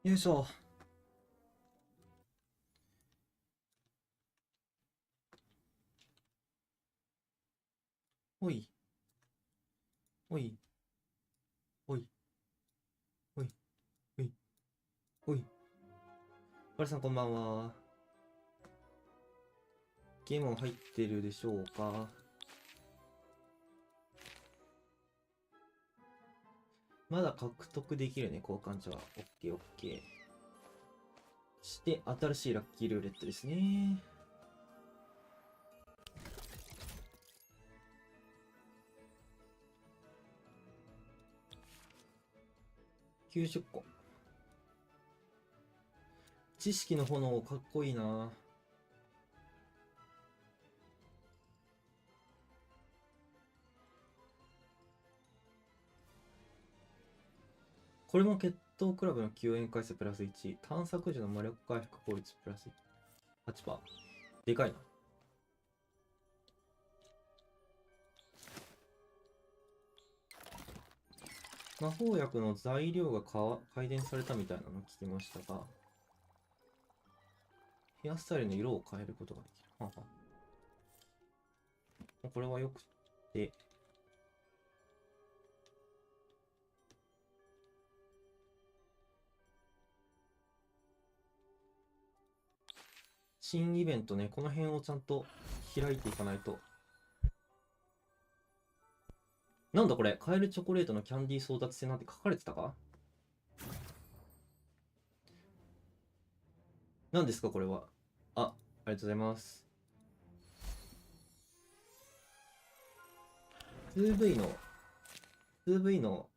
よいしょ。おい。おい。おい。おい。おい。おい。パルさんこんばんは。ゲーム入ってるでしょうか。まだ獲得できるね、交換茶は。オッケーオッケー。そして、新しいラッキールーレットですね。90個。知識の炎、かっこいいな。これも決闘クラブの救援回数プラス1。探索時の魔力回復効率プラス 8%。でかいな。魔法薬の材料が改善されたみたいなの聞きましたが、ヘアスタイルの色を変えることができる。はは。これはよくて、新イベントね、この辺をちゃんと開いていかないと。なんだこれ、カエルチョコレートのキャンディー争奪戦なんて書かれてたか？何ですかこれは。ありがとうございます。2V の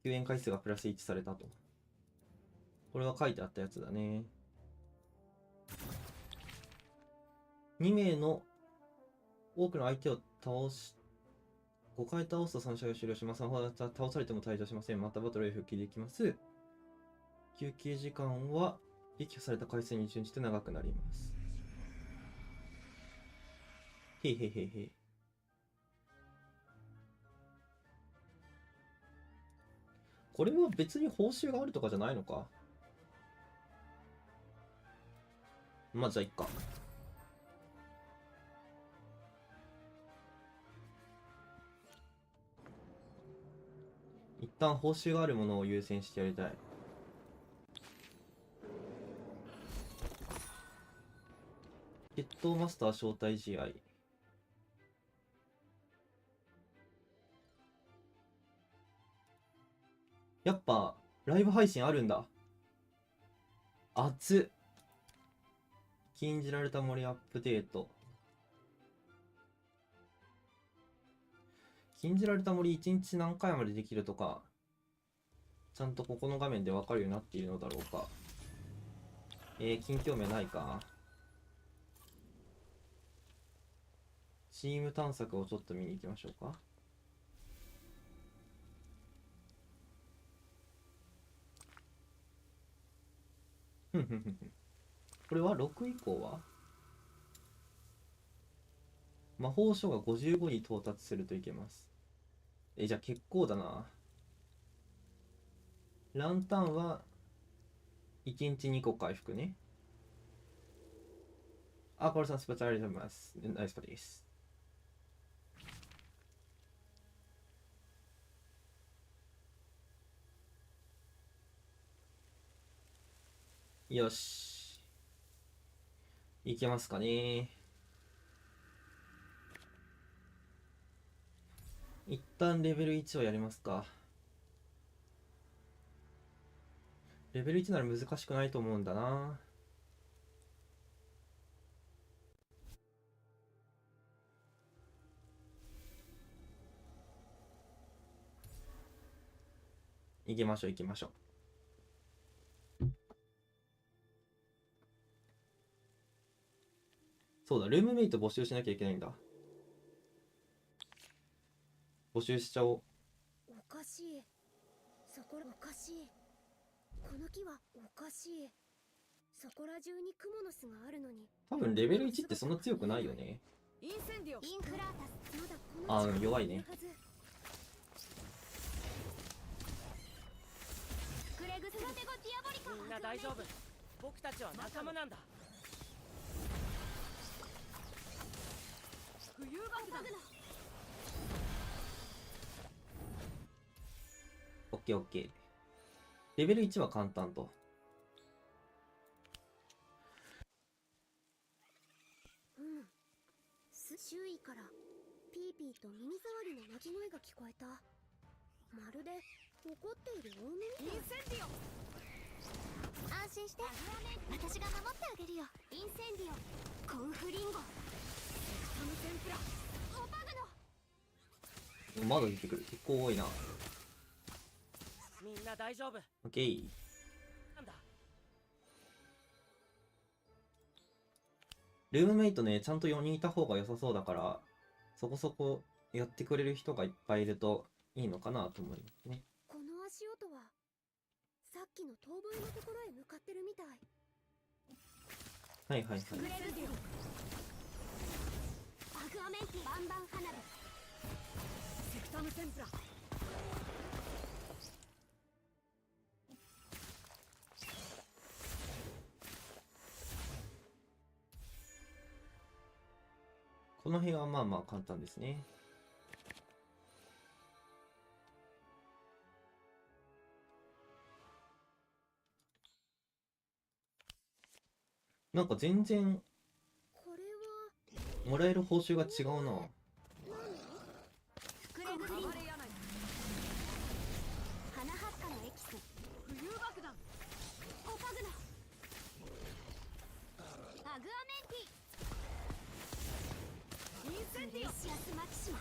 救援回数がプラス1されたと。これは書いてあったやつだね。2名の多くの相手を倒し、5回倒すと3試合を終了します。倒されても退場しません。またバトルへ復帰できます。休憩時間は撃破された回数に準じて長くなります。へいへいへいへい。これは別に報酬があるとかじゃないのか。まあじゃあいっか。一旦報酬があるものを優先してやりたい。決闘マスター招待試合。やっぱライブ配信あるんだ。熱っ。禁じられた森アップデート。禁じられた森1日何回までできるとか、ちゃんとここの画面でわかるようになっているのだろうか。近況名ないか。チーム探索をちょっと見に行きましょうか。ふんふんふんふん。これは6以降は魔法書が55に到達するといけます。じゃあ結構だな。ランタンは1日2個回復ね。あ、これさんスパチャありがとうございます。ナイスパです。よし。いけますかね。一旦レベル1をやりますか。レベル1なら難しくないと思うんだな。行きましょう行きましょう。そうだ、ルームメイト募集しなきゃいけないんだ。募集しちゃおう。おかしい。そこらおかしい。この木はおかしい。そこら中にクモの巣があるのに。多分レベル1ってそんな強くないよね。インセンディオ。インフラータス。まだこのあ、弱いね。クレグスラテゴディアボリカ。んな大丈夫。僕たちは仲間なんだ。浮遊爆弾。オッケーオッケー。レベル1は簡単と。周囲からピーピーと耳障りの鳴き声が聞こえた。まるで怒っているオウムみたい。インセンディオ。安心して、私が守ってあげるよ。インセンディオ、コンフリンゴ、サムテンプラ、オパグノ。まだ出てくる。結構多いな。みんな大丈夫。オッケー。なんだ。ルームメイトね、ちゃんと4人いた方が良さそうだから、そこそこやってくれる人がいっぱいいるといいのかなと思いますね。この足音はさっきの遠吠えのところへ向かってるみたい。はいはいはい。グレルディオ、バグアメンティ、バンバン花火、セクタムテンプラ。この辺はまあまあ簡単ですね。なんか全然これはもらえる報酬が違うな。クレグリン、花ハッカのエキス、浮遊爆弾、オパグノ、アグアメンティ、インセンディオ、シアスマキシマ、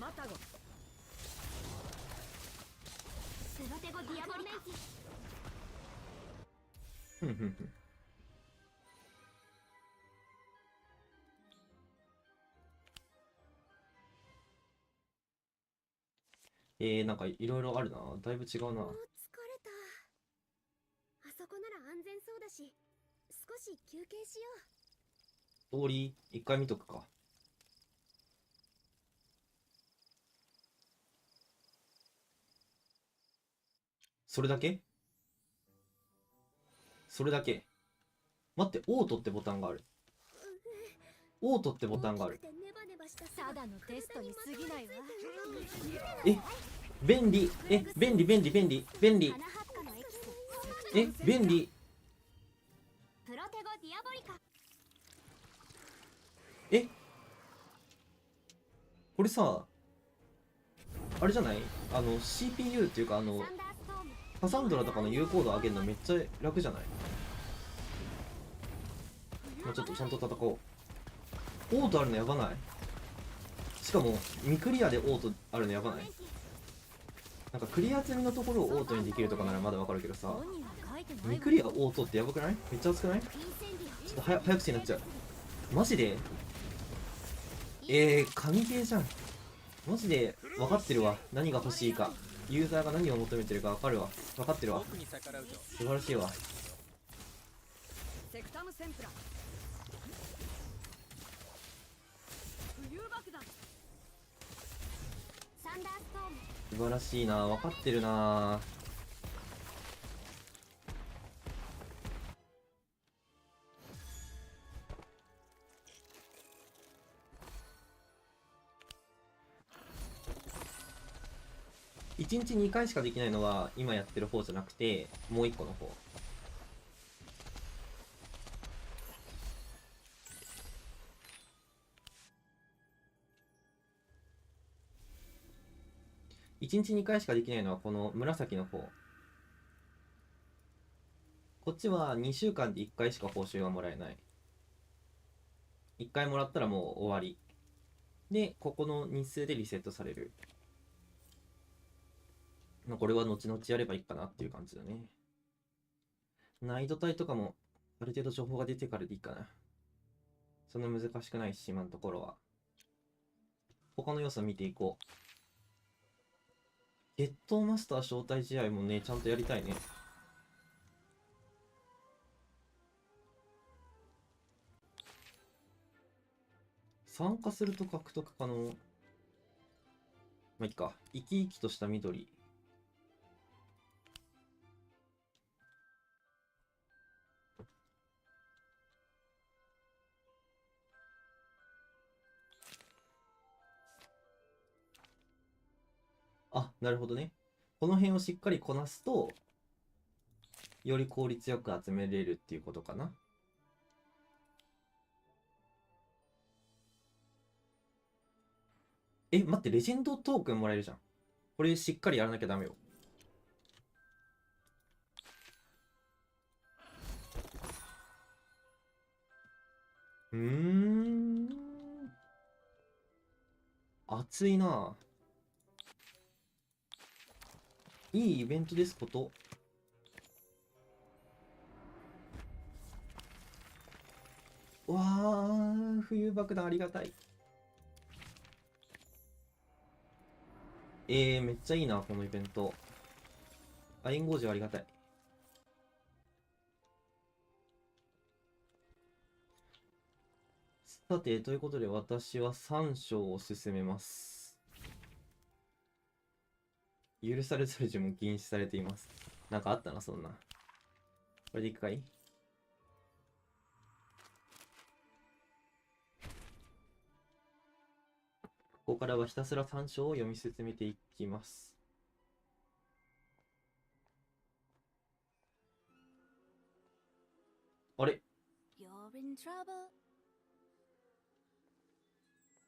マタゴ。プロテゴディアボリメンティ。ふんふんふん。なんかいろいろあるな。だいぶ違うな。もう疲れた。あそこなら安全そうだし、少し休憩しよう。ストーリー一回見とくか。それだけ？それだけ。待って、オートってボタンがある。オートってボタンがある。ただのテストに過ぎないわ。え、便利。え、便利便利便利便利。え、便利。プロテゴディアボリカ。え、これさ、あれじゃない？CPU っていうかカサンドラとかの有効度上げるのめっちゃ楽じゃない？もうちょっとちゃんと戦おう。オートあるのやばない？しかも未クリアでオートあるのやばない？なんかクリア済みのところをオートにできるとかならまだわかるけどさ、未クリアオートってやばくない？めっちゃ熱くない？ちょっと早口になっちゃう。マジで？神ゲーじゃん。マジで分かってるわ。何が欲しいか。ユーザーが何を求めてるか分かるわ。分かってるわ。素晴らしいわ。セクタムセンプラ、浮遊爆弾、サンダーストーム。素晴らしいな。分かってるな。1日2回しかできないのは今やってる方じゃなくてもう1個の方。1日2回しかできないのはこの紫の方。こっちは2週間で1回しか報酬がもらえない。1回もらったらもう終わり。で、ここの日数でリセットされる。これは後々やればいいかなっていう感じだね。難易度帯とかもある程度情報が出てからでいいかな。そんな難しくないし、今のところは。他の要素見ていこう。ゲットマスター招待試合もね、ちゃんとやりたいね。参加すると獲得可能。まあいいか。生き生きとした緑。あ、なるほどね。この辺をしっかりこなすと、より効率よく集めれるっていうことかな。え、待って、レジェンドトークンもらえるじゃん。これしっかりやらなきゃダメよ。熱いな。いいイベントですこと。わー、冬爆弾ありがたい。めっちゃいいな、このイベント。あ、援護時ありがたい。さて、ということで私は3章を進めます。許されざる呪文禁止されています。なんかあったな、そんな。これでいくかい？ここからはひたすら3章を読み進めていきます。あれ？ You're in trouble.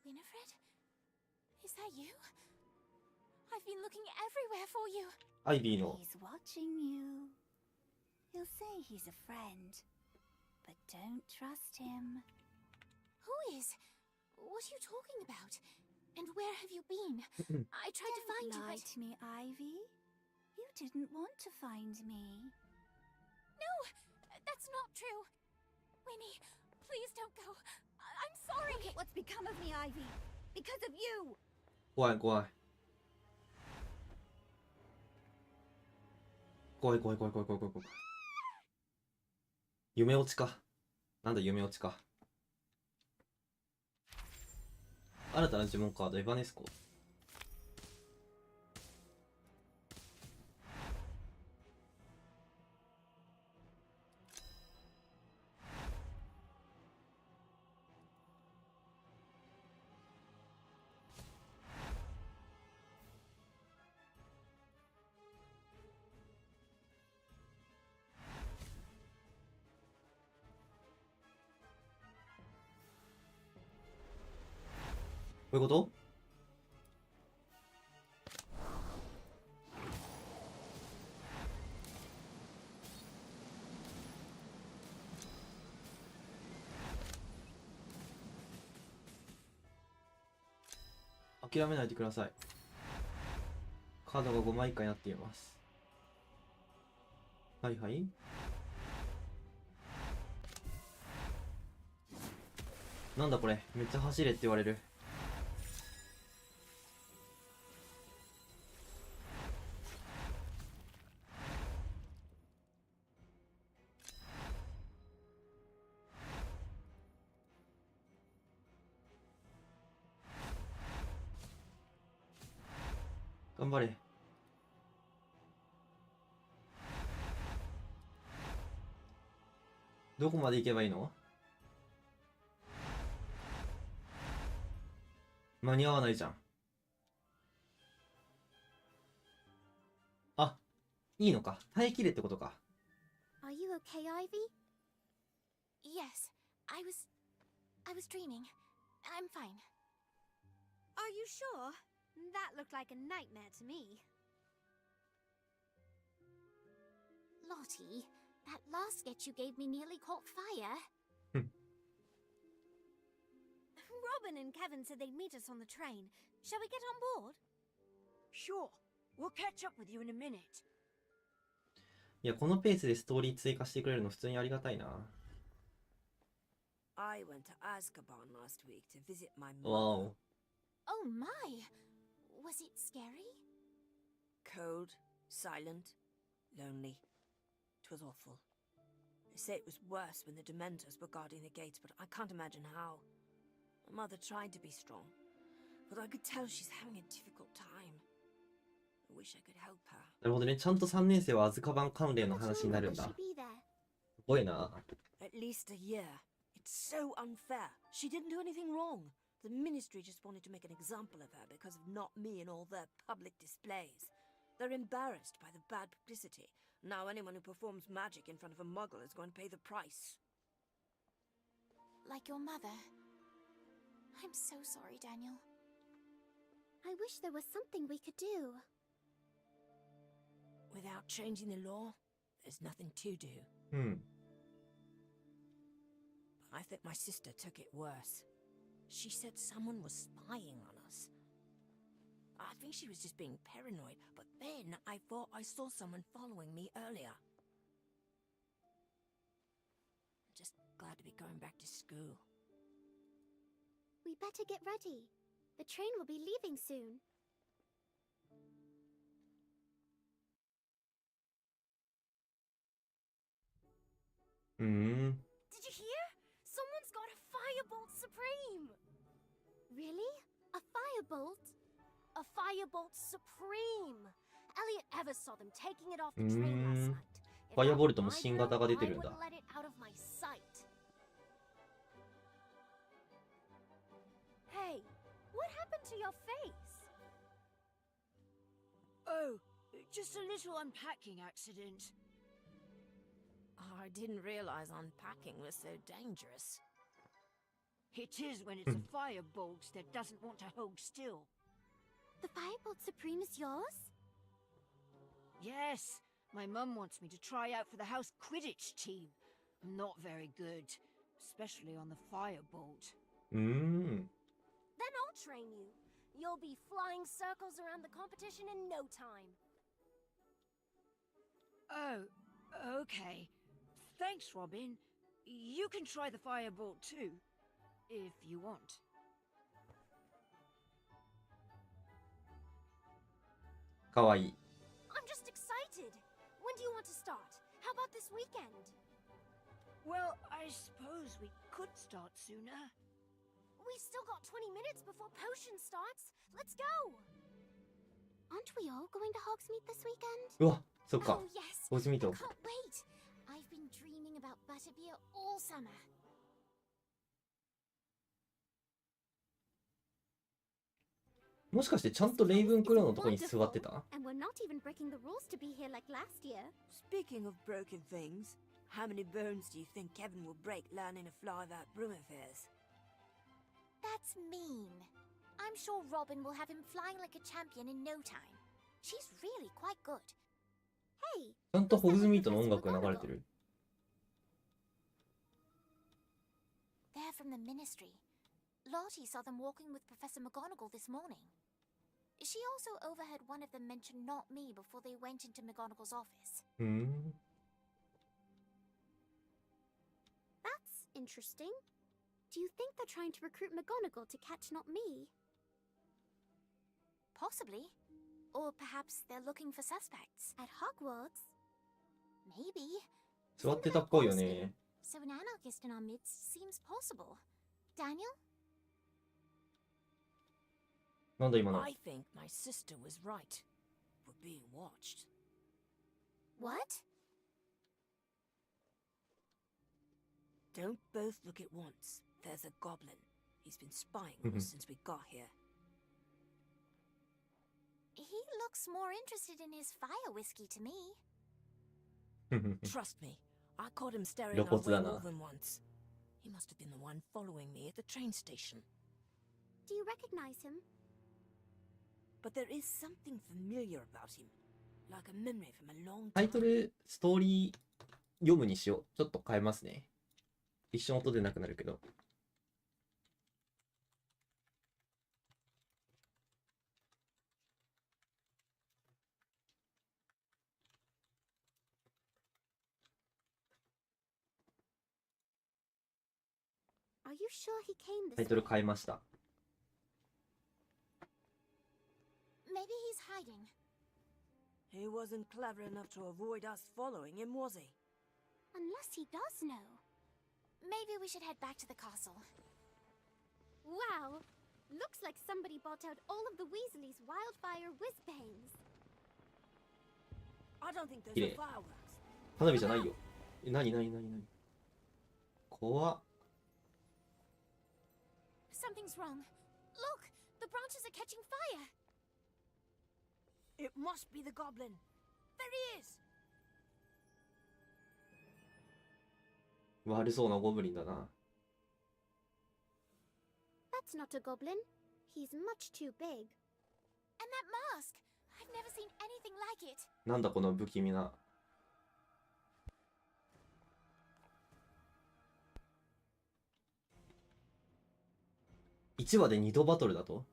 Winifred? Is that you? I've been looking everywhere for you. アイビーの He's watching you. He'll say he's a friend, but don't trust him. Who is? What are you talking about? And where have you been? I tried to find you, but... Don't lie to me, Ivy. You didn't want to find me. No, that's not true. Winnie, please don't go. I'm sorry. Look at what's become of me, Ivy. Because of you. 怖い怖い。怖い怖い怖い怖い怖い怖い怖い。夢落ちか。なんだ夢落ちか。新たな呪文カードエバネスコ。こういうこと？諦めないでください。カードが5枚以下になっています。はいはい。なんだこれ、めっちゃ走れって言われる。頑張れ。どこまで行けばいいの？間に合わないじゃん。あ、いいのか。耐えきれってことか。Are you okay, Ivy? Yes, I was dreaming. I'm fine. Are you sure? That looked like a nightmare to me. Lottie, that last sketch you gave me nearly caught fire. Robin and Kevin said they'd meet us on the train. Shall we get on board? Sure. We'll catch up with you in a minute. いや、このペースでストーリー追加してくれるの普通にありがたいな。I went to Azkaban last week to visit my mother. Wow. Oh my! Was it scary? Cold, silent, lonely. It was awful. They say it was worse when the Dementors were guarding the gates, but I can't imagine how. My mother tried to be strong, but I could tell she's having a difficult time. I wish I could help her. なるほどね。ちゃんと3年生はアズカバン関連の How 話 long になる will んだ。 she be there? すごいな。At least a year. It's so unfair. She didn't do anything wrong. The ministry just wanted to make an example of her because of not me and all their public displays. They're embarrassed by the bad publicity. Now anyone who performs magic in front of a muggle is going to pay the price. Like your mother. I'm so sorry, Daniel. I wish there was something we could do. Without changing the law, there's nothing to do. うん。 I think my sister took it worse. She said someone was spying on us. I think she was just being paranoid, but then I thought I saw someone following me earlier. Just glad to be going back to school. We better get ready. The train will be leaving soon. Did you hear? Someone's got a Firebolt Supreme! Really? A firebolt? A Firebolt Supreme! Elliot ever saw them taking it off the train last night. If I Firebolt were も my 新型が girl, 出てるんだ。 I wouldn't let it out of my sight. Hey, what happened to your face? Oh, just a little unpacking accident. I didn't realize unpacking was so dangerous. It is when it's a firebolt that doesn't want to hold still. The Firebolt Supreme is yours? Yes, my mum wants me to try out for the house Quidditch team. I'm not very good, especially on the firebolt. Then I'll train you. You'll be flying circles around the competition in no time. Oh, okay. Thanks, Robin. You can try the firebolt too, if you want. かわいい。 I'm just excited. When do you want to start? How about this weekend? Well, I suppose we could start sooner. We've still got 20 minutes before potion starts. Let's go! Aren't we all going to Hogsmeade this weekend? うわ、そっか。 Oh, yes. ホズミー I ト。 can't wait. I've been dreaming about butterbeer all summer. もしかしてちゃんとレイブンクローのとこに座ってた？ And we're not even breaking the rules to be here like last year. Speaking of broken things, how many bones do you think Kevin will break learning to fly that broom of his? That's mean. I'm sure Robin will have him flying like a champion in no time. She's really quite good. Hey, ちゃんとホズミートの音楽が流れてる。 They're from the ministry. Lottie saw them walking with Professor McGonagall this morning. She also overheard one of them mention not me before they went into McGonagall's office. that's interesting. Do you think they're trying to recruit McGonagall to catch not me? Possibly. Or perhaps they're looking for suspects. At Hogwarts? Maybe. 座ってたっぽいよね。 So an anarchist in our midst seems possible. Daniel? なんだ今の。 I think my sister was right. We're being watched. What? Don't both look at once. There's a goblin. He's been spying on us since we got here. He looks more interested in his fire whiskey to me. Trust me, I caught him staring 露 our 骨 way だな。 more than once. He must have been the one following me at the train station. Do you recognize him? But there is something familiar about him. Like a memory from a long タイ time. トル、ストーリー読むにしよう。ちょっと変えますね。一瞬音出なくなるけど。Are you sure he came タイ this トル way? 変えました。 Maybe he's hiding. He wasn't clever enough to avoid us following him, was he? Unless he does know. Maybe we should head back to the castle. Wow! looks like somebody bought out all of the Weasleys' wildfire whiz bangs. I don't think those Get are it. fireworks. 花火じゃないよ。え、なになになになに怖っ。 Something's wrong. Look, the branches are catching fire. It must be the goblin. There he is. 悪そうなゴブリンだな。 That's not a goblin. He's much too big. And that mask. I've never seen anything like it. なんだこの不気味な。1話で2度バトルだと。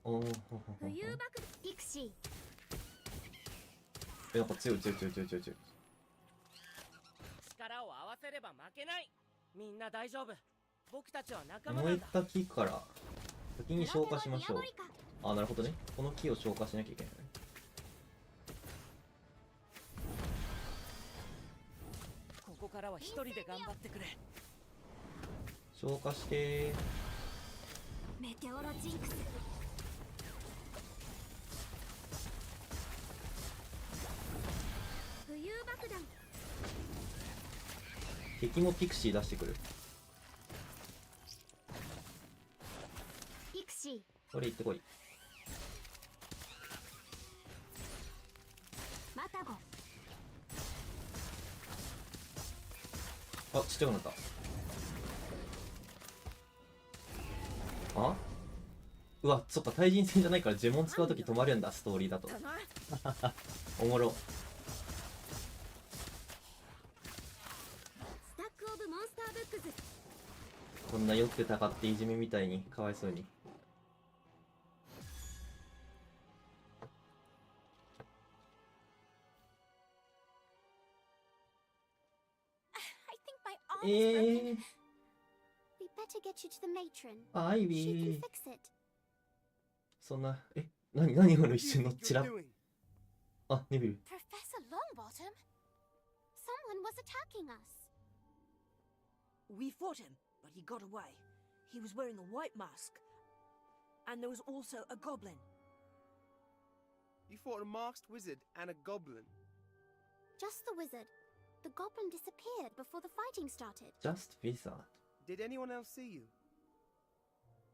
おー、冬爆ピクシやっぱ強い強い強い強い強い強い。力を合わせれば負けない。みんな大丈夫。僕たちは仲間燃えなんだ。た木から先に消化しましょう。デあ、なるほどね。この木を消化しなきゃいけないね。ここからは一人で頑張ってくれ。消化してメテオロジンクス。冬爆弾。敵もピクシー出してくる。ピクシー。これ行ってこい。マタゴ。あ、ちっちゃくなった。あ、うわ、そっか、対人戦じゃないから呪文使うとき止まるんだ、ストーリーだと。おもろ。スタックオブモンスターブックス。こんなよくたかっていじめみたいにかわいそうに。I think my arm is broken. We better get you to the matron. アイ She ビ can ー。 fix it. そんな、何今の一瞬のチラッ。 doing? あ、ネビル。 Professor Longbottom? Someone was attacking us. We fought him, but he got away. He was wearing a white mask. And there was also a goblin. You fought a masked wizard and a goblin. Just the wizard. The goblin disappeared before the fighting started. Just Wizard。 Did anyone else see you?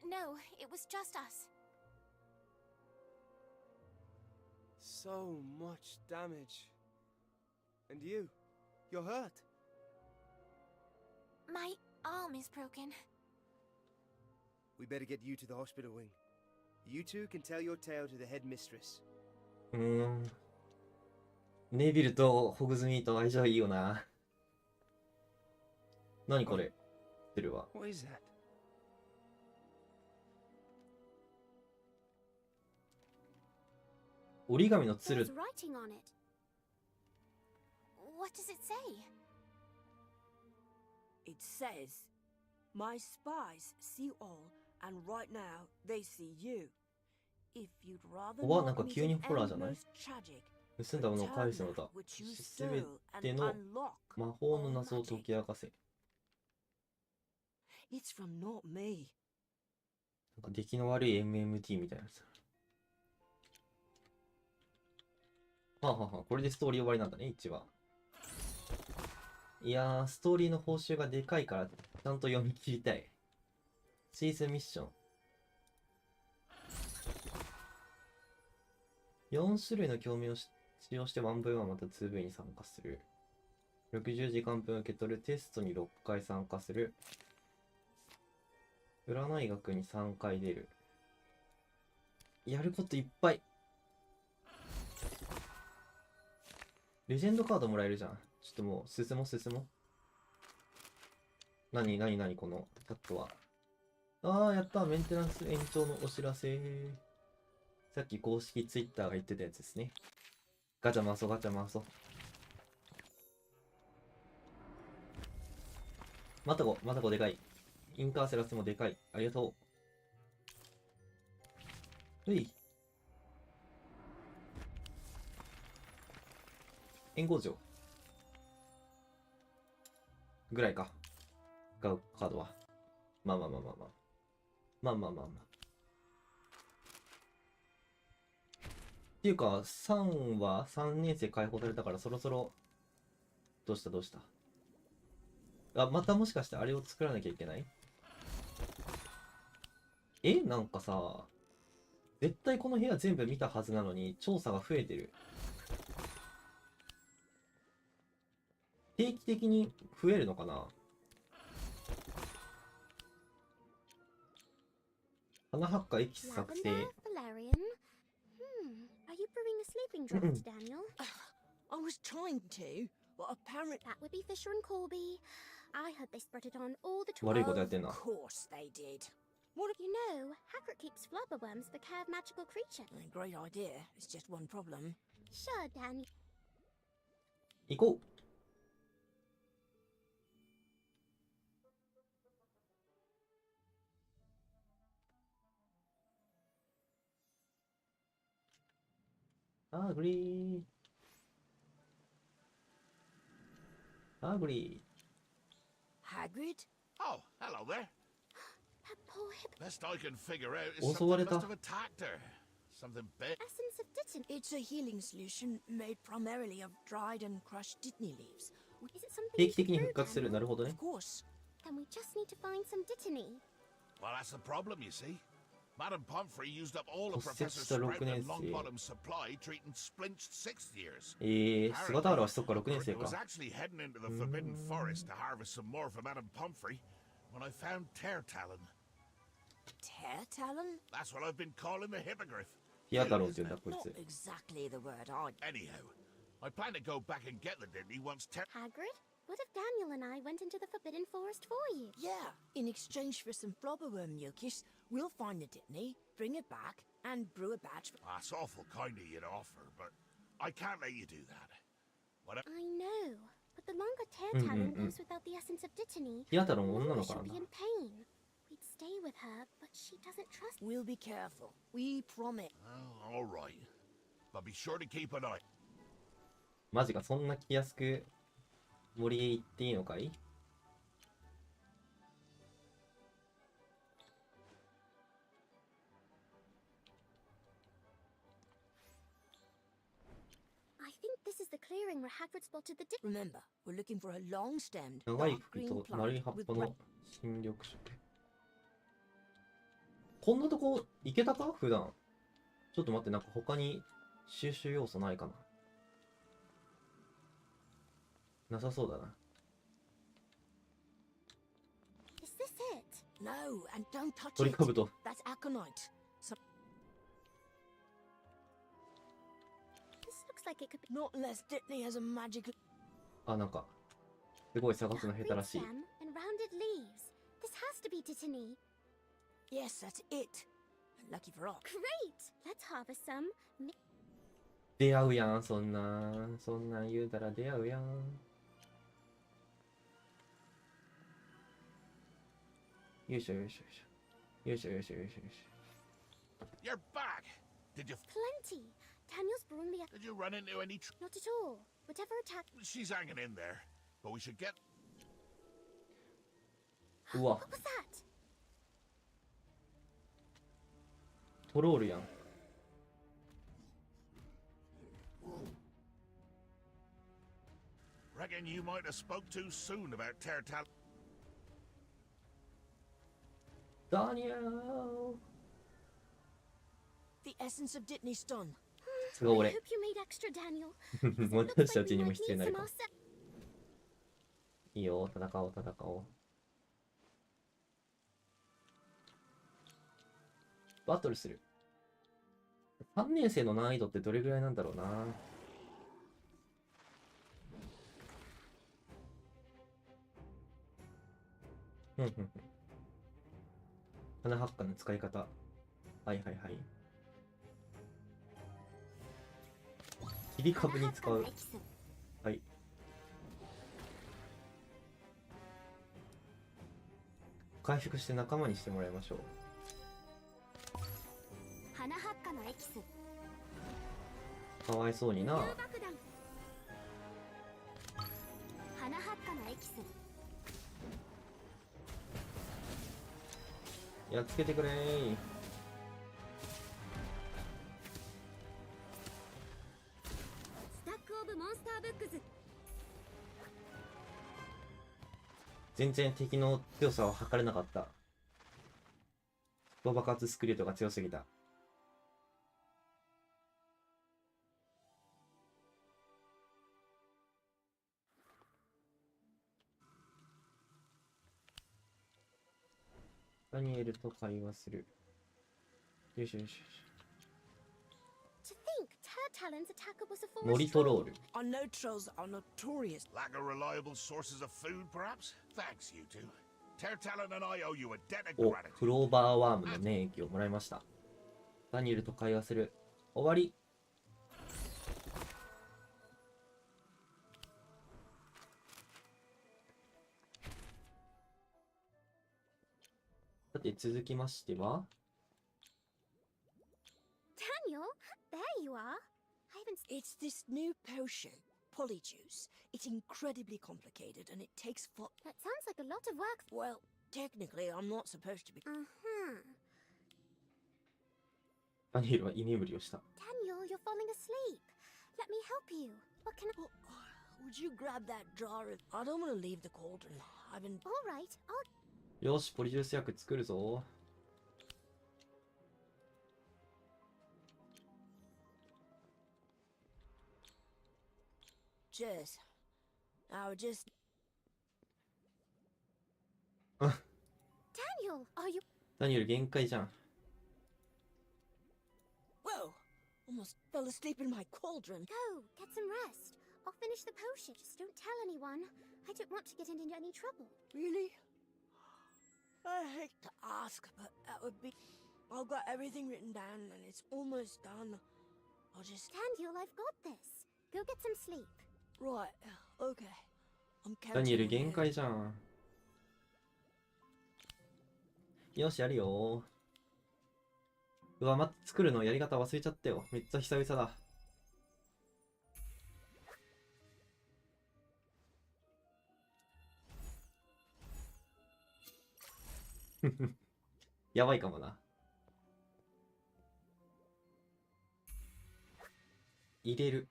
No, it was just us. So much damage. And you? You're hurt. My arm is broken. We better get you to the hospital wing. You two can tell your tale to the headmistress. ネビルとホグズミーと相性いいよな。何これ。知ってるわ。 What is that? 折り紙の鶴 There's。writing on it. What does it say? It says, My spies see all, and right now they see you. If you'd rather わ、なん not か meet 急に an ホラーじゃ end ない？ most tragic, 盗んだものを返すの return だ。 that which you すべ stole て and の unlock 魔法の all 謎を解 magic. き明かせ。 It's from not me. なんか出来の悪い MMT みたいなやつ。はあ、はあはあ、これでストーリー終わりなんだね、1話。いやー、ストーリーの報酬がでかいから、ちゃんと読み切りたい。シーズンミッション。4種類の共鳴を使用して 1V1 また 2V に参加する。60時間分受け取る。テストに6回参加する。占い学に3回出る。やることいっぱい。レジェンドカードもらえるじゃん。ちょっともう進もう進もう。何このチャットは。あー、やった。メンテナンス延長のお知らせ。さっき公式ツイッターが言ってたやつですね。ガチャ回そうガチャ回そう。またこでかい。インカーセラスもでかい。ありがとう。うい。援護場。ぐらいか。使うカードは。まあまあまあまあまあ。まあまあまあまあ。っていうか、3は3年生解放されたからそろそろ、どうしたどうした。あ、またもしかしてあれを作らなきゃいけない？なんかさ、絶対この部屋全部見たはずなのに調査が増えてる。定期的に増えるのかな？花発火エキス作成。 Lavender, valerian. Are you brewing a sleeping draught, Daniel? I was trying to, but apparently. That would be Fisher and Colby. I heard they spread it on all the 悪いことやってんな。 Of course they did. You know, Hagrid keeps flubberworms for care of magical creatures. A great idea. It's just one problem. Sure, Daniel. 行こう。アグリー。アグリ Hagrid? Oh, hello there. That poor hip Best I can figure out is Also, something what it must are? have attacked her. Something big. essence of Dittany. It's a healing solution made primarily of dried and crushed Dittany leaves. Is it something 定 you 期 should 的に brew, 復活する。 Daniel? なるほどね Of。course. Then we just need to find some Dittany. Well, that's the problem, you see. Madame Pomfrey used up all of 骨折 Professor した Sprout 6年 and 生。 Longbottom's supply treating splinched sixth years. 姿現しそっか6年生 Hagrid was か。 actually heading into the Forbidden Forest to harvest some more for Madame Pomfrey when I found Tear Talon. Tear talon? That's what I've been calling the hippogriff. ティアタロンって言うんだこい Not つ。 exactly the word I'd. Anyhow, I plan to go back and get the Dittany once Tear... Hagrid, what if Daniel and I went into the Forbidden Forest for you? Yeah, in exchange for some flobberworm mucus, we'll find the Dittany, bring it back, and brew a batch. That's awful kind of you to offer, but I can't let you do that. What I know, but the longer Tear Talon goes without the essence of Dittany, ティアタ the ロン more 女の子 she'll なん be だ。 in pain. We'd stay with her, but she doesn't trust. We'll be careful. We promise. Well, all right. But be sure to keep an eye. マジか、そんな気安く森へ行っていいのかい？ I think this is the clearing where Hagrid spotted the Dittany. Remember, we're looking for a long-stemmed, 長い dark 茎 green と丸い葉 plant っぱ with の新緑色。こんなとこ行けたか普段。ちょっと待って、なんか他に収集要素ないかな。なさそうだな。 Is this it? No, and don't touch 鳥 it. かぶと。 That's aconite. So, This looks like it could be not less Dittany has a magical. あ、なんか、すごい探すの下手らしい。 stem and rounded leaves. This has to be Dittany. Yes, that's it. Lucky for us. Great! Let's harvest some. 出会うやん、そんなん言うたら出会うやん。よいしょよいしょよいしょ。よいしょよいしょよいしょよいし You're back. Did you Plenty. Daniel's brewing the. did you run into any? Not at all. Whatever attack. She's hanging in there, but we should get. ょ。うわ、 What was that? トロールやん。 Reckon you might have spoke too soon about Tear Talon. ダニエル The essence of Dittany's done. さすが I 俺。 hope you made extra, Daniel. Because it looks 私た like ち we にも might 必要に need なる some か。 ourselves. いいよ、戦おう戦おう。バトルする。3年生の難易度ってどれぐらいなんだろうな。花発火の使い方。はいはいはい。切り株に使う。はい。回復して仲間にしてもらいましょう。花発火のエキス。かわいそうにな。空爆弾。花発火のエキス。やっつけてくれー。スタックオブモンスターブックス。全然敵の強さを測れなかった。爆発スクリュートが強すぎた。ダニエルと会話する。よしよしよし。To think, Talon's attacker was a forest 森トロール。 I know trolls are notorious. Lack of reliable sources of food, perhaps? Thanks, you two. Tertalon and I owe you a debt of お、 gratitude. クローバーワームの粘液をもらいました。ダニエルと会話する。終わり。さて続きましては、 Daniel, there you are. I haven't. It's this new potion, polyjuice. It's incredibly complicated and it takes for. That sounds like a lot of work. Well, technically, I'm not supposed to be. Uh-huh. ダニエルは居眠りをした。 Daniel, you're falling asleep. Let me help you. What can I... Oh, would you grab that jar of. I don't want to leave the cauldron. I've been. All right, I'll... よし、ポリジュース薬作るぞ。Cheers. I would just. Daniel, are you... ダニエル限界じゃん。 Whoa! Almost fell asleep in my cauldron. Go, get some rest. I'll finish the potion. Just don't tell anyone. I don't want to get into any trouble. Really? I hate to ask, but that would be. I've got everything written down and it's almost done. I'll just. Daniel, I've got this. Go get some sleep. Right, okay. I'm ダニエル counting on 限 you. 界じゃん。よし、やるよ。うわ、待って、作るのやり方忘れちゃったよ。めっちゃ久々だ。やばいかもな。入れる。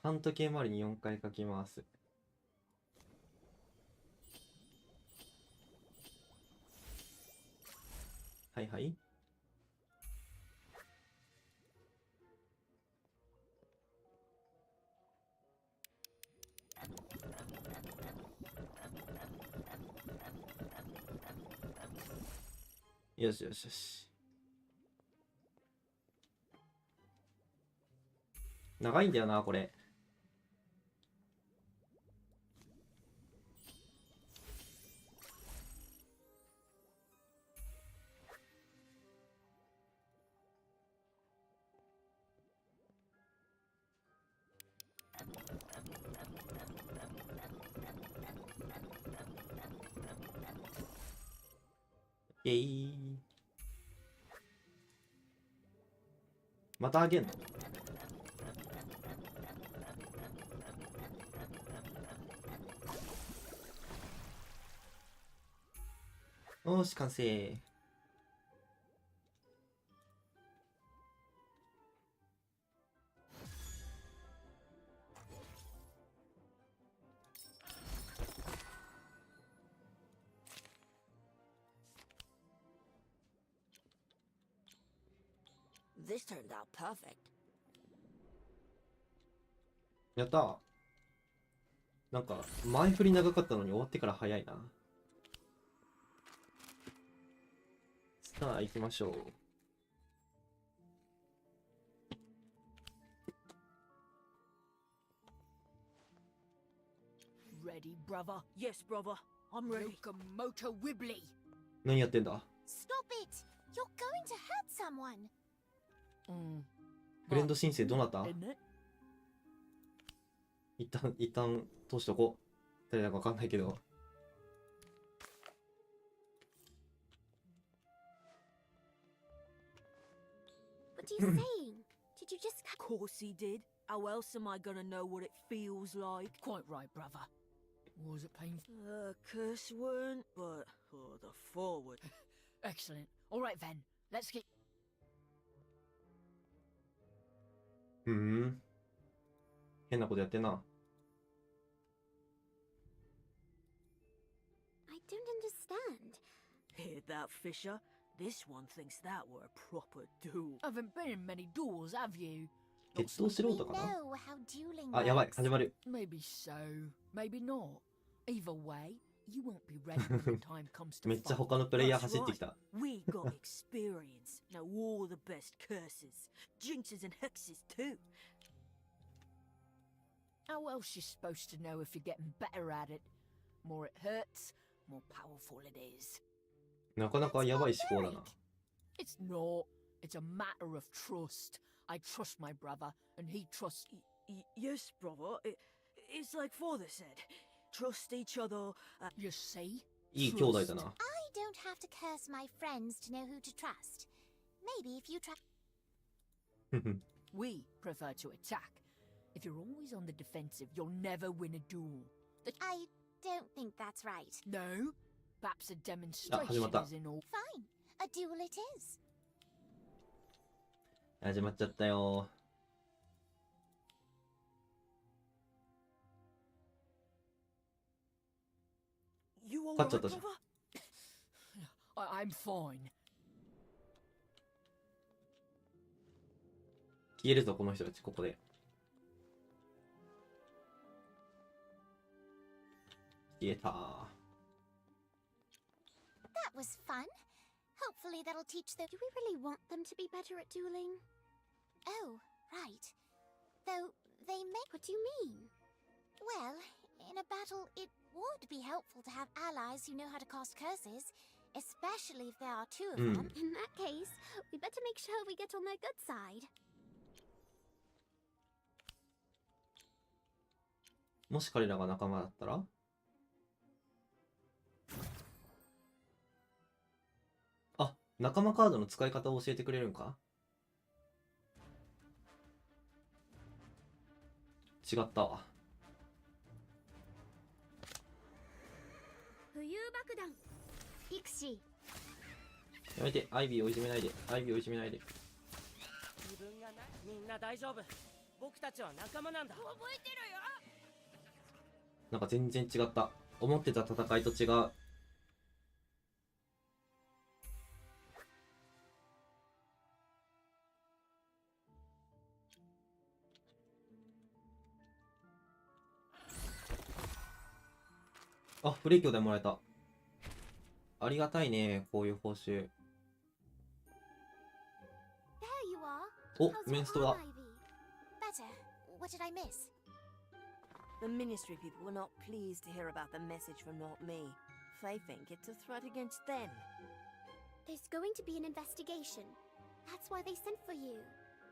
半時計回りに4回書きます。はいはい。よしよしよし。長いんだよな、これ。イェイ。またあげんの？よし、完成。This turned out perfect. やったー。なんか、前振り長かったのに終わってから早いな。さあ、行きましょう。Ready, brother? Yes, brother. I'm ready. Locomotor Wibbly. 何やってんだ？ Stop it! You're going to hurt someone! フレンド申請どうなった？ Isn't it? 一旦通しとこう。誰だかわかんないけど。What are you saying? Did you just... Of course he did. How else am I gonna know what it feels like? Quite right, brother. Was it painful? Curse weren't, but the forward. Excellent. All right then, let's get. 変なことやってんな。I don't understand. Hear that, Fisher? This one thinks that were a proper duel. Haven't been in many duels, have you? 鉄道素 We 人かな know how dueling あ、やばい、 works. 始まる。 Maybe so, maybe not. Either way, you won't be ready when the time comes to めっちゃ fight. 他のプレイヤー走ってきた。 We got experience. Know all the best curses, jinxes and hexes too. How else you supposed to know if you're getting better at it? More it hurts, more powerful it is. なかなかやばい思考だな。 It's not. It's a matter of trust. I trust my brother, and he trusts. Yes, brother. It's like father said. Trust each other. You see? いい兄弟だな。 I don't have to curse my friends to know who to trust. Maybe if you try. We prefer to attack. If you're always on the defensive, you'll never win a duel. I don't think that's right. No? Perhaps a demonstration 始まった is in all. Fine. A duel it is. 始まっちゃったよ。 You all 勝っ right, ちゃったじゃん。 brother? I'm fine. 消えるぞ、この人たち、ここで。消えた。 That was fun. Hopefully that'll teach them. Do we really want them to be better at dueling? Oh, right. Though they may. What do you mean? Well, in a battle, it would be helpful to have allies who know how to cast curses, especially if there are two of them. In that case, we better make sure we get on their good side. もし彼らが仲間だったらあ、仲間カードの使い方を教えてくれるんか違ったわ。浮遊爆弾。ピクシー。やめて、アイビーをいじめないで。アイビーをいじめないで。自分がなみんな大丈夫。僕たちは仲間なんだ。覚えてるよ。なんか全然違った。思ってた戦いと違う。あ、ブレーキをでもらえた。ありがたいね、こういう報酬。 There you are. お、 How's メ your ンストだ。 arm, Ivy? Better. What did I miss? The ministry people were not pleased to hear about the message from Not Me. They think it's a threat against them. There's going to be an investigation. That's why they sent for you.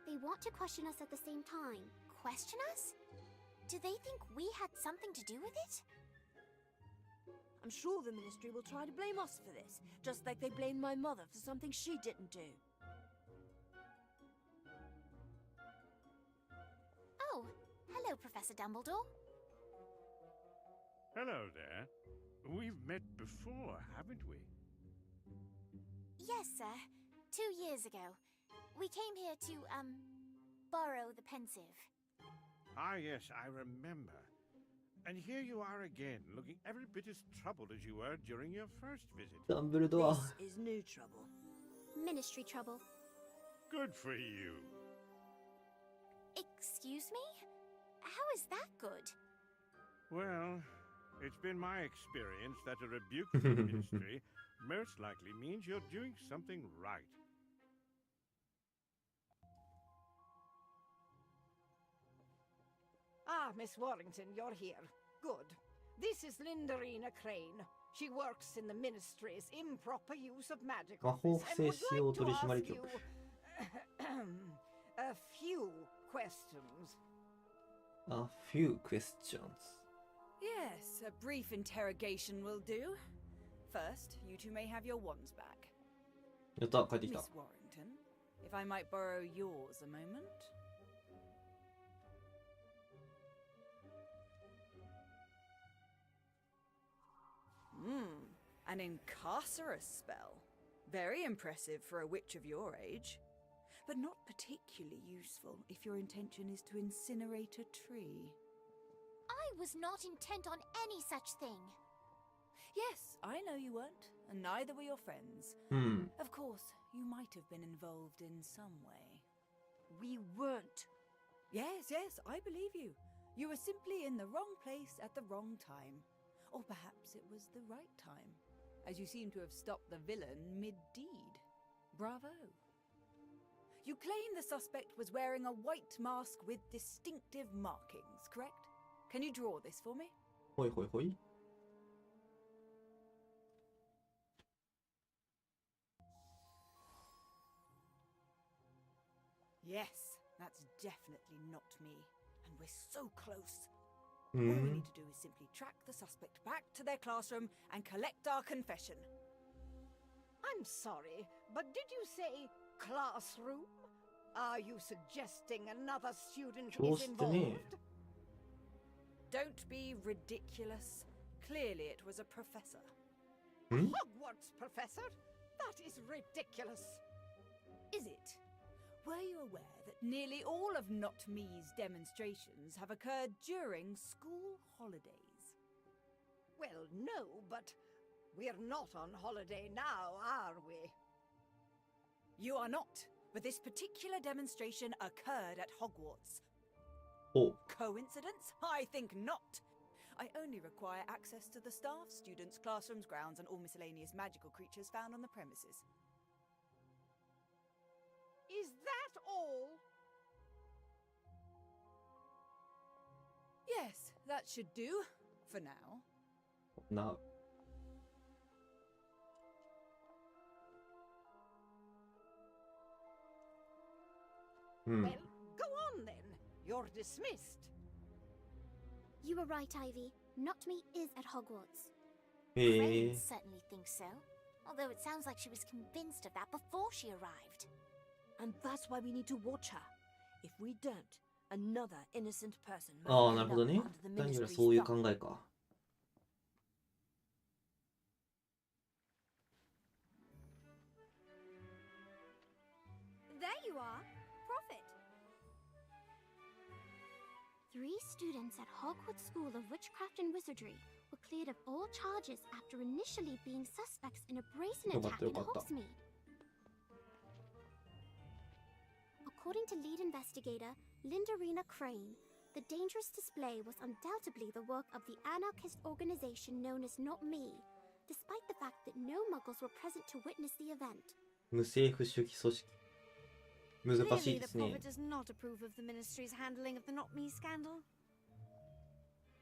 They want to question us at the same time. Question us? Do they think we had something to do with it? I'm sure the ministry will try to blame us for this, just like they blamed my mother for something she didn't do. Oh, hello, Professor Dumbledore. Hello there. We've met before, haven't we? Yes, sir. 2 years ago. We came here to, borrow the pensive. Ah, yes, I remember. And here you are again, looking every bit as troubled as you were during your first visit. ダンブルドア。 This is new trouble. Ministry trouble. Good for you. Excuse me? How is that good? Well, it's been my experience that a rebuke from the ministry most likely means you're doing something right. Ah, Miss Warrington, you're here. Good. This is Lindarina Crane. She works in the ministry's improper use of magic 魔法 office 不 and 正 would 使用 like 取 to 締 ask 局 you a few questions. A few questions. Yes, a brief interrogation will do. First, you two may have your wands back. やった、帰ってきた。 Miss Warrington, if I might borrow yours a moment. An incarcerous spell. Very impressive for a witch of your age. But not particularly useful if your intention is to incinerate a tree. I was not intent on any such thing. Yes, I know you weren't, and neither were your friends. Of course, you might have been involved in some way. We weren't. Yes, I believe you. You were simply in the wrong place at the wrong time. Or perhaps it was the right time, as you seem to have stopped the villain mid-deed. Bravo. You claim the suspect was wearing a white mask with distinctive markings, correct? Can you draw this for me? ほいほいほい。Yes, that's definitely not me. And we're so close. All we need to do is simply track the suspect back to their classroom and collect our confession. I'm sorry, but did you say classroom? Are you suggesting another student is involved? Don't be ridiculous. Clearly it was a professor. Hogwarts professor? That is ridiculous. Is it? Were you aware that nearly all of Not Me's demonstrations have occurred during school holidays? Well, no, but we're not on holiday now, are we? You are not, but this particular demonstration occurred at Hogwarts. Oh. Coincidence? I think not. I only require access to the staff, students, classrooms, grounds, and all miscellaneous magical creatures found on the premises. Is that all? Yes, that should do, for now. Now. Well, go on then. You're dismissed. You were right, Ivy. Not Me is at Hogwarts. Crane certainly thinks so. Although it sounds like she was convinced of that before she arrived. And that's why we need to watch her. If we don't, another innocent person might ああ、 end なる up ほどね。 under the 何より ministry's そういう thumb. 考えか。There you are. Prophet. 3 students at Hogwarts School of Witchcraft and Wizardry were cleared of all charges after initially being suspects in a brazen attack in Hogsmeade. According to lead investigator Lindarina Crane, the dangerous display was undoubtedly the work of the anarchist organization known as Not Me, despite the fact that no Muggles were present to witness the event. 無政府主義組織。難しい Clearly, で the すね prophet。does not approve of the ministry's handling of the Not Me scandal.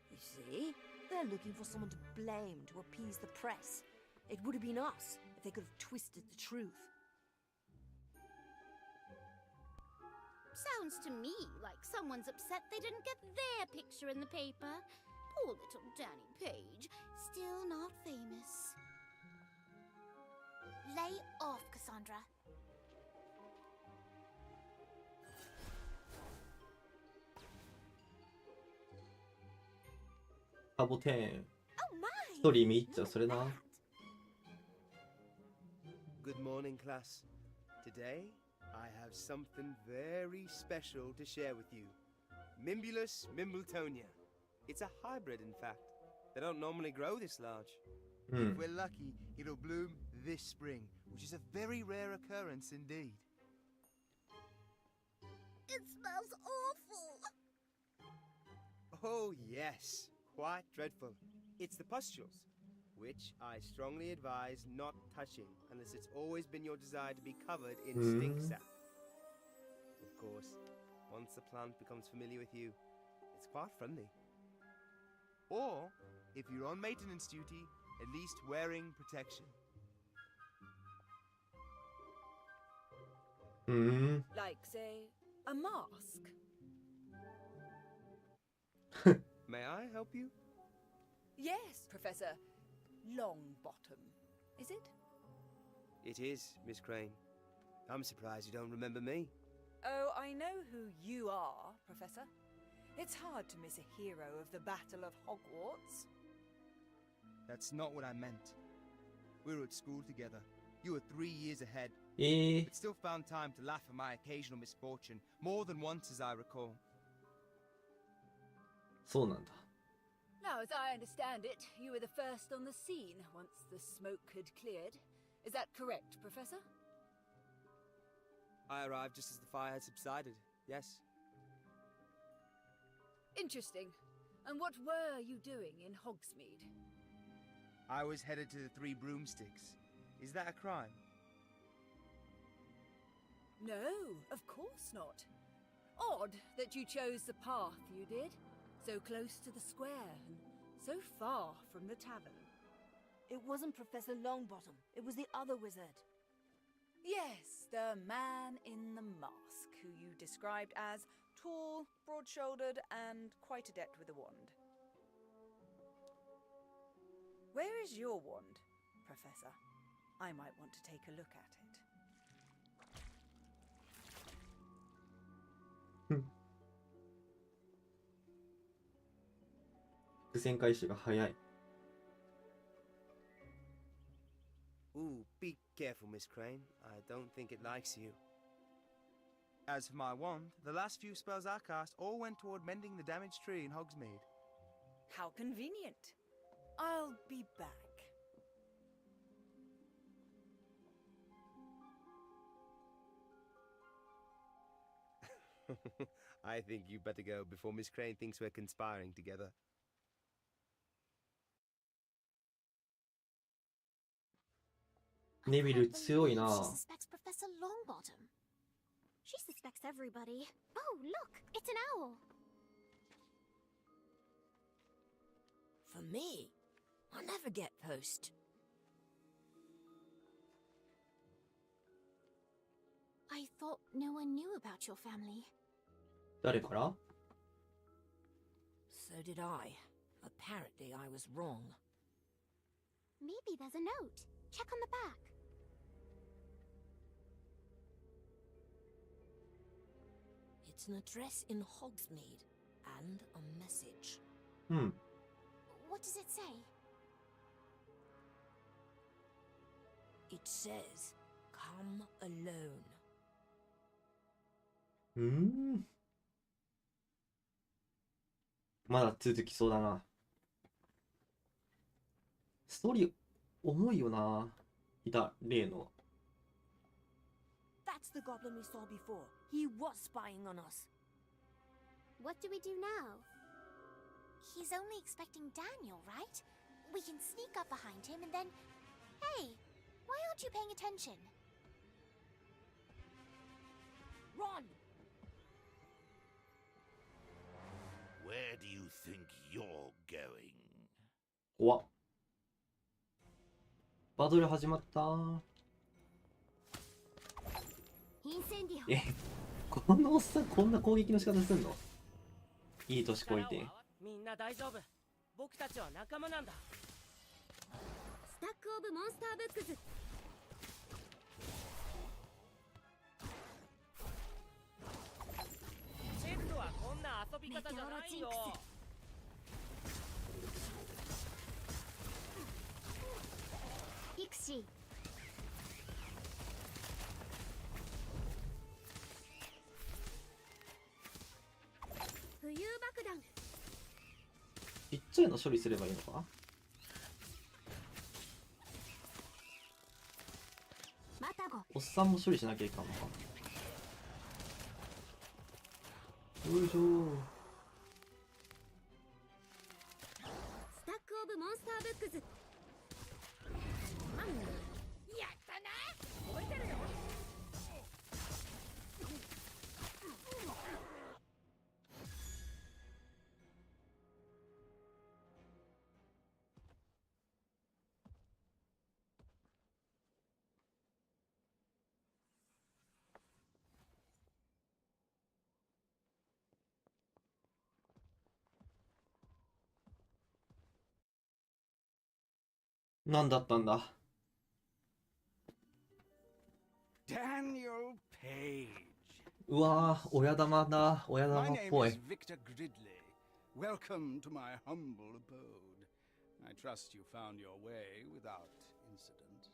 You see? They're looking for someone to blame to appease the press. It would have been us if they could have twisted the truth. Sounds to me like someone's upset they didn't get their picture in the paper. Poor little Danny Page, still not famous. Lay off, Cassandra.サボテン。 Oh my! ストーリー見入っちゃう、それな。 Good morning, class. Today, I have something very special to share with you. Mimbulus Mimbletonia. It's a hybrid, in fact. They don't normally grow this large. If we're lucky, it'll bloom this spring, which is a very rare occurrence indeed. It smells awful! Oh, yes. Quite dreadful. It's the pustules, which I strongly advise not touching unless it's always been your desire to be covered in stink sap. Of course, once the plant becomes familiar with you, it's quite friendly. Or, if you're on maintenance duty, at least wearing protection. Like, say, a mask. May I help you? Yes, Professor Longbottom. Is it? It is, Miss Crane. I'm surprised you don't remember me. Oh, I know who you are, Professor. It's hard to miss a hero of the Battle of Hogwarts. That's not what I meant. We were at school together. You were 3 years ahead, え but still found time to laugh at my occasional misfortune more than once, as I recall. そうなんだ。 Now, as I understand it, you were the first on the scene once the smoke had cleared. Is that correct, Professor? I arrived just as the fire had subsided, yes. Interesting. And what were you doing in Hogsmeade? I was headed to the Three Broomsticks. Is that a crime? No, of course not. Odd that you chose the path you did. So close to the square and so far from the tavern. It wasn't Professor Longbottom. It was the other wizard. Yes, the man in the mask, who you described as tall, broad-shouldered, and quite adept with a wand. Where is your wand, Professor? I might want to take a look at it. 伏線回収が早い。 Ooh, be careful, Miss Crane. I don't think it likes you. As for my wand, the last few spells I cast all went toward mending the damaged tree in Hogsmeade. How convenient. I'll be back. I think you better go before Miss Crane thinks we're conspiring together. ネビル強いな。 She suspects Professor Longbottom. She suspects everybody. Oh, look, it's an owl. For me, I'll never get post. I thought no one knew about your family. 誰から？ So did I. Apparently I was wrong. Maybe there's a note. Check on the back. It's an address in Hogsmeade and a message. うん。 What does it say? It says, "Come alone." まだ続きそうだな。ストーリー重いよな。いた例の。 That's the goblin we saw before. He was spying on us. What do we do now? He's only expecting Daniel, right? We can sneak up behind him and then... Hey, why aren't you paying attention? Run! Where do you think you're going? 怖っ。バトル始まった。え、このおっさんこんな攻撃の仕方すんの？いい年こいて。みんな大丈夫。僕たちは仲間なんだ。スタックオブモンスターブックス。チェックはこんな遊び方じゃないよ。ピクシー。浮遊爆弾。ちっちゃいの処理すればいいのか？マタゴ。おっさんも処理しなきゃいかんのか。よいしょー。スタックオブモンスターブックス。やったな。覚えてるよ。何だったんだ。 Daniel Page. うわー、親玉だ。親玉 My っ name ぽい。 is Victor Gridley. Welcome to my humble abode. I trust you found your way without incident.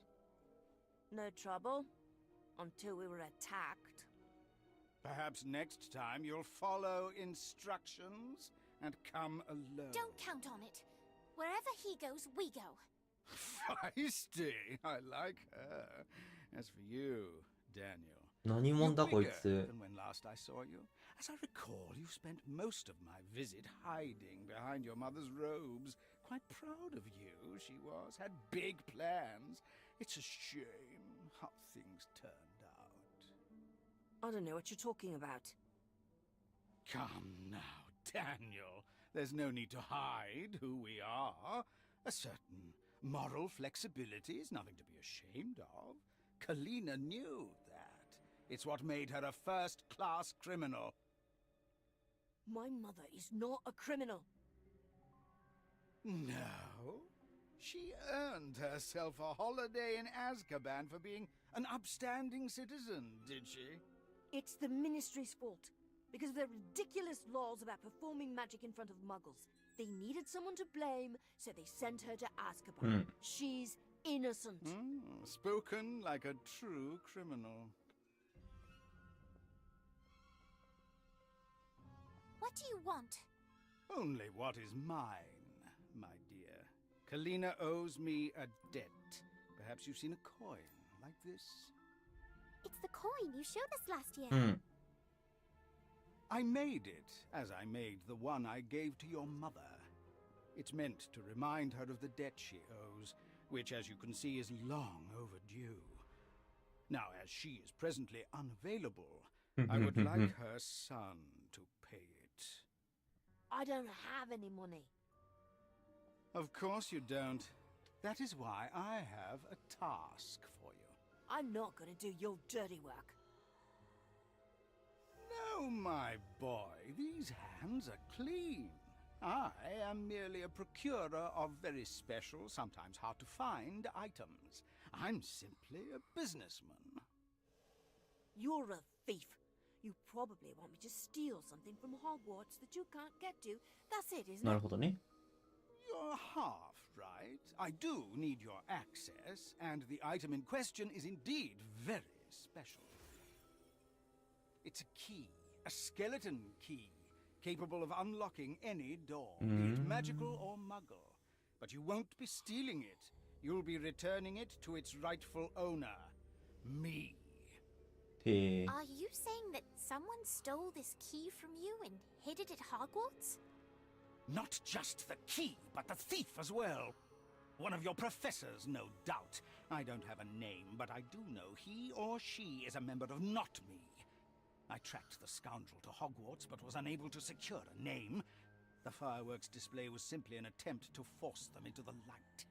No trouble. Until we were attacked. Perhaps next time you'll follow instructions and come alone. Don't count on it. Wherever he goes, we go. Feisty! I like her. As for you, Daniel. 何者だこい Bigger つ。 than when last I saw you. As I recall, you spent most of my visit hiding behind your mother's robes. Quite proud of you, she was. Had big plans. It's a shame how things turned out. I don't know what you're talking about. Come now, Daniel. There's no need to hide who we are. A certain moral flexibility is nothing to be ashamed of. Kalina knew that. It's what made her a first-class criminal. My mother is not a criminal. No. She earned herself a holiday in Azkaban for being an upstanding citizen, did she? It's the Ministry's fault. Because of their ridiculous laws about performing magic in front of muggles. They needed someone to blame, so they sent her to Azkaban. She's innocent. Spoken like a true criminal. What do you want? Only what is mine, my dear. Kalina owes me a debt. Perhaps you've seen a coin like this? It's the coin you showed us last year. I made it, as I made the one I gave to your mother. It's meant to remind her of the debt she owes, which, as you can see, is long overdue. Now, as she is presently unavailable, I would like her son to pay it. I don't have any money. Of course you don't. That is why I have a task for you. I'm not going to do your dirty work. No, my boy, these hands are clean. I am merely a procurer of very special, sometimes hard to find items. I'm simply a businessman. You're a thief. You probably want me to steal something from Hogwarts that you can't get to. That's it, isn't it? なるほどね。 You're half right. I do need your access, and the item in question is indeed very special. It's a key, a skeleton key, capable of unlocking any door, be it magical or muggle. But you won't be stealing it. You'll be returning it to its rightful owner, me. Are you saying that someone stole this key from you and hid it at Hogwarts? Not just the key, but the thief as well. One of your professors, no doubt. I don't have a name, but I do know he or she is a member of Not Me. I tracked the scoundrel to Hogwarts, but was unable to secure a name. The fireworks display was simply an attempt to force them into the light.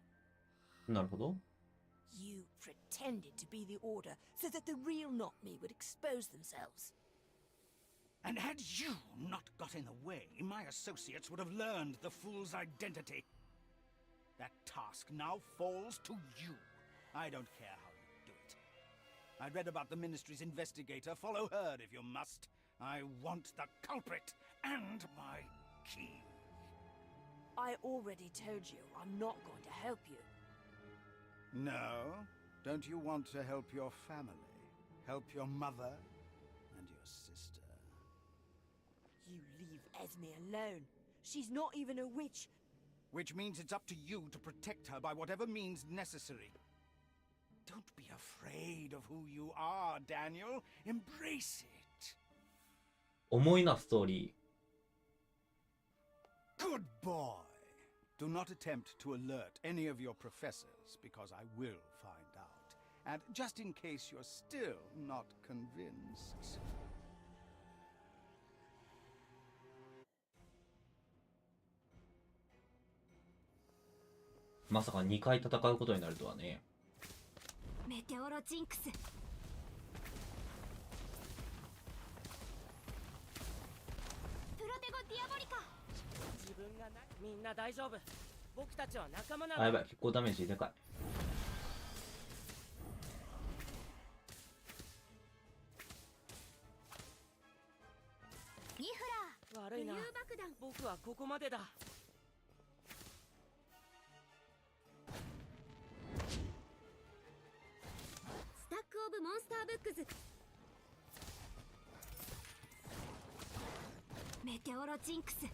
なるほど。 You pretended to be the Order so that the real Not Me would expose themselves. And had you not got in the way, my associates would have learned the fool's identity. That task now falls to you. I don't care how you do it. I read about the Ministry's investigator. Follow her if you must. I want the culprit and my key. I already told you I'm not going to help you. No? Don't you want to help your family? Help your mother and your sister? You leave Esme alone. She's not even a witch. Which means it's up to you to protect her by whatever means necessary. Don't be afraid of who you are, Daniel. Embrace it. 重いな、ストーリ Good boy. Do not attempt to alert any of your professors, because I will find out. And just in case you're still not convinced... まさか2回戦うことになるとはね。メテオロジンクス。プロテゴディアボリカ。自分がな、みんな大丈夫。僕たちは仲間なの。あ、やばい、結構ダメージでかい。ニフラー。悪いな。僕はここまでだ。ンスターブックズ。メテオロジンクス。プ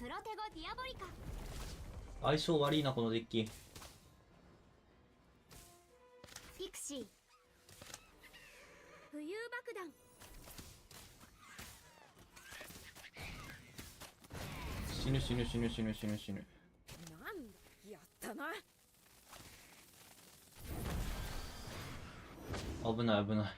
ロテゴディアボリカ。相性悪いなこのデッキ。ピクシー。浮遊爆弾。死ぬ死ぬ死ぬ死ぬ死ぬ死ぬ。なんだ、やったな。危ない危ない。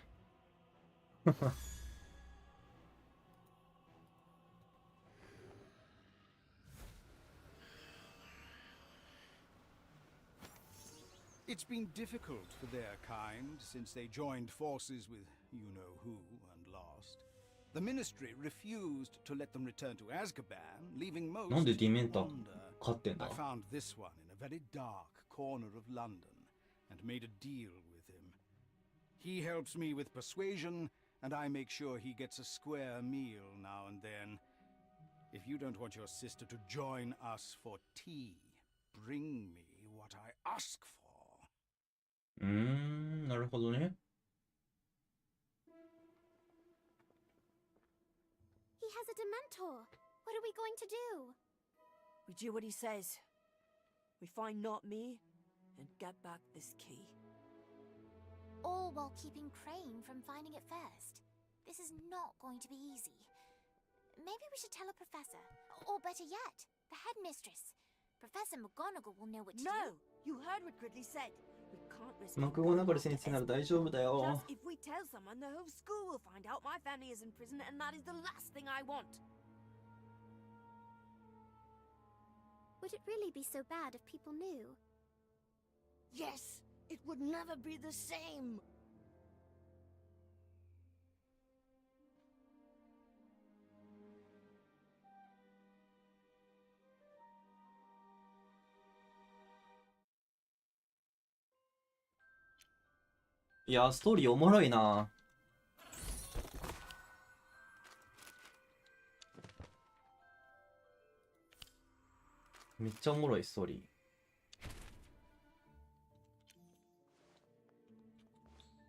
It's been difficult for their kind since they joined forces with you-know-who and lost. The Ministry refused to let them return to Azkaban, leaving most なんでディメンター wonder. 勝ってんだ I found this one in a very dark corner of London and made a deal with him. He helps me with persuasion, and I make sure he gets a square meal now and then. If you don't want your sister to join us for tea, bring me what I ask for. なるほどね。He has a Dementor. What are we going to do? We do what he says. We find not me and get back this key. All while keeping Crane from finding it first. This is not going to be easy. Maybe we should tell a professor. Or better yet, the headmistress. Professor McGonagall will know what to do. No! You heard what Gridley said. We can't risk マクゴナガル先生なら大丈夫だよ。 Just if we tell someone, the whole school will find out my family is in prison, and that is the last thing I want. Would it really be so bad if people knew? Yes, it would never be the same.「いやストーリーおもろいな。めっちゃおもろいストーリー。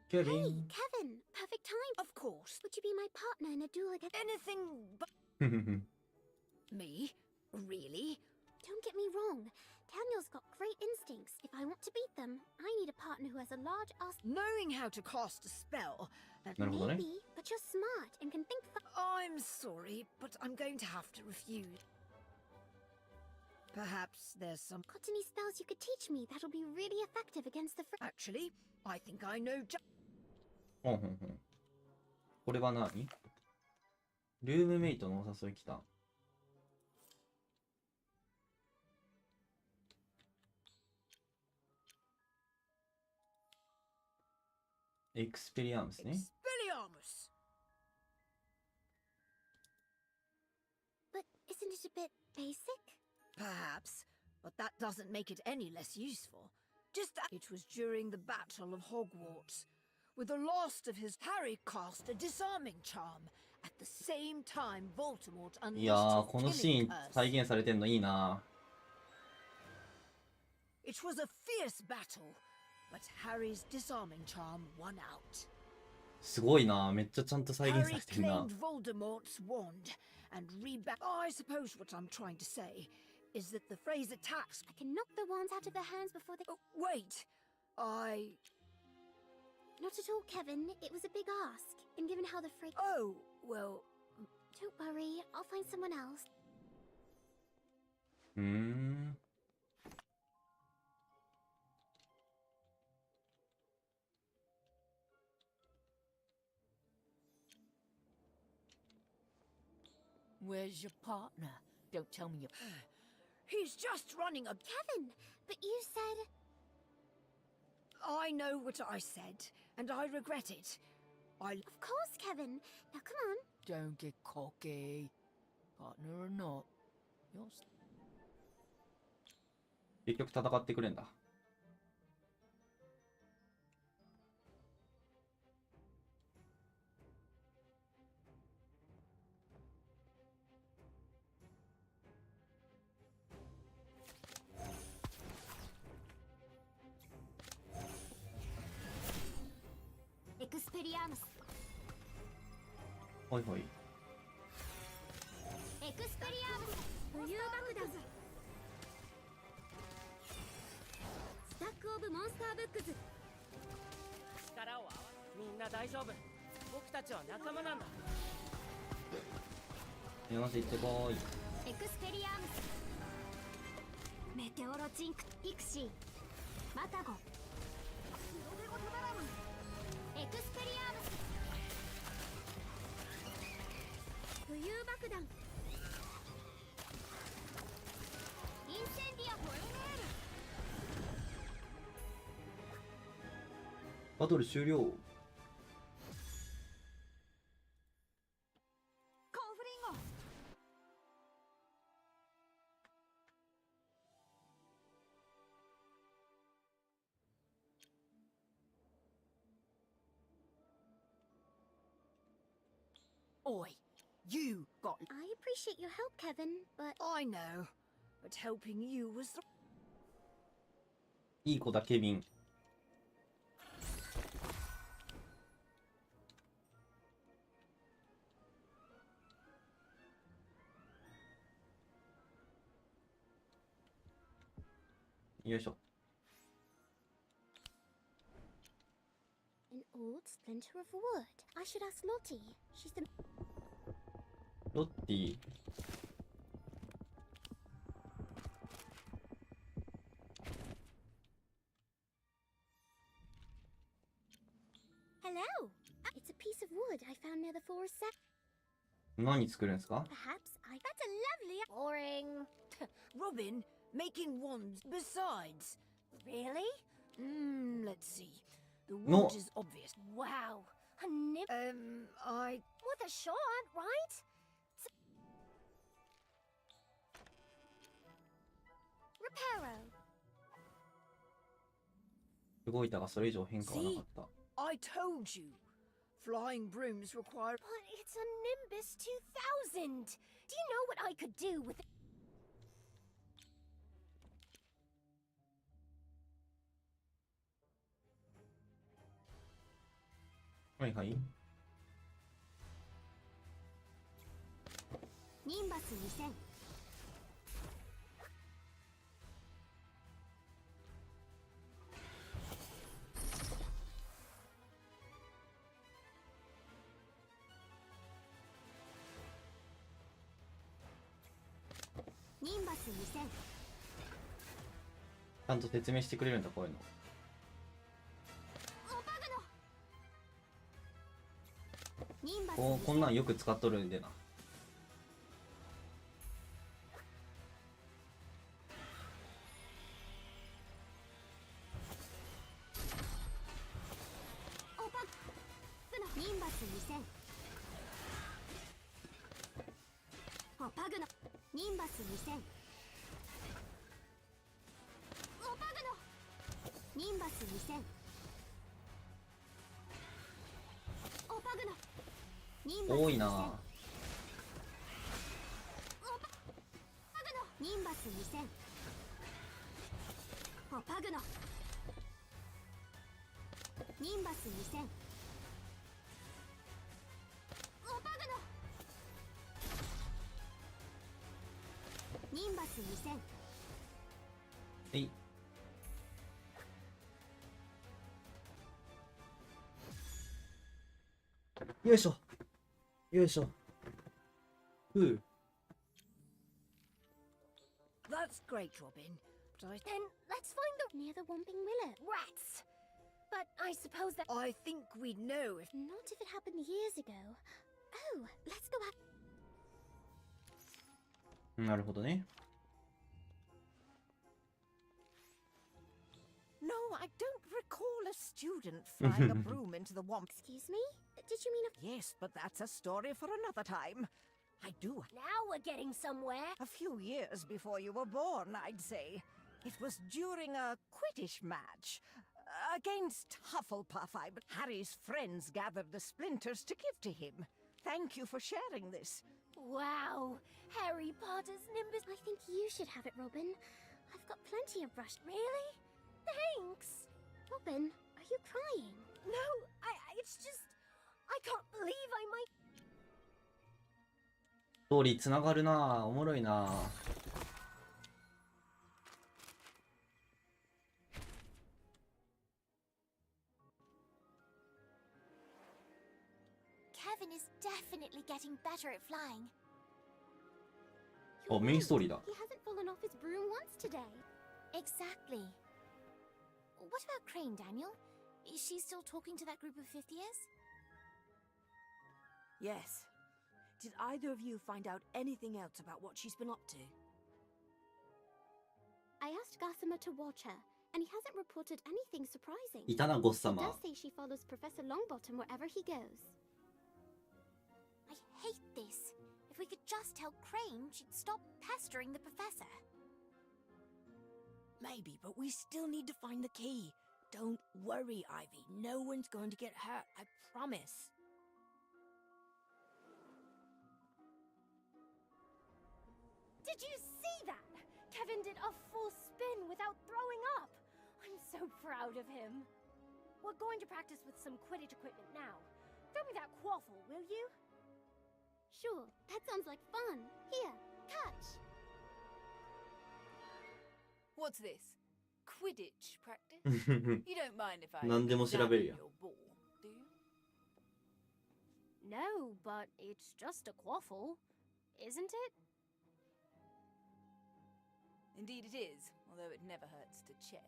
ケビン。 Hey, Kevin! Perfect time! Of course. Would you be my partner in a duel against Anything but 「 me? Really? Don't get me wrong. Daniel's got great instincts. If I want to beat them, I need a partner who has a large ass. Knowing how to cast a spell. And なるほどね。 Maybe, but you're smart and can think I'm sorry, but I'm going to have to refuse. Perhaps there's some. Got any spells you could teach me that'll be really effective against the Actually, I think I know. ほんほんほん。これは何？ルームメイトのお誘い来た。エクスペリアムスね。 Expelliarmus! But isn't it a bit basic? Perhaps, but that doesn't make it any less useful. It was during the Battle of Hogwarts. With the loss of his, Harry cast a disarming charm. At the same time, Voldemort いや unleashed ー、この his シー killing ン curse. 再現されてんのいいな。 It was a fierce battle, but Harry's disarming charm won out. すごいな。めっちゃちゃんと再現さ Harry れてるな。 claimed Voldemort's wand and I suppose what I'm trying to say is that the phrase attacks. I can knock the wands out of their hands before they. Oh, wait, Not at all, Kevin. It was a big ask. And given how the phrase. Oh, well. Don't worry. I'll find someone else. うーん。 Where's your partner? Don't tell me you. He's just running a. Kevin! But you said. I know what I said, and I regret it. Of course, Kevin. Now come on. Don't get cocky. Partner or not. You're. 結局戦ってくれんだ。ペリアムス。はいはい。エクスペリアムス。浮遊爆弾。スタックオブモンスターブックズ。力を合わせ、みんな大丈夫。僕たちは仲間なんだ。よし、行ってこーい。エクスペリアムス。メテオロチンク。ピクシー。マタゴ。エクスペリアムス。浮遊爆弾。インセンディア。バトル終了。コーフリンゴ。Oi, you got. I appreciate your help, Kevin, but I know, but helping you was the. いい子だ、ケビン。よいしょ。 an old splinter of wood. I should ask Lottie. She's the ロッティ。 Hello. It's a piece of wood I found near the forest set. 何作るんですか？ Perhaps I. That's a lovely. Boring. Robin making wands. Besides, Really? let's see. The No. wand is obvious. Wow. A nib. I. With a shot, right? Reparo. 動いたがそれ以上変化はなかった。 I told you. Flying brooms require. But it's a Nimbus 2000. Do you know what I could do with it? はいはい。ニンバス2000。ニンバス2000。ちゃんと説明してくれるんだ、こういうの。こんなんよく使っとるんでな。ニンバス2000。オパグノ。ニンバス2000。オパグノ。ニンバス2000。オパグノ。ニンバス2000。多いな。ニンバス2000。オパグノ。ニンバス2000。オパグノ。ニンバス2000。えい。よいしょ。よいしょ。ふう。 That's great, Robin. But I. Then let's find the near the Whomping Willow. Rats. But I suppose that I think we'd know if. not if it happened years ago. Oh, let's go back. なるほどね。 No, I don't recall a student flying a broom into the womp. Excuse me? Did you mean Yes, but that's a story for another time. I do. Now we're getting somewhere. A few years before you were born, I'd say. It was during a Quidditch match. Against Hufflepuff, but Harry's friends gathered the splinters to give to him. Thank you for sharing this. Wow, Harry Potter's Nimbus. I think you should have it, Robin. I've got plenty of brush. Really? Thanks. Robin, are you crying? No, it's just... I can't believe I might. ストーリーつながるなぁ。おもろいなぁ。Kevin is definitely getting better at flying. あ、メインストーリーだ。 He hasn't fallen off his broom once today. Exactly. What about Crane, Daniel? Is she still talking to that group of 50ers? Yes. Did either of you find out anything else about what she's been up to? I asked Gossamer to watch her, and he hasn't reported anything surprising. いたな、ゴッサ He マ does say she follows Professor Longbottom wherever he goes. I hate this. If we could just tell Crane, she'd stop pestering the professor. Maybe, but we still need to find the key. Don't worry, Ivy. No one's going to get hurt, I promise. Did you see that? Kevin did a full spin without throwing up. I'm so proud of him. We're going to practice with some Quidditch equipment now. Throw me that quaffle, will you? Sure, that sounds like fun. Here, catch. What's this? Quidditch practice? You You don't mind if I 何でも調べるやん。 examine your ball, do you? No, but it's just a quaffle, isn't it? Indeed it is, although it never hurts to check.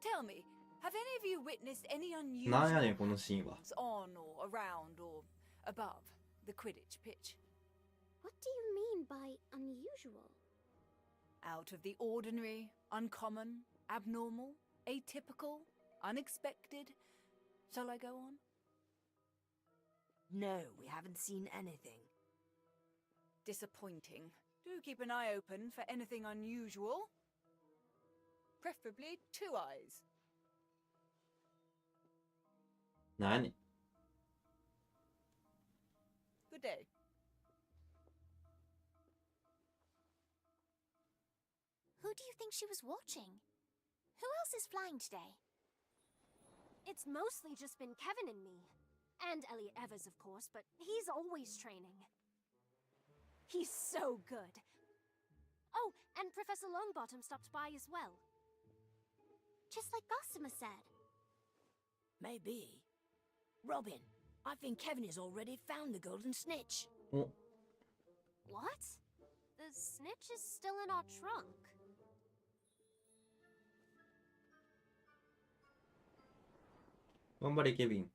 Tell me, have any of you witnessed any なんやねん、 unusual このシーンは。 things on or around or above the Quidditch pitch? What do you mean by unusual? Out of the ordinary, uncommon, abnormal, atypical, unexpected. Shall I go on? No, we haven't seen anything. Disappointing. Do keep an eye open for anything unusual. Preferably 2 eyes. なんやねん。 Good day. Who do you think she was watching? Who else is flying today? It's mostly just been Kevin and me. And Elliot Evers, of course, but he's always training. He's so good. Oh, and Professor Longbottom stopped by as well. Just like Gossamer said. Maybe. Robin, I think Kevin has already found the golden snitch. お、 What? The snitch is still in our trunk. 頑張れ、ケビン。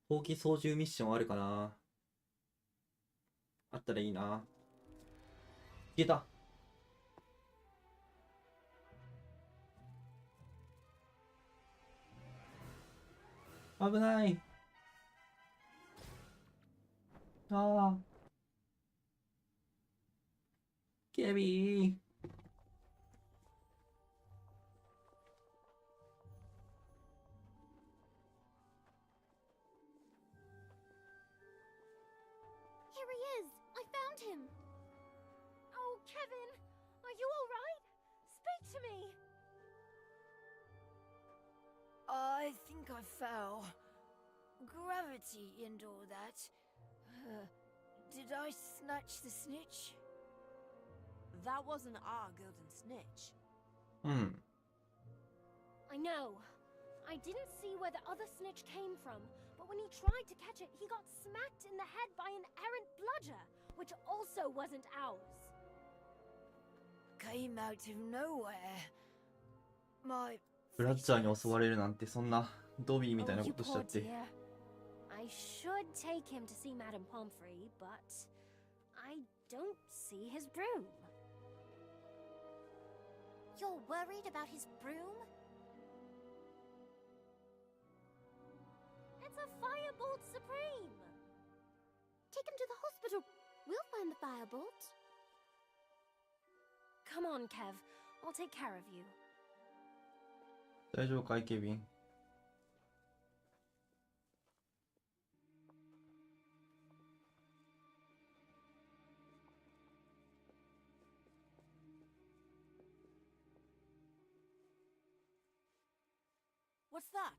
ほうき操縦ミッションあるかな。あったらいいな。消えた。危ない。ああ。ケビン。Here he is! I found him! Oh, Kevin! Are you alright? Speak to me! I think I fell. Gravity and all that. Did I snatch the snitch? That wasn't our golden snitch. うん。 I know. I didn't see where the other snitch came from, but when he tried to catch it, he got smacked in the head by an errant bludger, which also wasn't ours. Came out of nowhere. My ブラッチャーに襲われるなんてそんなドビーみたいなことしちゃって。 dear. I should take him to see Madame Pomfrey, but I don't see his broom. You're worried about his broom? It's a Firebolt Supreme! Take him to the hospital. We'll find the Firebolt. Come on, Kev. I'll take care of you. 大丈夫かい、ケビン。What's that?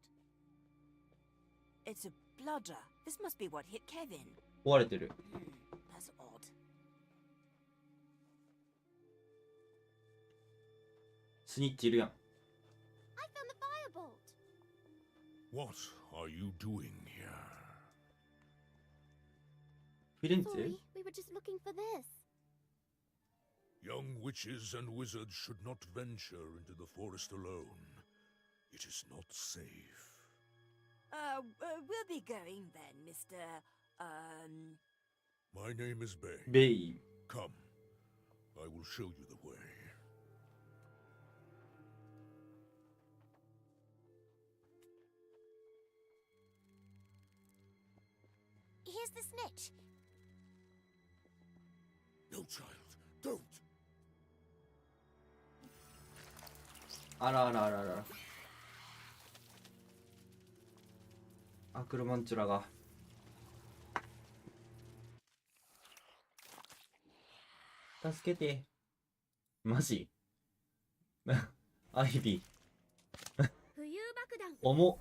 It's a bludger. This must be what hit Kevin. 壊れてる。 That's odd. スニッチいるやん。 I found the firebolt. What are you doing here? フィレンツェ Sorry, we were just looking for this. Young witches and wizards should not venture into the forest alone. It is not safe. We'll be going then, Mr. My name is Bay. ベイ。 Come, I will show you the way. Here's the snitch. No, child, don't. あらあらあらあら。アクロマンチュラが。助けて。マジアイビー。浮遊爆弾。重っ。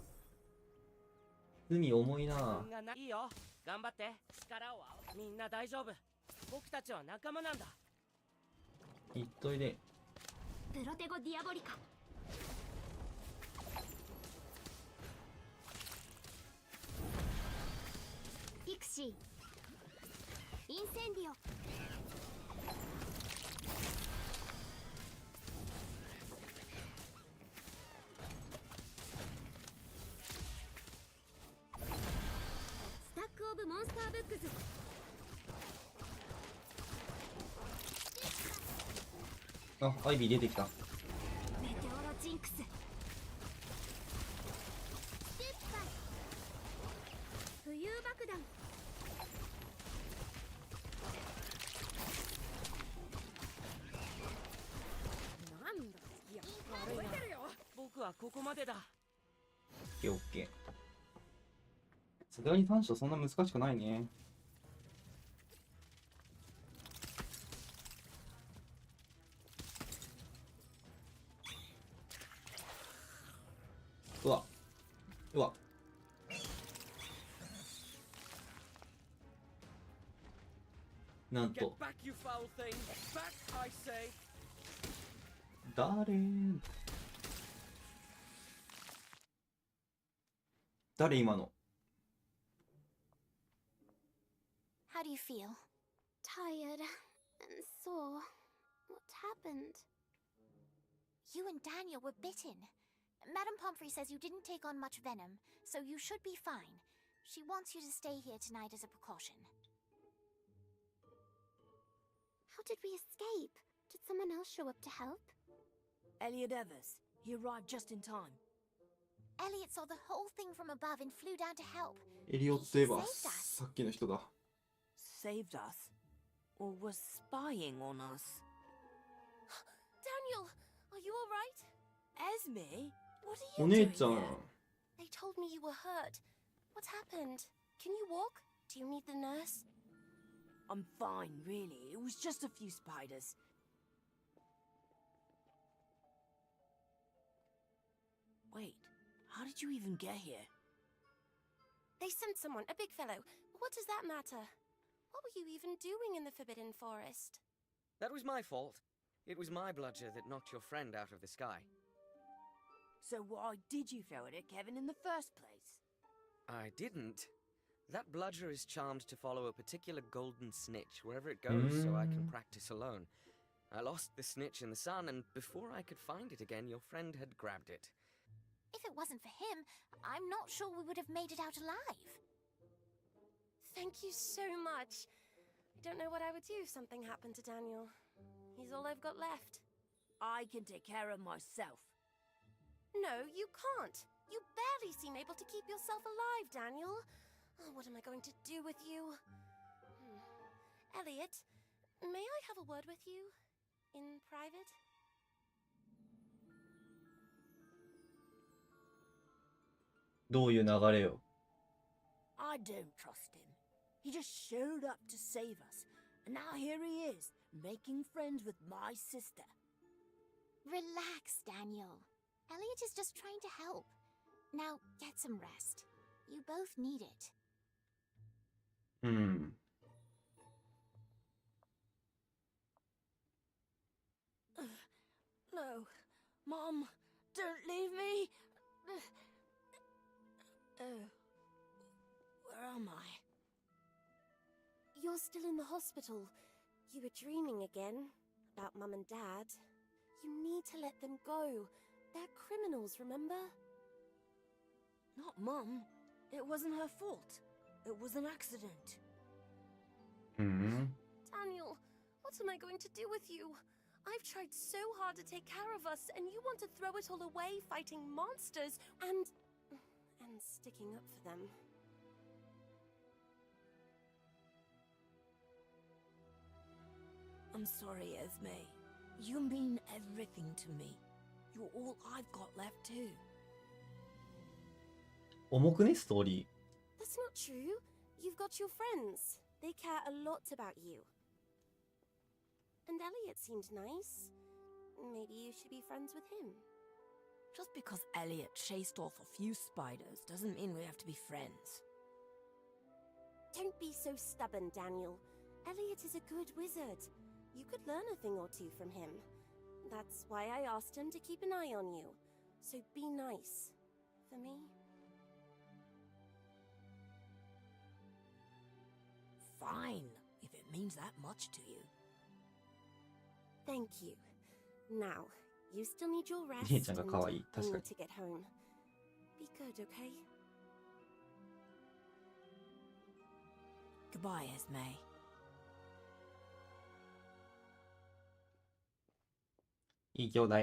海重いな。みんないいよ。頑張って。力を合わせ。みんな大丈夫。僕たちは仲間なんだ。言っといで。プロテゴディアボリカ。ピクシー。インセンディオ。スタックオブモンスターブックス。あ、アイビー出てきた。メテオロジンクス。浮遊爆弾。なんだ。いや、悪いな。僕はここまでだ。オッケーオッケー。さすがに短所そんな難しくないね。うわ。うわ。なんと。 Get back, you foul thing. Back, I say. 誰今の。 How do you feel? Tired and sore. What happened? You and Daniel were bitten. Madame Pomfrey says you didn't take on much venom, so you should be fine. She wants you to stay here tonight as a precaution. How did we escape? Did someone else show up to help? Elliot Evers. He arrived just in time. Elliot saw the whole thing from above and flew down to help. エリオット・エヴァース。さっきの人だ。 Saved us? Or was spying on us? Daniel, are you alright? Esme? What are お you 姉 doing ちゃん。 here? They told me you were hurt. What happened? Can you walk? Do you need the nurse? I'm fine, really. It was just a few spiders. Wait, how did you even get here? They sent someone, a big fellow. What does that matter? What were you even doing in the Forbidden Forest? That was my fault. It was my bludger that knocked your friend out of the sky. So why did you throw it at Kevin in the first place? I didn't. That bludger is charmed to follow a particular golden snitch wherever it goes, so I can practice alone. I lost the snitch in the sun, and before I could find it again, your friend had grabbed it. If it wasn't for him, I'm not sure we would have made it out alive. Thank you so much. I don't know what I would do if something happened to Daniel. He's all I've got left. I can take care of myself. No, you can't. You barely seem able to keep yourself alive, Daniel. Oh, what am I going to do with you? Elliot, may I have a word with you? In private? どういう流れよ。 I don't trust him. He just showed up to save us, and now here he is, making friends with my sister. Relax, Daniel. Elliot is just trying to help. Now, get some rest. You both need it. うん。No. Mom, don't leave me. Oh. Where am I? You're still in the hospital. You were dreaming again about Mum and Dad. You need to let them go. They're criminals, remember? Not Mum. It wasn't her fault. It was an accident. うん。 Daniel, what am I going to do with you? I've tried so hard to take care of us, and you want to throw it all away fighting monsters and sticking up for them. I'm sorry, Esme. You mean everything to me. You're all I've got left too. 重くね、ストーリー。 That's not true. You've got your friends. They care a lot about you. And Elliot seemed nice. Maybe you should be friends with him. Just because Elliot chased off a few spiders doesn't mean we have to be friends. Don't be so stubborn, Daniel. Elliot is a good wizard. You could learn a thing or two from him. That's why I asked him to keep an eye on you. So be nice. For me? Fine, if it means that much to you. Thank you. Now, you still need your rest 姉ちゃんが可愛い。 and 確 you かに need to get home. Be good, okay? Goodbye, Esme. いい兄弟。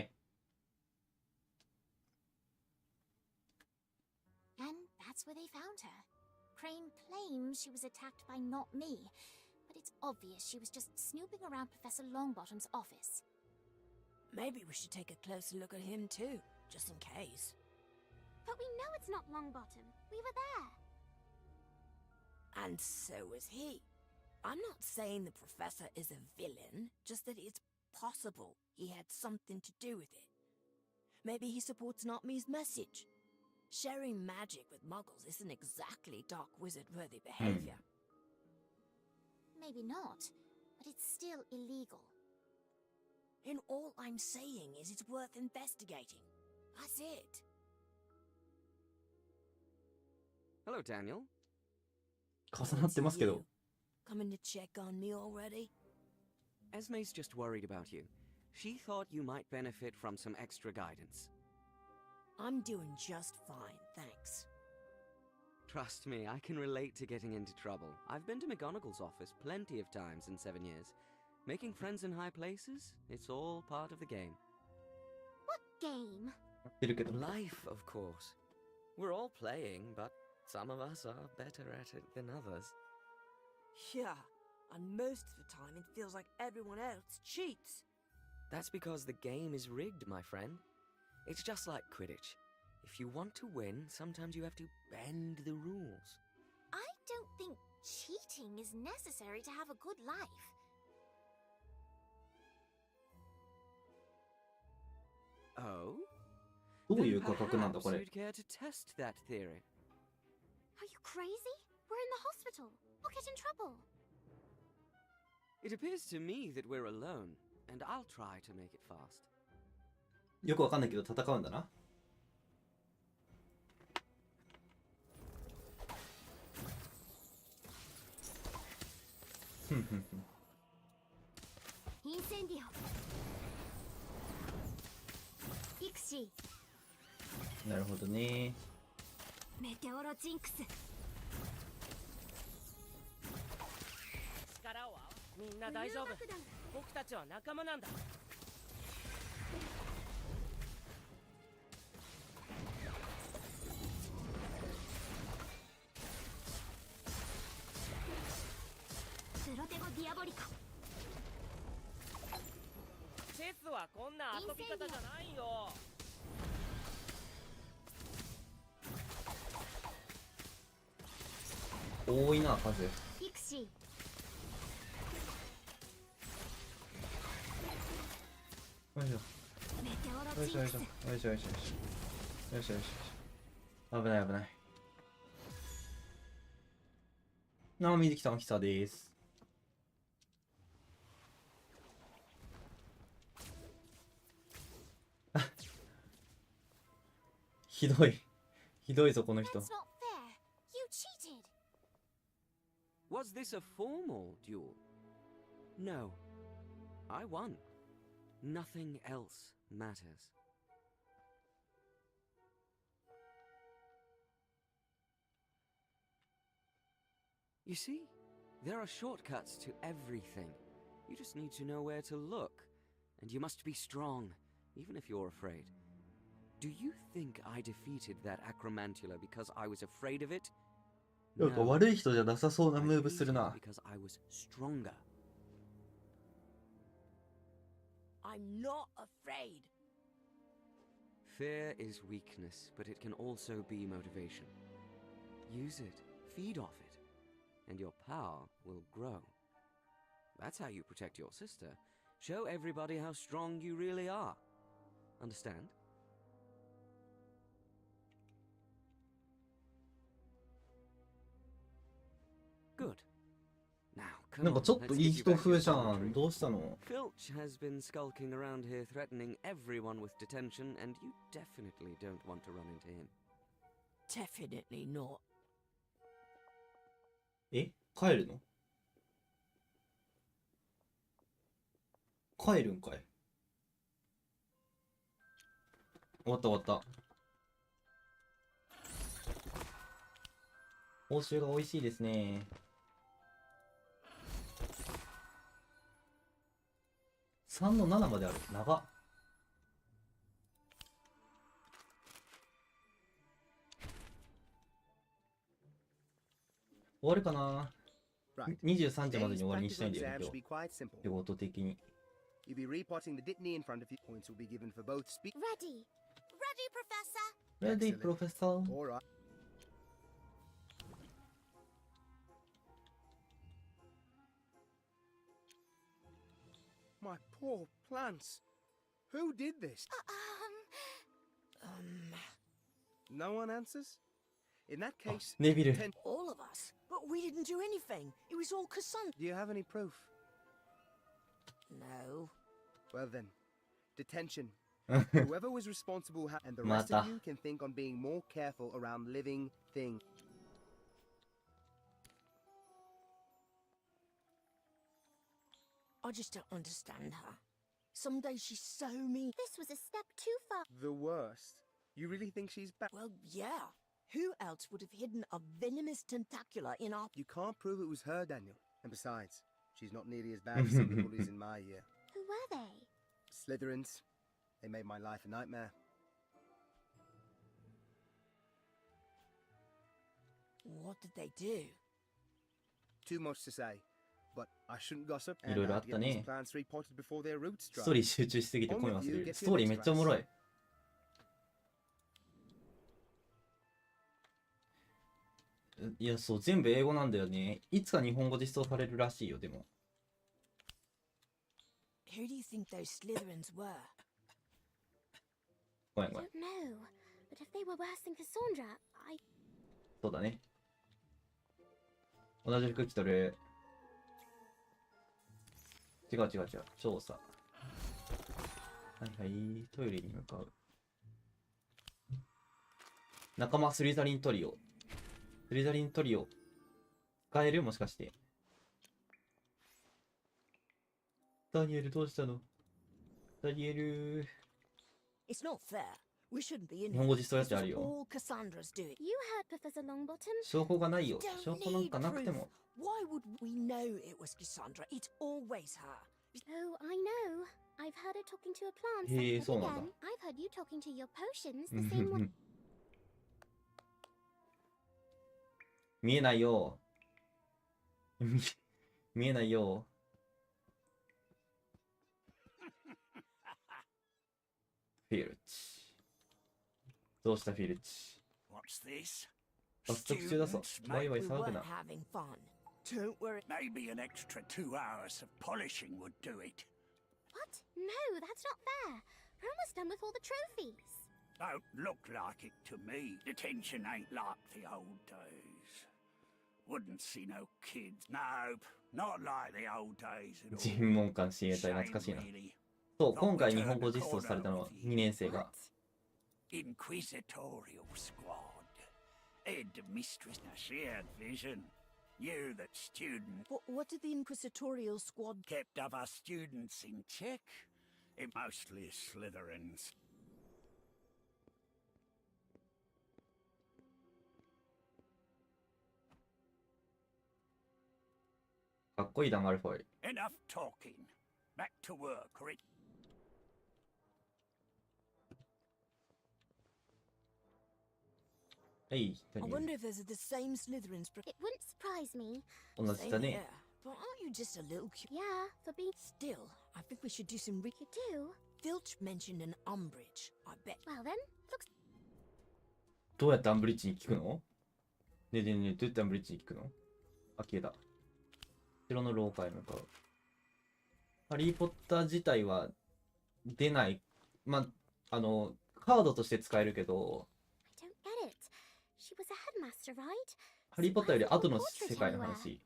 And that's where they found her. Crane claims she was attacked by not me, but it's obvious she was just snooping around Professor Longbottom's office. Maybe we should take a closer look at him too, just in case. But we know it's not Longbottom. We were there. And so was he. I'm not saying the professor is a villain, just that it's possible he had something to do with it. Maybe he supports Not Me's message. Sharing magic with muggles isn't exactly dark wizard-worthy behavior. Maybe not, but it's still illegal. And all I'm saying is it's worth investigating. That's it. Hello, Daniel. 重なってますけど。 Coming to check on me already? Esme's just worried about you. She thought you might benefit from some extra guidance. I'm doing just fine, thanks. Trust me, I can relate to getting into trouble. I've been to McGonagall's office plenty of times in 7 years. Making friends in high places, it's all part of the game. What game? いるけど。 Life, of course. We're all playing, but some of us are better at it than others. Yeah, and most of the time it feels like everyone else cheats. That's because the game is rigged, my friend. It's just like Quidditch. If you want to win, sometimes you have to bend the rules. I don't think cheating is necessary to have a good life. Oh? どういう価格なんだ Perhaps これ。 you'd care to test that theory. Are you crazy? We're in the hospital. We'll get in trouble. It appears to me that we're alone, and I'll try to make it fast. よくわかんないけど戦うんだな。ふんふんふん。インセンディオ。ピクシー。なるほどね。メテオロジンクス。力を合わみんな大丈夫。僕たちは仲間なんだ。プロテゴディアボリカ。チェスはこんな遊び方じゃないよ。多いな数。ピクシー。よいしょ。メテオロよいしょよいしょ。ジンクス。よいしょよいしょよいしょ。よいしょよいしょ。危ない危ない。水木さん、久です。ひどい。ひどいぞ、この人。That's not fair. You cheated. Was this a formal duel? No. I won. Nothing else matters. You see, there are shortcuts to everything. You just need to know where to look. And you must be strong, even if you're afraid. Do you think I defeated that acromantula because I was afraid of it? なんか悪い人じゃなさそうなムーブするな。Because I was stronger. I'm not afraid. Fear is weakness, but it can also be motivation. Use it, feed off it, and your power will grow. That's how you protect your sister. Show everybody how strong you really are. Understand? Good. Now, come なんか on, ちょっと let's いい get you 人 back to 風 your じゃ dormitory. ん。どうしたの？ Filch has been skulking around here threatening everyone with detention, and you definitely don't want to run into him. Definitely not. え？帰るの？帰るんかい？終わった終わった。報酬が美味しいですね。3の7まである。長っ。終わるかな。23時までに終わりにしたいんだよね、今日。仕事的に。You'll be repotting the Ditney in front of you. Points will be given for both speak. Ready. Ready, Professor. Ready, Professor. All right. My poor plants. Who did this? No one answers? In that case, ネビル。 All of us. But we didn't do anything. It was all Cassandra. Do you have any proof? No. Well then, detention. Whoever was responsible and the rest of you can think on being more careful around living things. I just don't understand her. Some days she's so mean. This was a step too far. The worst. You really think she's bad? Well, yeah. Who else would have hidden a venomous tentacula in our... You can't prove it was her, Daniel. And besides, she's not nearly as bad as some of the bullies in my year. Who were they? Slytherins. They made my life a nightmare. What did they do? Too much to say. But I shouldn't gossip. いろいろあったね。 these plants repotted before their roots ス dry. トーリー集中しすぎて声忘れる。ストーリーめっちゃおもろい。いや、そう、全部英語なんだよね。いつか日本語実装されるらしいよ、でも。Who do you think those Slytherins were? ごめんごめん。 I don't know. But if they were worse than Cassandra, I... そうだね。同じ服着とる。違う違う違う。調査。はいはい。トイレに向かう。仲間スリザリントリオ。スリザリントリオ。使える？もしかして。ダニエルどうしたの？ダニエル。It's not fair. We shouldn't be in 日本語実装やつある All よ。 Cassandra's doing. You heard Professor Longbottom. 証拠がないよ。 Don't 証拠なんかなくても。 Why would we know it was Cassandra? It's always her. Oh, I know. I've heard her talking to a plant. Hey, and so again, nada. I've heard you talking to your potions the same way. 見えないよ。見えないよ。フィルチ。どうしたフィルチ。 What's this? 早速中だぞ。ワイワイ We 騒ぐ weren't な。 having fun. Don't worry. Maybe an extra 2 hours of polishing would do it. What? No, that's not fair. We're almost done with all the trophies. Don't look like it to me. Detention ain't like the old days. Wouldn't see no kids. Nope, not like the old days at all. 尋問官親衛隊懐かしいな。そう、今回日本語実装されたのは2年生が。Inquisitorial squad. Head mistress. Now she had vision. You, that student. What did the Inquisitorial squad kept of our students in check? It mostly Slytherins. かっこいいだ、マルフォイ。Enough talking. Back to work, or it... Hey, I wonder if there's the same Slytherins. It wouldn't surprise me. 同じだね。 But aren't you just a little cute? Yeah, for being Still, I think we should do some You do? Filch mentioned an umbrage. I bet. Well then, looks どうやってアンブリッジに聞くの？ねえねえねえ、どうやってアンブリッジに聞くの？あ、消えた。城の廊下へ向かう。ハリー・ポッター自体は出ない。まあ、カードとして使えるけど、 I don't get it. She was a headmaster, right? ハリー・ポッターより後の世界の話。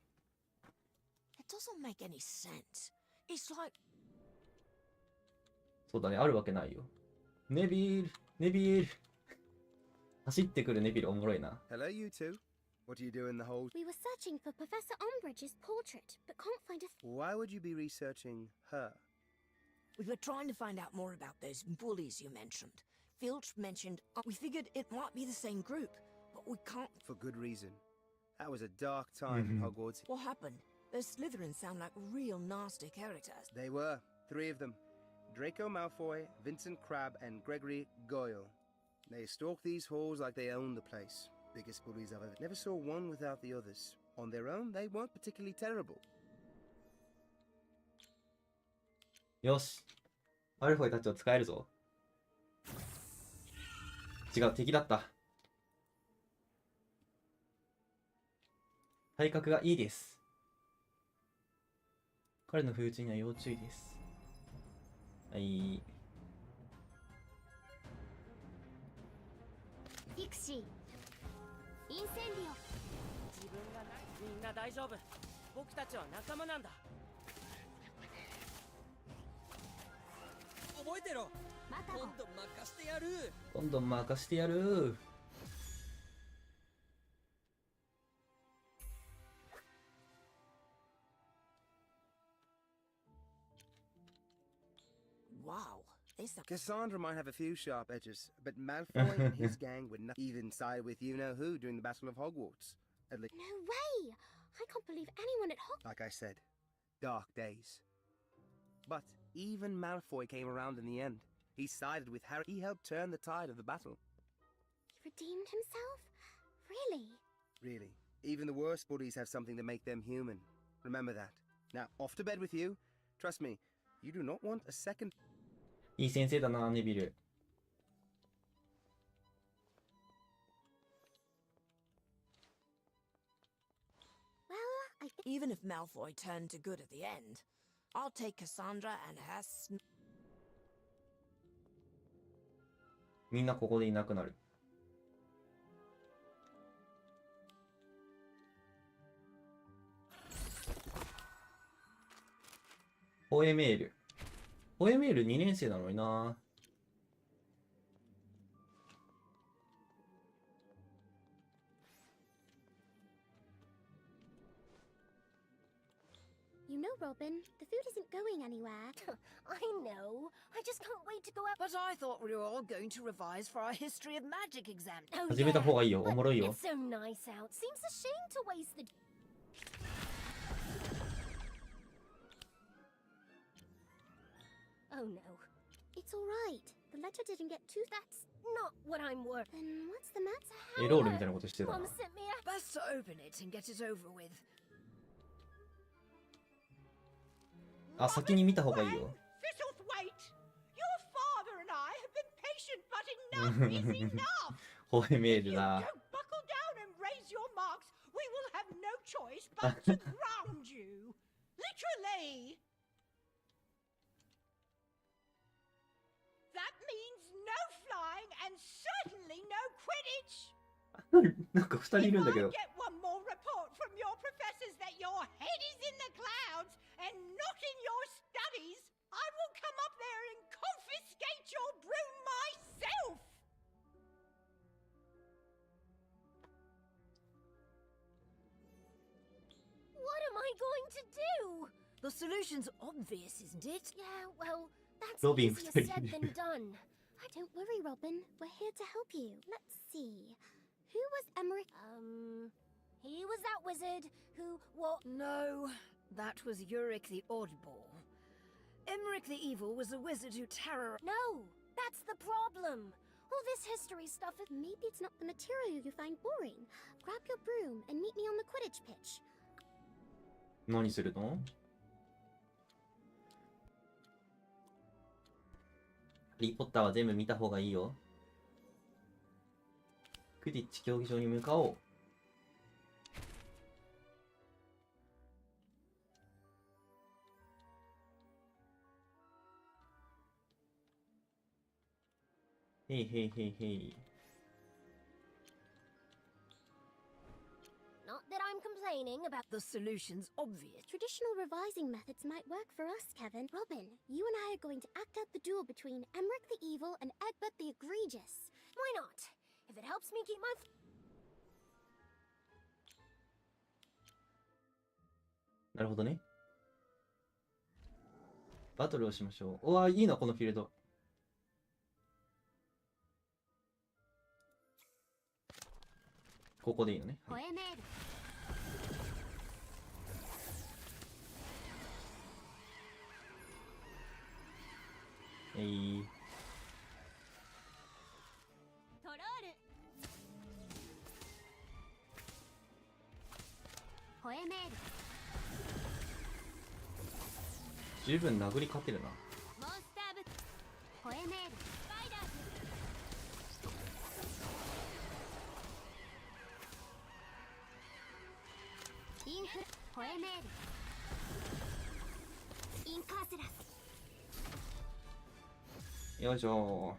It doesn't make any sense. It's like そうだね、あるわけないよ。ネビール、ネビール。走ってくるネビルおもろいな。Hello, you two. What do you do in the hold? We were searching for Professor Umbridge's portrait, but can't find a... Why would you be researching her? we were trying to find out more about those bullies you mentioned. Filch mentioned we figured it might be the same group, but we can't. For good reason. That was a dark time in Hogwarts. What happened? Those Slytherins sound like real nasty characters. They were. 3 of them. Draco Malfoy, Vincent Crabbe, and Gregory Goyle. They stalked these halls like they owned the place. Biggest bullies I've ever... Never saw one without the others. On their own, they weren't particularly terrible. よし。マルフォイたちを使えるぞ。違う、敵だった。体格がいいです。彼の不意打ちには要注意です。はい。ピクシー。インセンディオ。自分がない。みんな大丈夫。僕たちは仲間なんだ。覚えてろ。今度任してやる。今度任してやる。Wow. Cassandra might have a few sharp edges, but Malfoy and his gang would not even side with you-know-who during the Battle of Hogwarts. At least, No way! I can't believe anyone at Hogwarts... like I said, dark days. But even Malfoy came around in the end. He sided with Harry. He helped turn the tide of the battle. He redeemed himself? Really? Really. Even the worst bullies have something to make them human. Remember that. Now, off to bed with you. Trust me, you do not want a second... いい先生だな、ネビル。Even if Malfoy turned to good at the end, I'll take Cassandra and her みんなここでいなくなる。ホエメール。ホエメール2年生なのにな。You know, Robin, the food isn't going anywhere. I know. I just can't wait to go out. But I thought we were all going to revise for our history of magic exam. 始めた方がいいよ。おもろいよ。 It's so nice out. Seems a shame to waste the... Oh no. It's alright. The letter didn't get too... That's not what I'm worth. Then what's the matter? エロールみたいなことしてたな。 Mom sent me a... Best to open it and get it over with. あ、先に見た方がいいよ。 Fizzles, wait! Your father and I have been patient, but enough is enough! ホエメールだ。 Don't buckle down and raise your marks. We will have no choice but to ground you. Literally. That means no flying, and certainly no Quidditch. なんか二人いるんだけど。 If I get one more report from your professors that your head is in the clouds and not in your studies, I will come up there and confiscate your broom myself. What am I going to do? The solution's obvious, isn't it? Yeah, well, that's Robin, easier said than done. Don't worry, Robin. We're here to help you. Let's see. Who was Emmerich? He was that wizard who what? No, that was Uric the Oddball. Emmerich the Evil was a wizard who terrorized. No, that's the problem. All this history stuff is... Maybe it's not the material you find boring. Grab your broom and meet me on the Quidditch pitch. 何するの？ハリー・ポッターは全部見た方がいいよ。クディッチ競技場に向かおう。へいへいへいへい。Not that I'm complaining about... The solution's obvious. Traditional revising methods might work for us, Kevin. Robin, you and I are going to act out the duel between Emmerich the Evil and Egbert the Egregious. Why not? If it helps me keep my... なるほどね。バトルをしましょう。うわ、いいな、このフィールド。ここでいいのね。はい、トロール。ホエメール。十分殴り勝てるな。モンスターブ。ホエメール。スパイダーズ。インフラ。ホエメール。インカーセラス。よいしょ。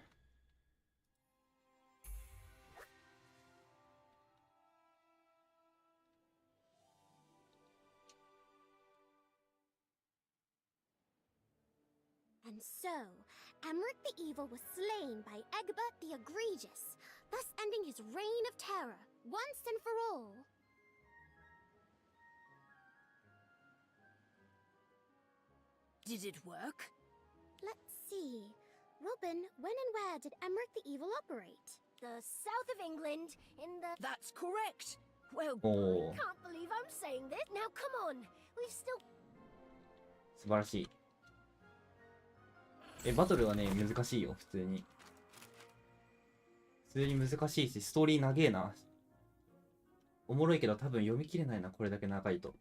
And so, Emmerich the Evil was slain by Egbert the Egregious, thus ending his reign of terror, once and for all. Did it work? Let's see. Robin, when and where did Emmerich the Evil operate? The south of England, in the... That's correct! Well, Oh. I can't believe I'm saying this. Now come on, we've still... 素晴らしい。バトルはね、難しいよ、普通に。普通に難しいし、ストーリー長えな。おもろいけど多分読み切れないな、これだけ長いと。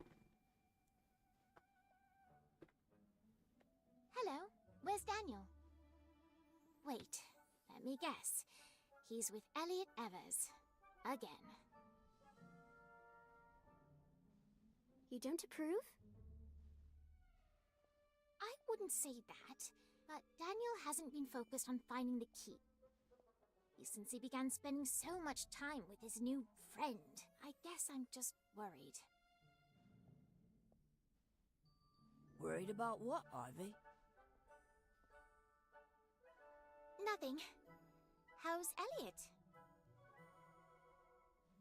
Hello, where's Daniel? Wait, let me guess. He's with Elliot Evers. Again. You don't approve? I wouldn't say that, but Daniel hasn't been focused on finding the key. Since he began spending so much time with his new friend, I guess I'm just worried. Worried about what, Ivy? Nothing. How's Elliot?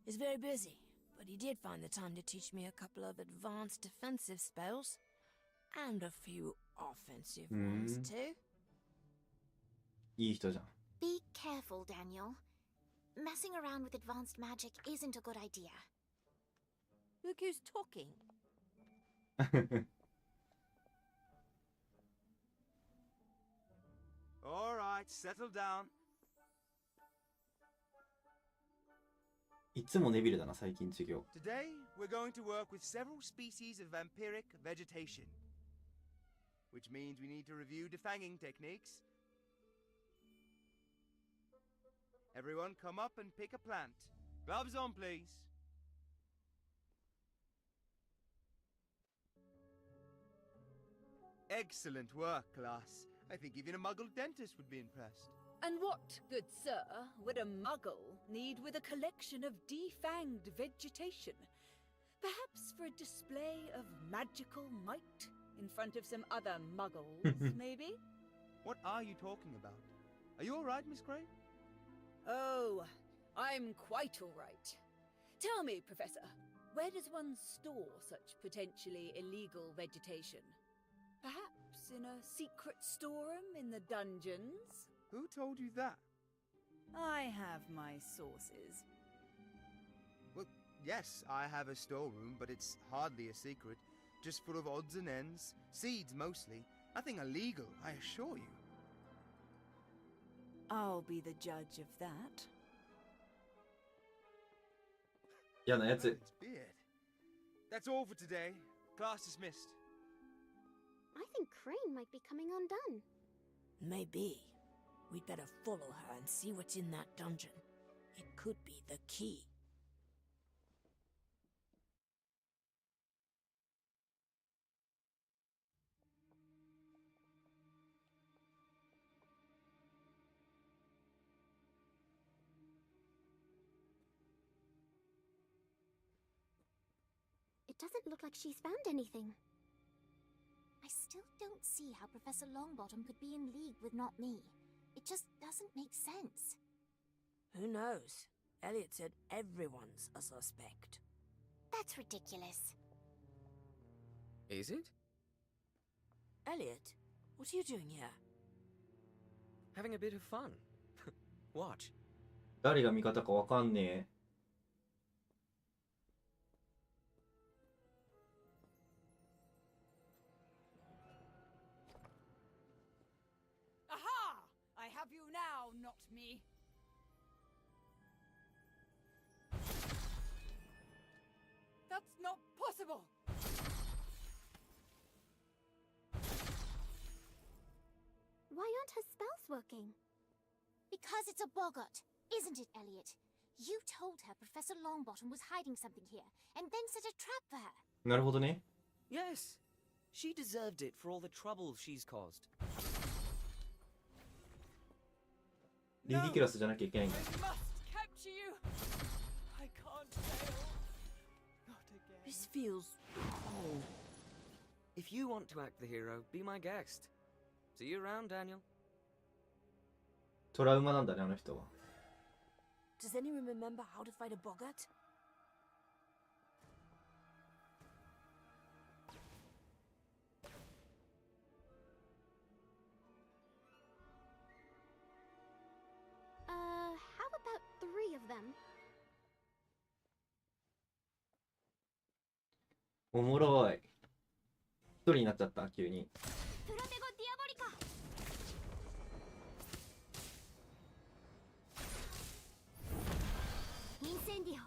He's very busy, but he did find the time to teach me a couple of advanced defensive spells. And a few offensive ones, too. いい人じゃん。Be careful, Daniel. Messing around with advanced magic isn't a good idea. Look who's talking. All right, settle down. いつもネビルだな、最近授業。 Today, we're going to work with several species of vampiric vegetation. Which means we need to review defanging techniques. Everyone come up and pick a plant. Gloves on, please. Excellent work, class. I think even a muggle dentist would be impressed. And what, good sir, would a muggle need with a collection of defanged vegetation? Perhaps for a display of magical might in front of some other muggles, maybe? What are you talking about? Are you all right, Miss Gray? Oh, I'm quite all right. Tell me, Professor, where does one store such potentially illegal vegetation? Perhaps in a secret storeroom in the dungeons? Who told you that? I have my sources. Well, yes, I have a storeroom, but it's hardly a secret. Just full of odds and ends, seeds mostly. Nothing illegal, I assure you. I'll be the judge of that. 嫌なやつ。 It's beard. That's all for today. Class dismissed. I think Crane might be coming undone. Maybe. We'd better follow her and see what's in that dungeon. It could be the key. It doesn't look like she's found anything. I still don't see how Professor Longbottom could be in league with Not Me. It just doesn't make sense. Who knows? Elliot said everyone's a suspect. That's ridiculous. Is it? Elliot, what are you doing here? Having a bit of fun. Watch. 誰が味方かわかんねえ。Aha! I have you now, not me. That's not possible. Why aren't her spells working? Because it's a boggart, isn't it, Elliot? You told her Professor Longbottom was hiding something here, and then set a trap for her. なるほどね。 Yes. She deserved it for all the trouble she's caused. リディキュラスじゃなきゃいけないんだ。 I must capture you. I can't fail. Not again. This feels wrong. If you want to act the hero, be my guest. See you around, Daniel. トラウマなんだね、あの人は。 Does anyone remember how to fight a boggart? How about 3 of them? おもろい。一人になっちゃった、急に。プロテゴディアボリカ。インセンディオ。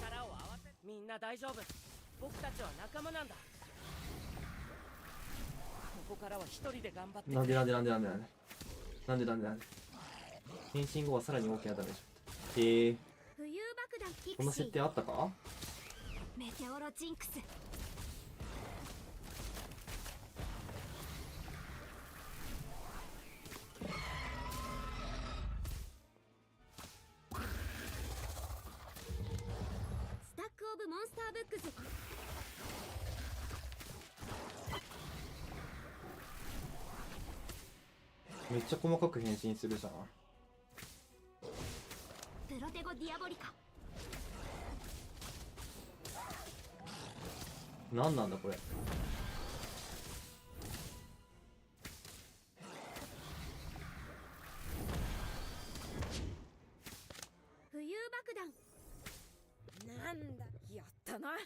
力を合わせ。みんな大丈夫。僕たちは仲間なんだ。ここからは一人で頑張って。なんで変身後はさらに大きなダメージ。浮遊爆弾ピクシー。この設定あったか？メテオロジンクス。スタックオブモンスターブックス。めっちゃ細かく変身するじゃん。プロテゴディアボリカ。なんなんだこれ。浮遊爆弾。なんだ、やったな。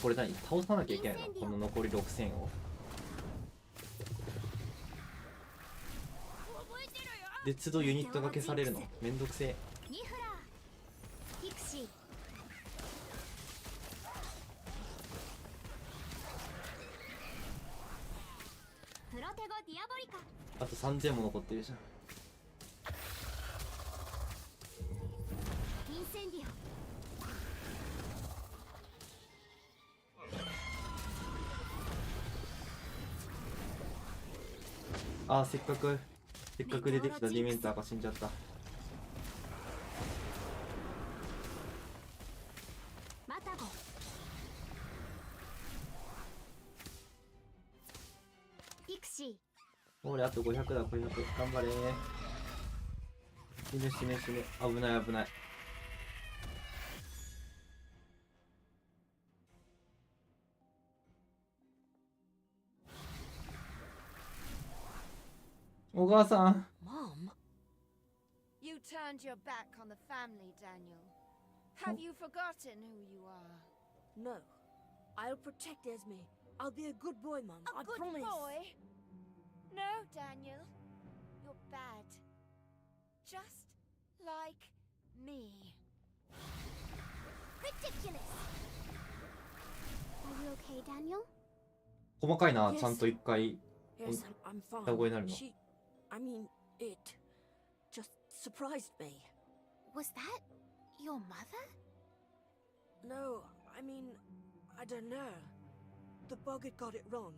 これ何？倒さなきゃいけないの？この残り6000を。で、都度ユニットが消されるの？めんどくせえ。ニフラー。ピクシー。プロテゴディアボリカ。あと3000も残ってるじゃん。インセンディオ。あー、せっかく出てきたディメンターが死んじゃった。またごピクシー。俺あと500だ、500。頑張れー。死ぬ死ぬ死ぬ。危ない危ない。お母さん。Mom? You turned your back on the family, Daniel. Have you forgotten who you are? No. I'll protect Esme. I'll be a good boy, Mum. I Good promise. boy? No, Daniel. You're bad. Just like me. Ridiculous. Are you okay, Daniel? 細かいな、ちゃんと一回。 Yes, I'm 双子にな fine. るの。 I mean, it just surprised me. Was that your mother? No, I mean, I don't know. The boggart got it wrong.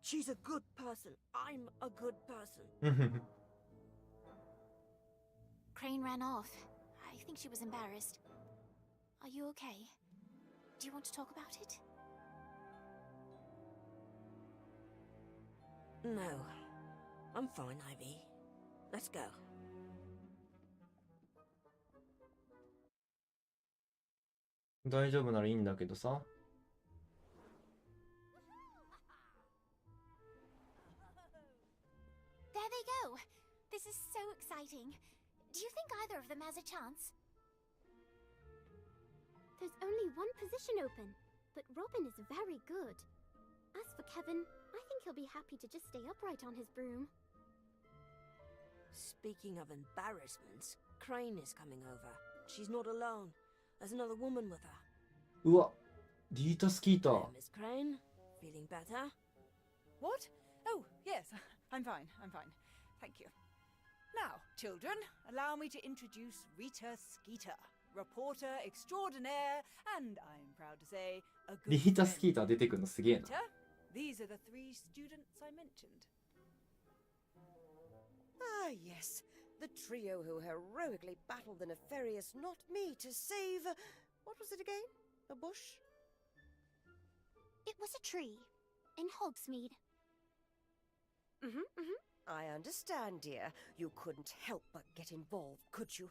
She's a good person. I'm a good person. Crane ran off. I think she was embarrassed. Are you okay? Do you want to talk about it? No. I'm fine, Ivy. Let's go. 大丈夫ならいいんだけどさ。There they go. This is so exciting. Do you think either of them has a chance? There's only one position open, but Robin is very good. As for Kevin, I think he'll be happy to just stay upright on his broom. Speaking of embarrassments, Crane is coming over. She's not alone. There's another woman with her. うわ、リータスキーター。 Miss Crane, feeling better? What? Oh, yes. I'm fine. Thank you. Now, children, allow me to introduce Rita Skeeter, reporter extraordinaire, and I'm proud to say, a good リータスキーター出てくるのすげえな。 Rita, these are the 3 students I mentioned. Ah, yes. The trio who heroically battled the nefarious not me to save... what was it again? A bush? It was a tree in Hogsmeade. I understand, dear. You couldn't help but get involved, could you?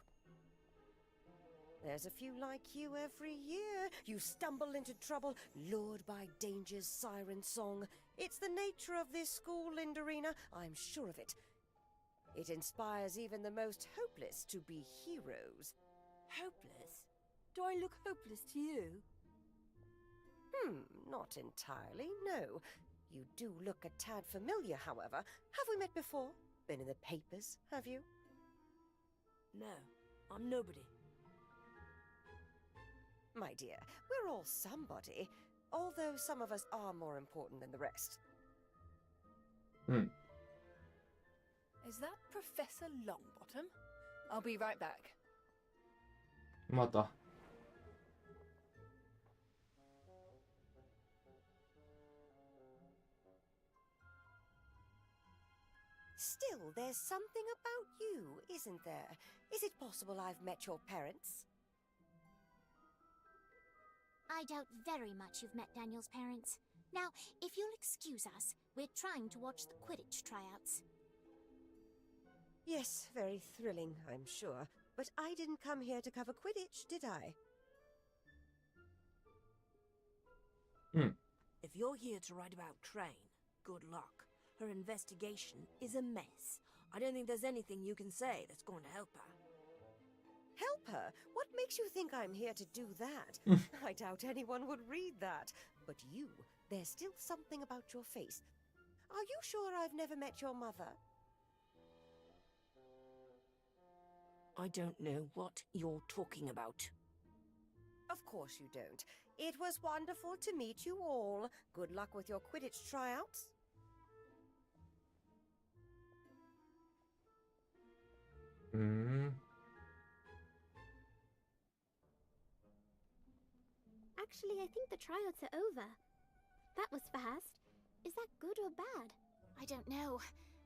There's a few like you every year. You stumble into trouble, lured by danger's siren song. It's the nature of this school, Lindarina. I'm sure of it. It inspires even the most hopeless to be heroes. Hopeless? Do I look hopeless to you? Not entirely, no. You do look a tad familiar, however. Have we met before? Been in the papers, have you? No, I'm nobody. My dear, we're all somebody, although some of us are more important than the rest. Is that Professor Longbottom? I'll be right back. また。 Still, there's something about you, isn't there? Is it possible I've met your parents? I doubt very much you've met Daniel's parents. Now, if you'll excuse us, we're trying to watch the Quidditch tryouts. Yes, very thrilling, I'm sure. But I didn't come here to cover Quidditch, did I? If you're here to write about Crane, good luck. Her investigation is a mess. I don't think there's anything you can say that's going to help her. Help her? What makes you think I'm here to do that? I doubt anyone would read that. But you, there's still something about your face. Are you sure I've never met your mother? I don't know what you're talking about. Of course you don't. It was wonderful to meet you all. Good luck with your Quidditch tryouts. Actually, I think the tryouts are over. That was fast. Is that good or bad? I don't know.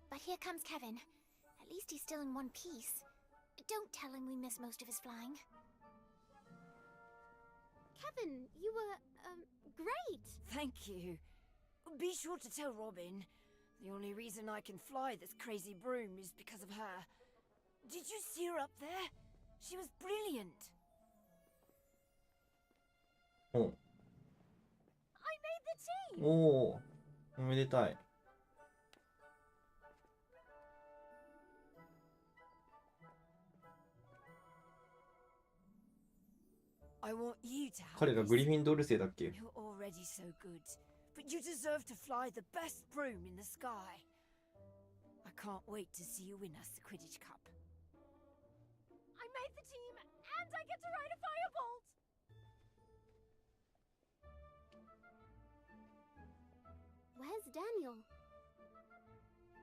But here comes Kevin. At least he's still in one piece. Don't tell him we miss most of his flying. Kevin, you were, great! Thank you. Be sure to tell Robin. The only reason I can fly this crazy broom is because of her. Did you see her up there? She was brilliant. Oh. I made the team! おお、おめでたい。I want you to have 彼がグリフィンドール生だっけ？ You're already so good, but you deserve to fly the best broom in the sky. I can't wait to see you win us the Quidditch Cup. I made the team, and I get to ride a firebolt! Where's Daniel?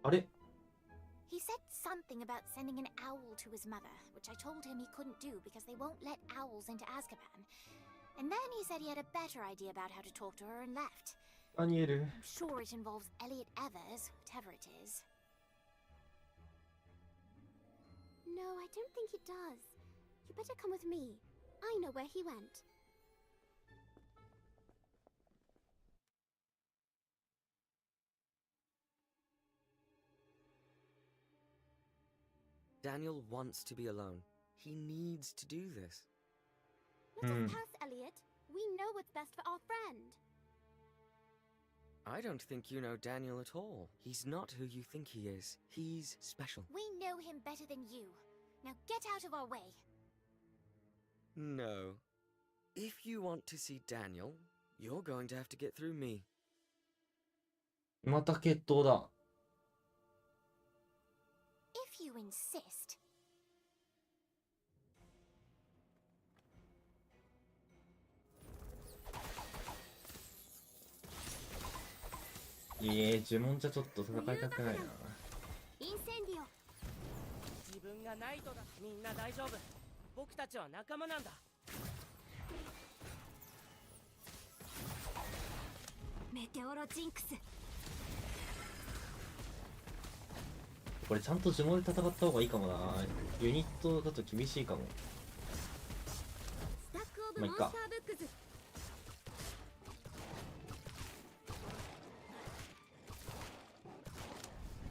あれ？ He said something about sending an owl to his mother, which I told him he couldn't do because they won't let owls into Azkaban. And then he said he had a better idea about how to talk to her and left. ダニエル。 I'm sure it involves Elliot Evers, whatever it is. No, I don't think it does. You better come with me. I know where he went. Daniel wants to be alone. He needs to do this. Let us pass, Elliot. We know what's best for our friend. I don't think you know Daniel at all. He's not who you think he is. He's special. We know him better than you. Now get out of our way. No. If you want to see Daniel, you're going to have to get through me. また決闘だ。 If you insist. 呪文じゃちょっと戦いたくないな。インセンディオ。自分がナイトだ。みんな大丈夫。僕たちは仲間なんだ。メテオロジンクス。これちゃんと呪文で戦った方がいいかもな。ユニットだと厳しいかも。スタックオブモンスターブックス。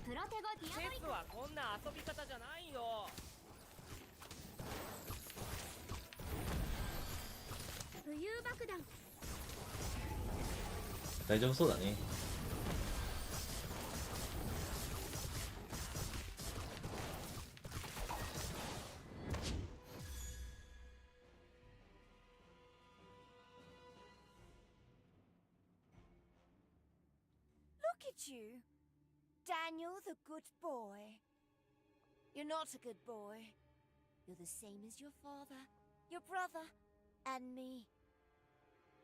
プロテゴディアボリチェスはこんな遊び方じゃないよ。浮遊爆弾。大丈夫そうだね。Look at you. Daniel, the good boy. You're not a good boy. You're the same as your father, your brother, and me.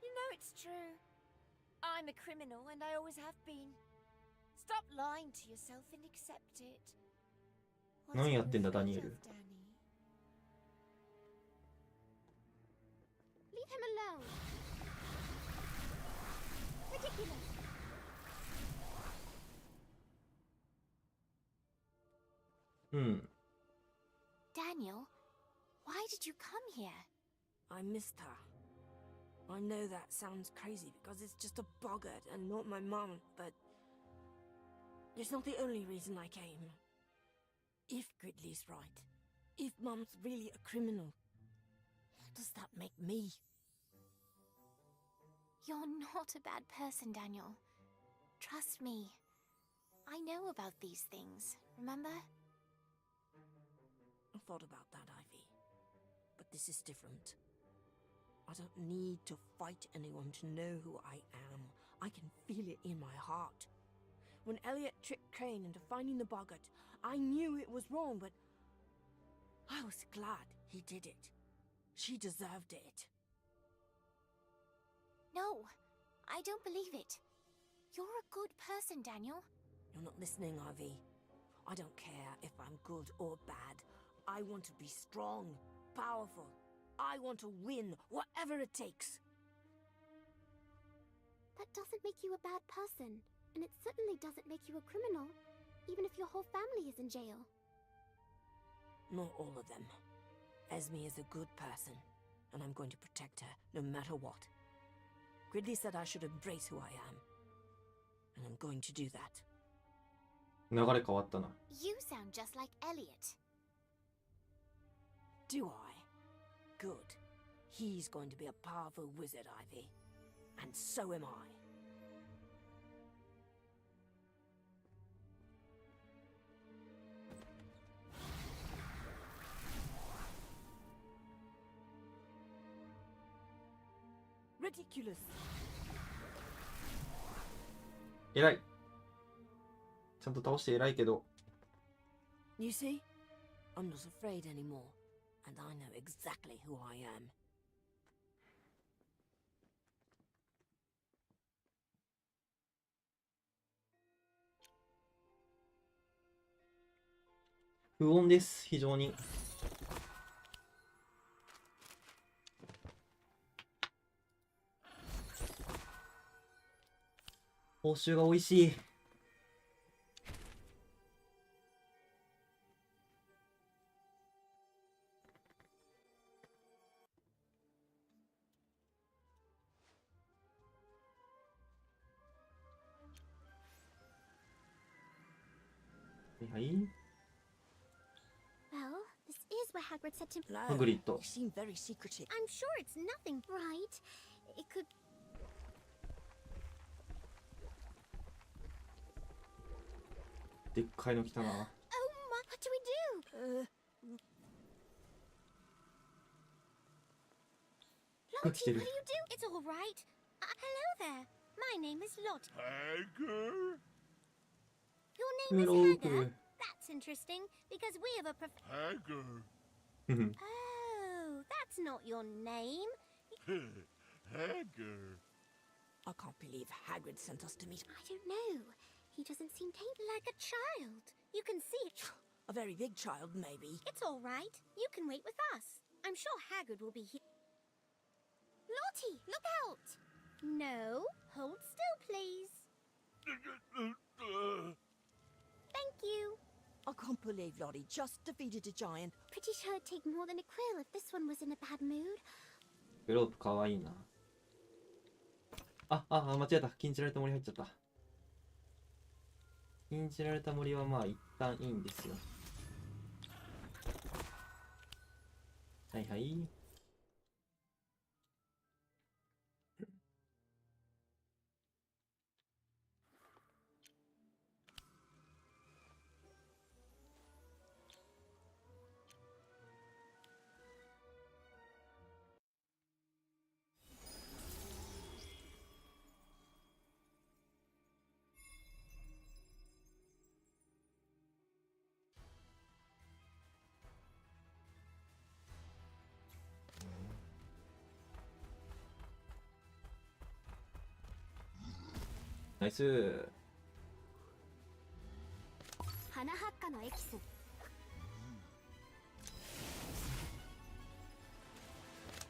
You know it's true. I'm a criminal, and I always have been. Stop lying to yourself and accept it. 何やってんだ、ダニエル。 Leave him alone. Ridiculous. Daniel, why did you come here? I missed her. I know that sounds crazy because it's just a boggart and not my mum, but it's not the only reason I came. If Gridley's right, if Mum's really a criminal, what does that make me? You're not a bad person, Daniel. Trust me. I know about these things, remember? I thought about that, Ivy. But this is different. I don't need to fight anyone to know who I am. I can feel it in my heart. When Elliot tricked Crane into finding the boggart, I knew it was wrong, but I was glad he did it. She deserved it. No, I don't believe it. You're a good person, Daniel. You're not listening, Ivy. I don't care if I'm good or bad. I want to be strong, powerful. I want to win, whatever it takes. That doesn't make you a bad person, and it certainly doesn't make you a criminal. even if your whole family is in jail. Not all of them. Esme is a good person, and I'm going to protect her, no matter what. Gridley said I should embrace who I am, and I'm going to do that. 流れ変わったな。 You sound just like Elliot. Do I? Good. He's going to be a powerful wizard, Ivy. And so am I. Ridiculous. 偉い。ちゃんと倒して偉いけど。 You see? I'm not afraid anymore, and I know exactly who I am. 不穏です、非常に。報酬が美味しい。はい。 Well, this is where Hagrid said to... Hagrid. You seem very secretive. I'm sure it's nothing, right? It could... でっかいの来たな。 Oh, what do we do? Lottie, what do you do? It's all right. Hello there. My name is Lottie. Hager? Your name is Hager? That's interesting, because we have a Hager. Oh, that's not your name. Hager. I can't believe Hagrid sent us to meet. I don't know. He doesn't seem like a child. You can see it. A very big child, maybe. It's all right. You can wait with us. I'm sure Hagrid will be here. Lottie, look out! No, hold still, please. Thank you. I can't believe Lottie just defeated a giant. Pretty sure it'd take more than a quill if this one was in a bad mood. グローブかわいいな。間違えた。禁じられた森入っちゃった。禁じられた森はまあ一旦いいんですよ。はいはい。ナイス。花発火のエキス。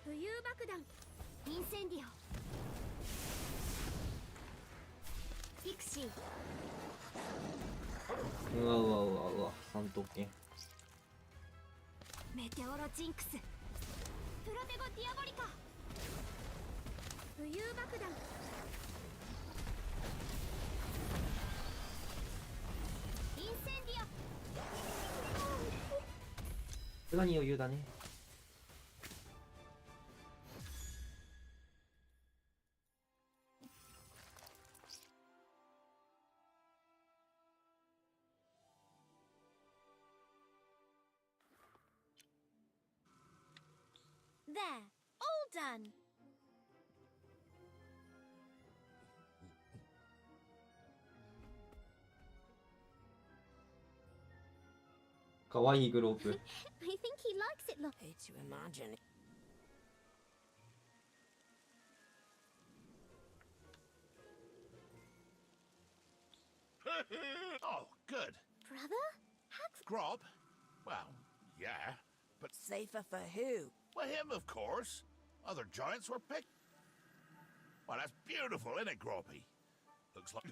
浮遊爆弾。インセンディオ。ピクシー。うわうわうわうわ、三等剣。メテオロジンクス。プロテゴディアボリカ。浮遊爆弾。さすがに余裕だね。There, all done. かわいいグローブ。 I think he likes it. Look. Hate to imagine it. Oh, good. Brother? Grob? Well, yeah, but safer for who? Well, him, of course. Other giants were picked. Well, that's beautiful, isn't it, Groppy? Looks like...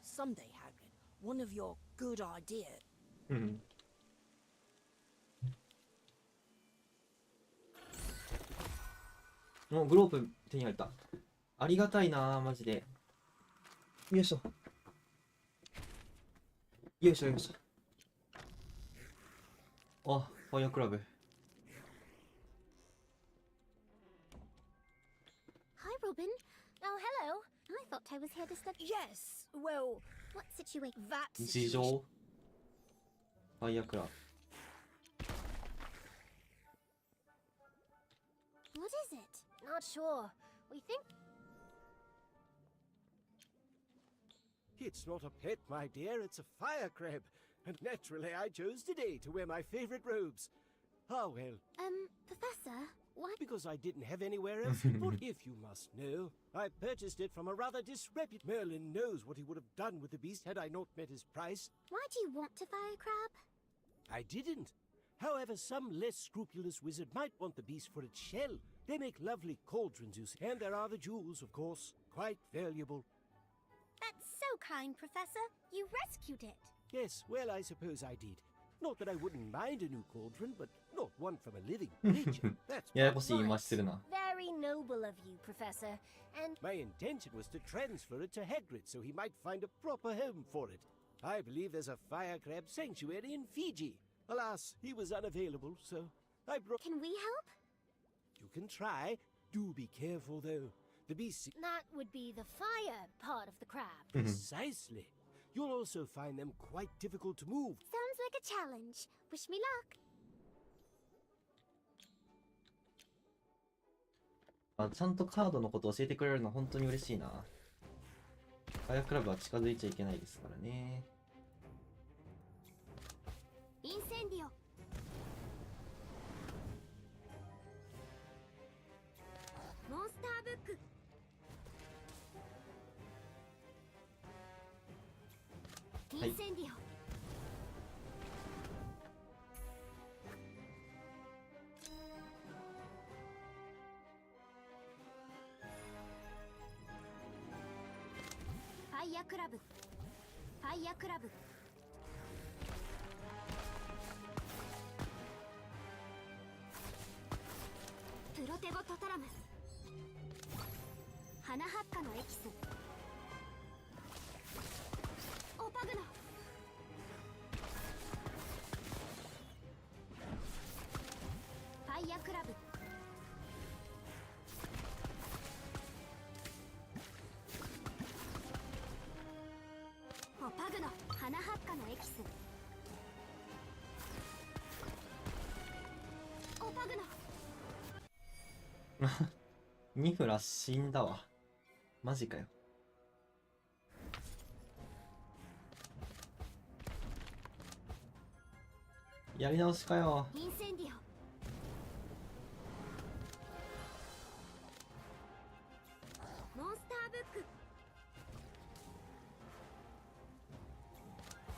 Someday, Hagrid, one of your good ideas. うん。もうグローブ手に入った。ありがたいな、マジで。よいしょ。よいしょよいしょ。あ、ファイアクラブ。Hi, Robin. Oh, hello. I thought I was here to study. Yes, well, What situation? that 事情。ファイアクラブ。What is it? Not sure. We think. It's not a pet, my dear, it's a fire crab. And naturally, I chose today to wear my favorite robes. Ah, well. Professor, why? Because I didn't have anywhere else to put it. If you must know, I purchased it from a rather disreputable. Merlin knows what he would have done with the beast had I not met his price. Why do you want to fire a crab? I didn't. However, some less scrupulous wizard might want the beast for its shell. They make lovely cauldrons, you see. And there are the jewels, of course. Quite valuable. That's so kind, Professor. You rescued it. Yes, well, I suppose I did. Not that I wouldn't mind a new cauldron, but not one from a living creature. That's ややこしい言い回しするな。 Very noble of you, Professor. And my intention was to transfer it to Hagrid so he might find a proper home for it. I believe there's a fire crab sanctuary in Fiji. Alas, he was unavailable, so I brought... Can we help? You can try. Do be careful, though. The beast... That would be the fire part of the crab. Precisely. You'll also find them quite difficult to move. Sounds like a challenge. Wish me luck. あ、ちゃんとカードのこと教えてくれるの本当に嬉しいな。ファイアクラブは近づいちゃいけないですからね。インセンディオ。モンスターブック。インセンディオ。ファイアクラブ。ファイアクラブ。プロテゴトタラムス。花ハッカのエキス。オパグノ。ファイアクラブ。オパグノ。花ハッカのエキス。オパグノ。ニフラ死んだわ。マジかよ。やり直しかよ。インセンディオ。モンスターブック。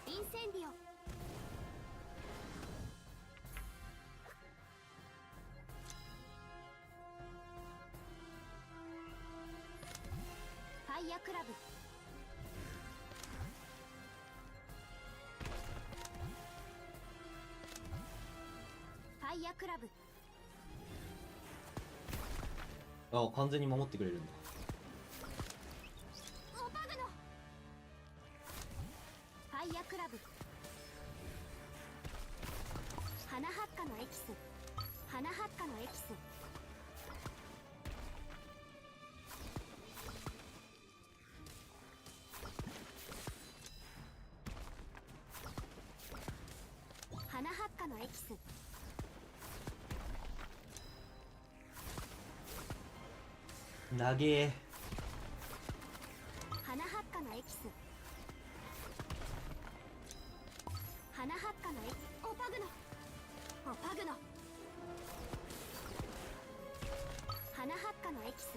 インセンディオ。ファイアクラブ。ファイアクラブ。あ、完全に守ってくれるんだ。オパグノ。ファイアクラブ。花ハッカのエキス。花ハッカのエキス。花ハッカのエキス。投げ。花ハッカのエキス。花ハッカのエキス。オパグノ。オパグノ。花ハッカのエキス。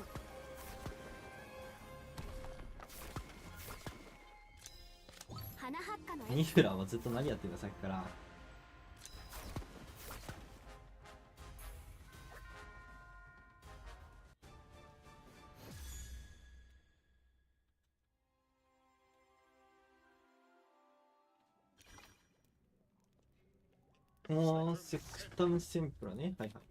花ハッカのエキス。ニフラはずっと何やってんださっきから。セクタムセンプラね。はいはい。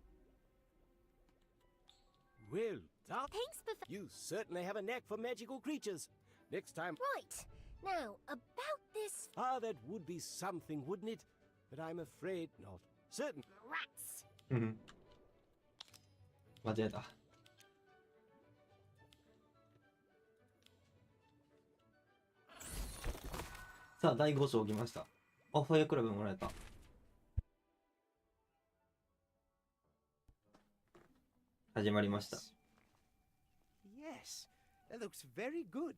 Well done. Thanks, Professor. You certainly have a knack for magical creatures. Next time. Right. Now, about this... Ah, that would be something, wouldn't it? But I'm afraid not. Certain. Rats. うん。間違えた。さあ、第5章起きました。あ、ファイアクラブもらえた。始まりました。Yes, that looks very good.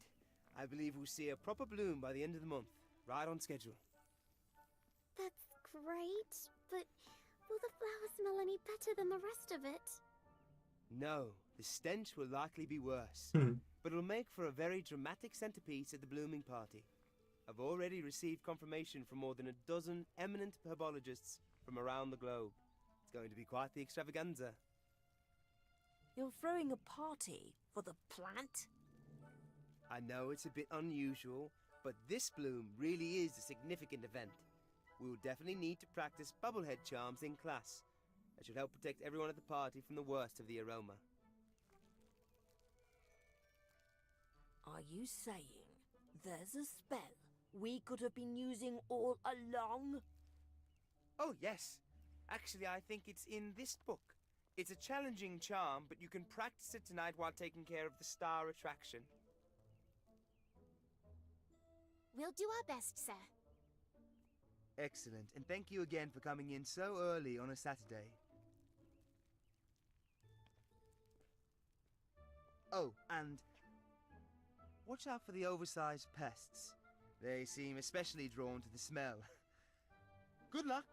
I believe we'll see a proper bloom by the end of the month, right on schedule. That's great, but will the flower smell any better than the rest of it? No, the stench will likely be worse, but it'll make for a very dramatic centerpiece at the blooming party. I've already received confirmation from more than a dozen eminent herbologists from around the globe. It's going to be quite the extravaganza. You're throwing a party for the plant? I know it's a bit unusual, but this bloom really is a significant event. We will definitely need to practice bubblehead charms in class. That should help protect everyone at the party from the worst of the aroma. Are you saying there's a spell we could have been using all along? Oh, yes. Actually, I think it's in this book. It's a challenging charm, but you can practice it tonight while taking care of the star attraction. We'll do our best, sir. Excellent, and thank you again for coming in so early on a Saturday. Oh, and watch out for the oversized pests. They seem especially drawn to the smell. Good luck!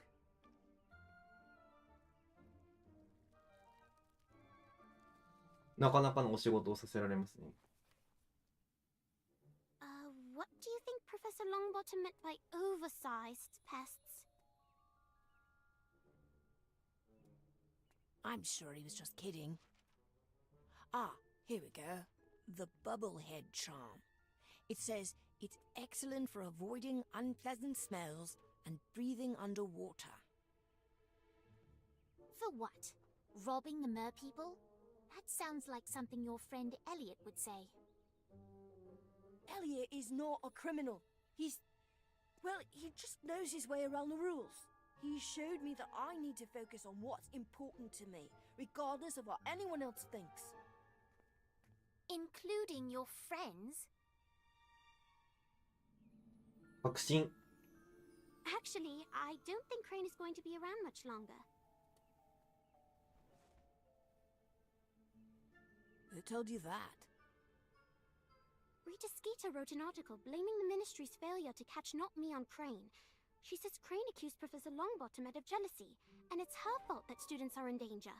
なかなかのお仕事をさせられますね。What do you think Professor Longbottom meant by oversized pests? I'm sure he was just kidding. Ah, here we go. The bubblehead charm. It says it's excellent for avoiding unpleasant smells and breathing underwater. For what? Robbing the mer people? That sounds like something your friend Elliot would say. Elliot is not a criminal. Well, he just knows his way around the rules. He showed me that I need to focus on what's important to me, regardless of what anyone else thinks. Including your friends? 確信。 Actually, I don't think Crane is going to be around much longer. Who told you that? Rita Skeeter wrote an article blaming the Ministry's failure to catch Not Me on Crane. She says Crane accused Professor Longbottom out of jealousy, and it's her fault that students are in danger.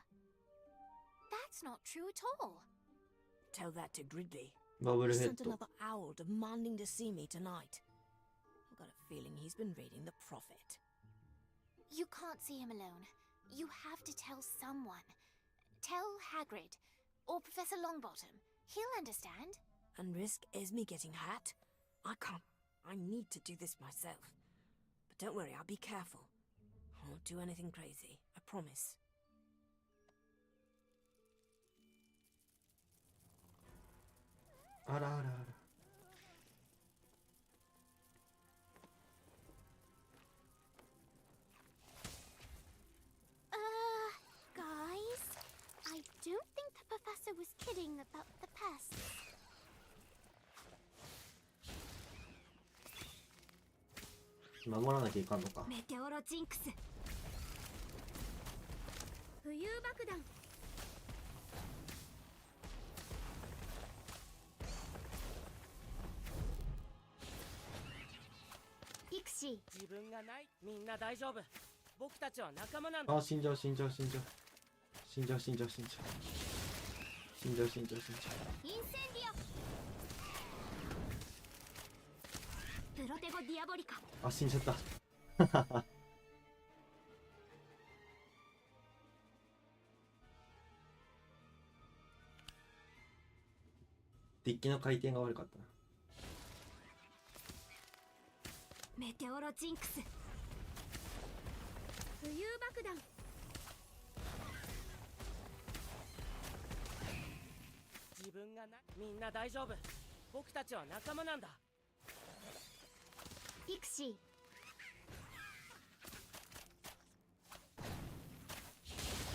That's not true at all. Tell that to Gridley. Bubblehead. He sent another owl demanding to see me tonight. I've got a feeling he's been reading the Prophet. You can't see him alone. You have to tell someone. Tell Hagrid, or Professor Longbottom. He'll understand. And risk Esme getting hurt? I can't. I need to do this myself. But don't worry, I'll be careful. I won't do anything crazy, I promise. Guys, I don't think the professor was kidding about the pests. 守らなきゃいかんのか。メテオロジンクス。浮遊爆弾。ピクシー。自分がない。みんな大丈夫。僕たちは仲間なんだ。あ、死んじゃう死んじゃう死んじゃう。死んじゃう死んじゃう死んじゃう。死んじゃう死んじゃう死んじゃう。インセンディオ。プロテゴディアボリカ。あ、死んじゃった。デッキの回転が悪かったな。メテオロジンクス。浮遊爆弾。自分がな、みんな大丈夫。僕たちは仲間なんだ。ピクシー。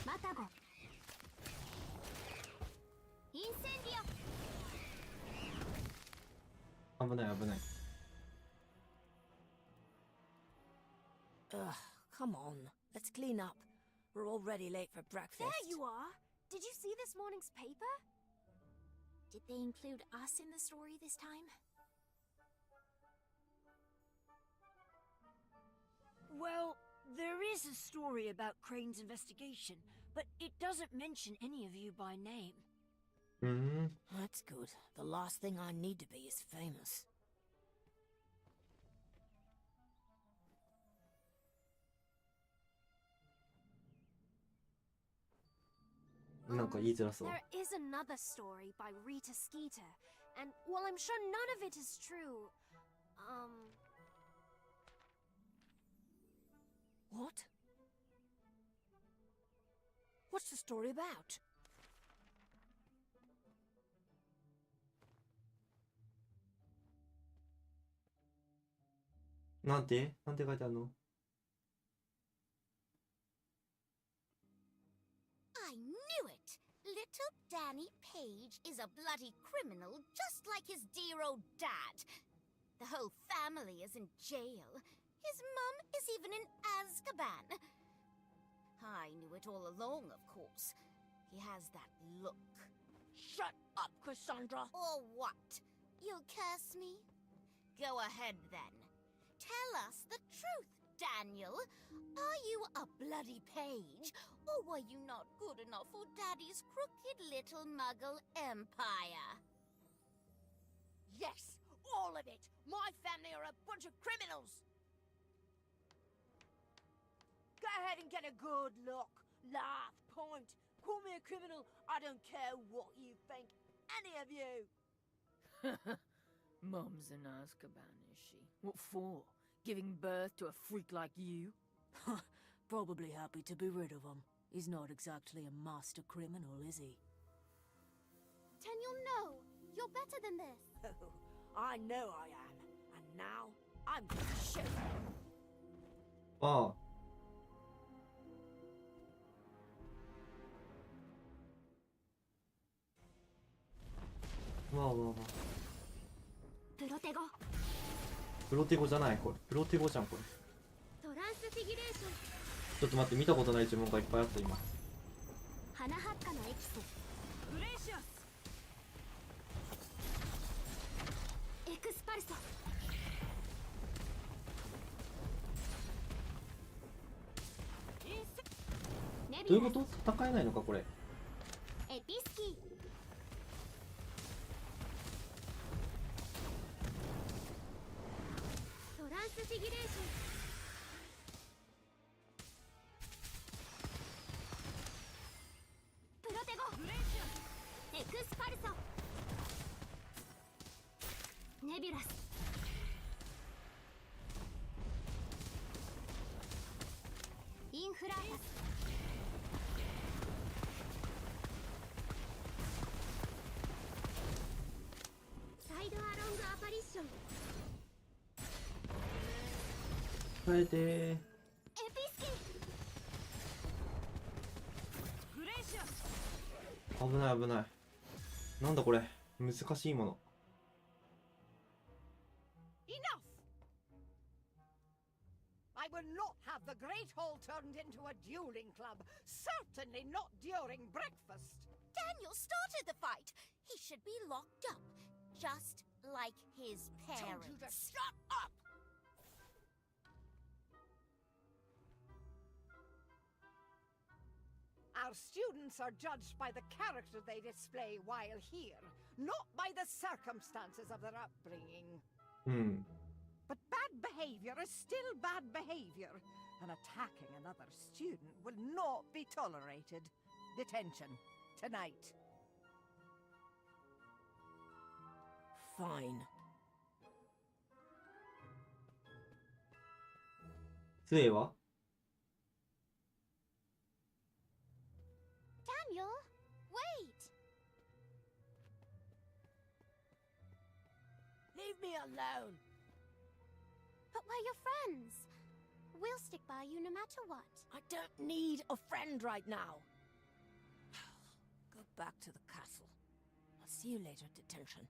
マタゴ。インセンディオ。危ない危ない。Ugh, come on. Let's clean up. We're already late for breakfast. There you are! Did you see this morning's paper? Did they include us in the story this time? Well, there is a story about Crane's investigation, but it doesn't mention any of you by name. That's good. The last thing I need to be is famous. なんか言いづらそう。 There is another story by Rita Skeeter, and while I'm sure none of it is true, What? What's the story about? なんて書いてあるの？ I knew it! Little Danny Page is a bloody criminal, just like his dear old dad. The whole family is in jail. His mum is even in Azkaban. I knew it all along, of course. He has that look. Shut up, Cassandra! Or what? You'll curse me? Go ahead, then. Tell us the truth, Daniel. Are you a bloody page, or were you not good enough for Daddy's crooked little muggle empire? Yes, all of it! My family are a bunch of criminals! Go ahead and get a good look. Laugh, point, call me a criminal. I don't care what you think. Any of you! Mum's in Azkaban, is she? What for? Giving birth to a freak like you? Probably happy to be rid of him. He's not exactly a master criminal, is he? Daniel, no! You're better than this! Oh, I know I am. And now, I'm gonna show you. ああ。わあわあわあ。プロテゴ。プロテゴじゃないこれ。プロテゴじゃんこれ。トランスフィギュレーション。ちょっと待って、見たことない呪文がいっぱいあった今。花ハッカのエキス。グレイシアス。エクスパルソ。どういうこと？戦えないのかこれ。エピスキー。トランスフィギュレーション。プロテゴ。グレイシアス。エクスパルソ。ネビュラス。インフラータス。サイドアロングアパリッション。耐えてー。エピスキー。グレイシアス。危ない危ない。なんだこれ。難しいもの。Enough! I will not have the Great Hall turned into a dueling club. Certainly not during breakfast. Daniel started the fight. He should be locked up, just like his Told parents. you to shut up! Our students are judged by the character they display while here, not by the circumstances of their upbringing. うん。 But bad behavior is still bad behavior, and attacking another student will not be tolerated. Detention, tonight. Fine. 杖は？ Wait! Leave me alone! But we're your friends. We'll stick by you no matter what. I don't need a friend right now. Go back to the castle. I'll see you later at detention.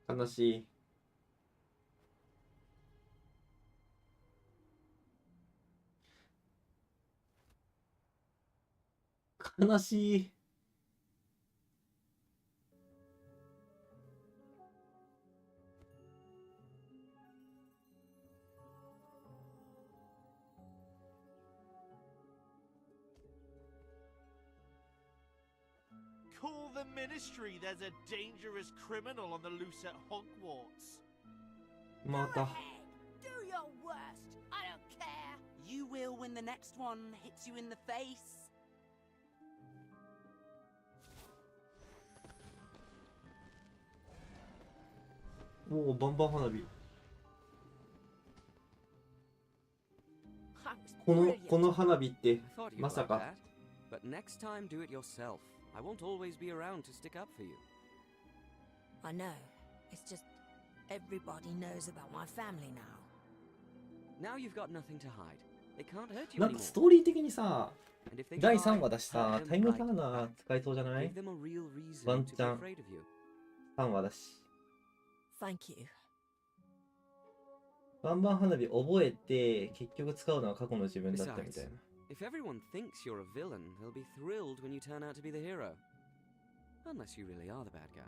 悲しい。悲しい。Call the ministry. There's a dangerous criminal on the loose at Hogwarts. また。 Do your worst. I don't care. You will when the next one hits you in the face. おお、バンバン花火。この花火ってまさか。But next time, do it yourself. I won't always be around to stick up for you. I know. It's just everybody knows about my family now. Now you've got nothing to hide. They can't hurt you なん anymore. かストーリー的にさ、 And if they 第 try, 3話だしさ、 have タイ them ム fight ターナー back. 使えそうじゃない？ Give them a real reason ワン to チ be ャン afraid of you. 3話だし。 Thank you. バンバン花火覚えて結局使うのは過去の自分だったみたい Besides, な。 if everyone thinks you're a villain, they'll be thrilled when you turn out to be the hero. Unless you really are the bad guy.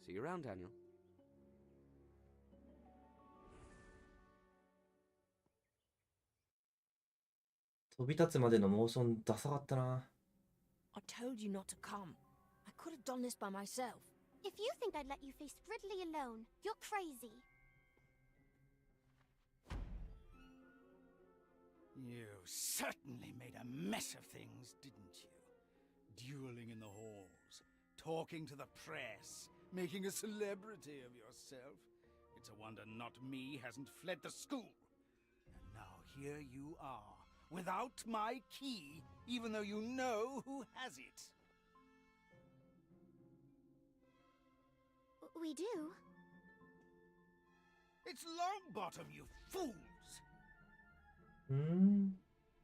See you around, Daniel. 飛び立つまでのモーションダサかったな。 I told you not to come. I could have done this by myself. If you think I'd let you face Ridley alone, you're crazy. You certainly made a mess of things, didn't you? Dueling in the halls, talking to the press, making a celebrity of yourself. It's a wonder not me hasn't fled the school. And now here you are, without my key, even though you know who has it. We do. It's Longbottom, you fools!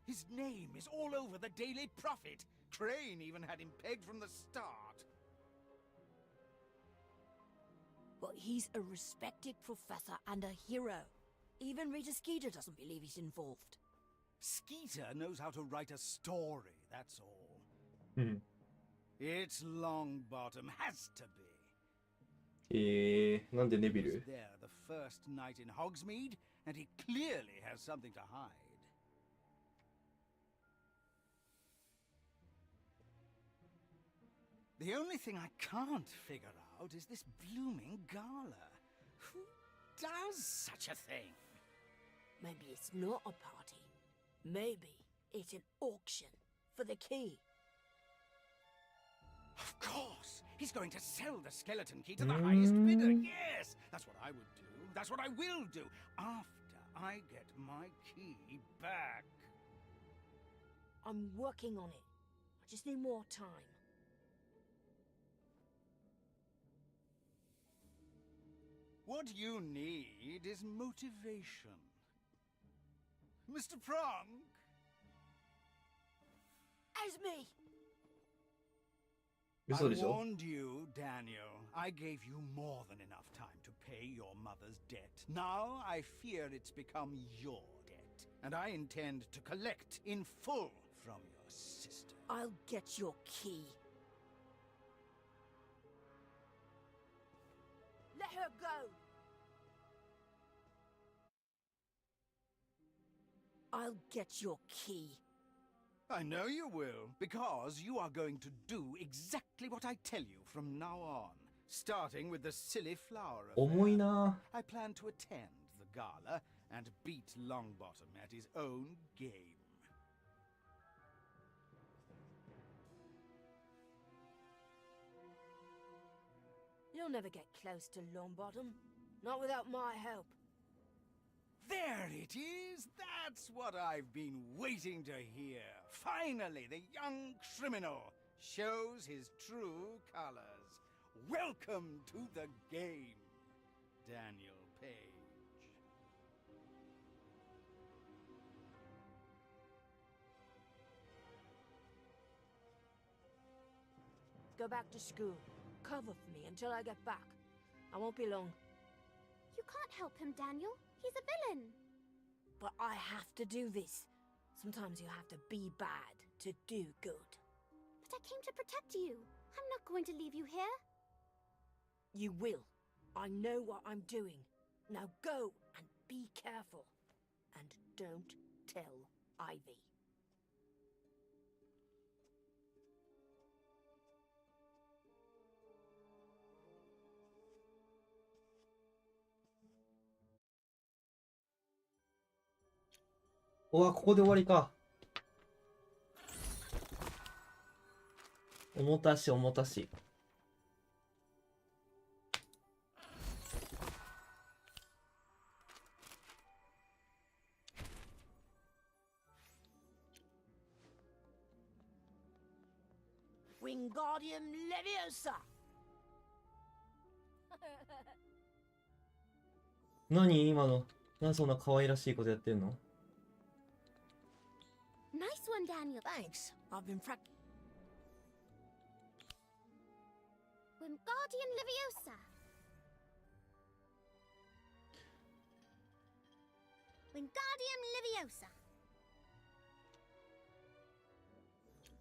His name is all over the Daily Prophet. Crane even had him pegged from the start. But he's a respected professor and a hero. Even Rita Skeeter doesn't believe he's involved. Skeeter knows how to write a story, that's all. It's Longbottom, has to be. なんでネビ He was ル there the first night in Hogsmeade, and he clearly has something to hide. The only thing I can't figure out is this blooming gala. Who does such a thing? Maybe it's not a party. Maybe it's an auction for the key. Of course! He's going to sell the skeleton key to the highest bidder. Yes! That's what I would do. That's what I will do. After I get my key back. I'm working on it. I just need more time. What you need is motivation. Mr. Prong? Esme! I 嘘でしょ warned you, Daniel. I gave you more than enough time to pay your mother's debt. Now I fear it's become your debt. And I intend to collect in full from your sister. I'll get your key. Let her go! I'll get your key. I know you will, because you are going to do exactly what I tell you from now on. Starting with the silly flower affair. 重いな。 I plan to attend the gala and beat Longbottom at his own game. You'll never get close to Longbottom. Not without my help. There it is! That's what I've been waiting to hear. Finally, the young criminal shows his true colors. Welcome to the game, Daniel Page. Go back to school. Cover for me until I get back. I won't be long. You can't help him, Daniel. He's a villain. But I have to do this. Sometimes you have to be bad to do good. But I came to protect you. I'm not going to leave you here. You will. I know what I'm doing. Now go and be careful. And don't tell Ivy.うわ、ここで終わりか。おもたしおもたし。Wingardium Leviosa! 何今の。なんでそんな可愛らしいことやってんの？ Nice one, Daniel. Thanks. I've been practicing. Wingardium Leviosa. Wingardium Leviosa.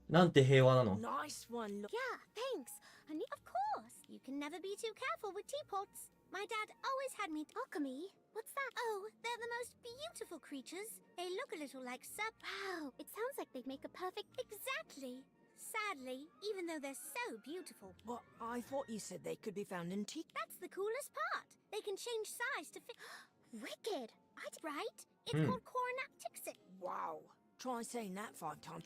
なんて平和なの？ Nice one. Yeah, thanks. Honey, of course. You can never be too careful with teapots. My dad always had me alchemy. What's that? Oh, they're the most beautiful creatures. They look a little like Wow, it sounds like they'd make a perfect... Exactly. Sadly, even though they're so beautiful. Well, I thought you said they could be found in teak. That's the coolest part. They can change size to fit... Wicked. Right? It's called Coronaptixit. Wow. Try saying that 5 times.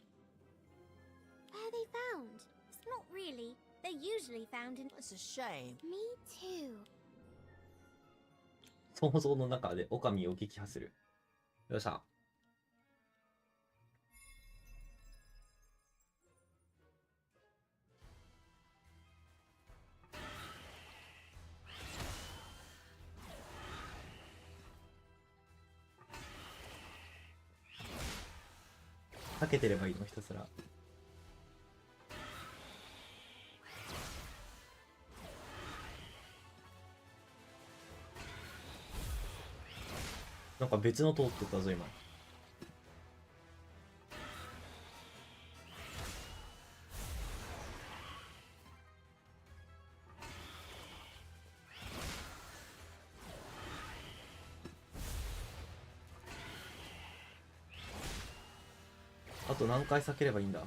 Where are they found? It's not really. They're usually found in... It's a shame. Me too. 想像の中で狼を撃破する。よっしゃ。避けてればいいの、ひたすら。なんか別の通ってたぞ今。あと何回避ければいいんだ？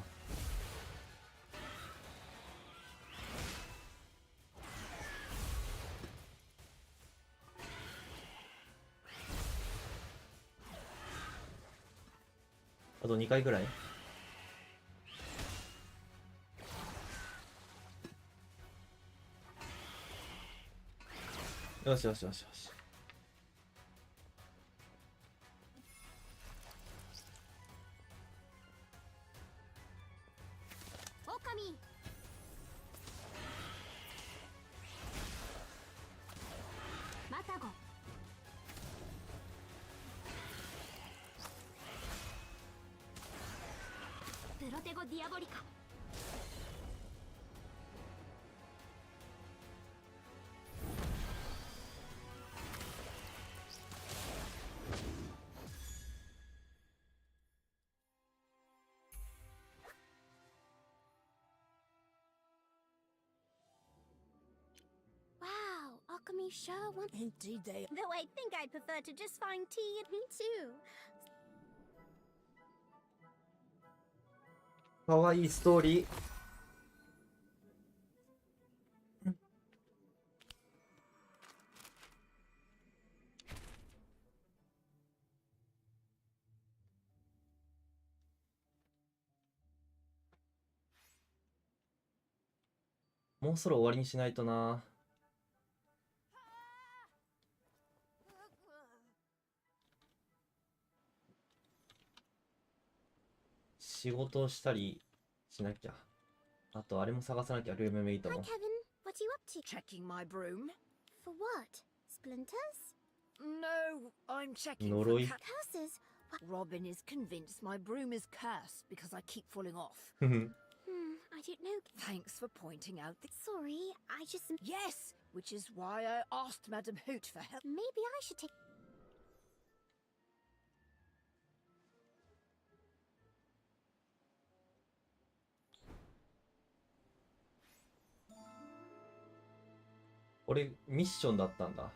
あと2回ぐらい？よしよしよしよし。狼。マタゴ。プロテゴディアボリカ。Wow, alchemy sure wants... Indeed they... Though I think I'd prefer to just find tea and me too. かわいいストーリー。もうそろ終わりにしないとな。仕事をしたりしなきゃ。あと、あれも探さなきゃ、ルームメイト Hi, も。 Kevin. What are you up to? Checking my broom. For what? Splinters? No, I'm checking Noroi. for Curses? Robin is convinced my broom is cursed because I keep falling off. I don't know. Thanks for pointing out the... Sorry, I just... Yes, which is why I asked Madam Hoot for help. Maybe I should take... これ、ミッションだったんだ。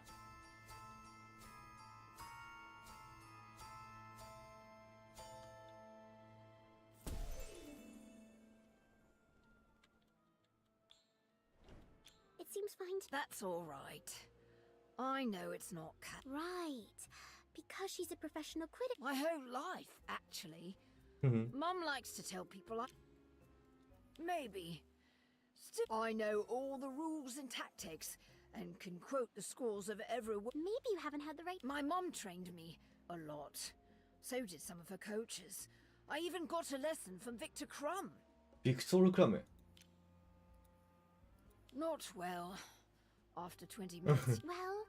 It seems fine to... That's all right. I know it's not Right. Because she's a professional critic. my whole life, actually. Mum likes to tell people maybe. Still, I know all the rules and tactics and can quote the scores of every Maybe you haven't had the right... My mum trained me a lot. So did some of her coaches. I even got a lesson from Victor Crumb. ビクトル・クラム。 Not well. After 20 minutes. Well,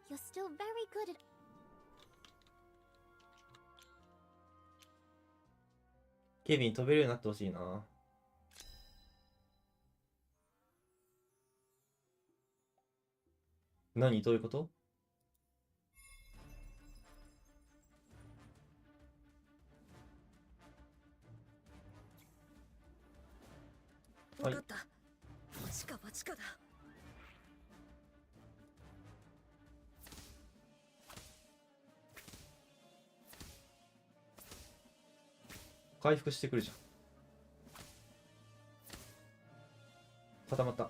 you're still very good at... ケビン飛べるようになってほしいな。何どういうこと？わかった。チカバチカだ。回復してくるじゃん。固まった。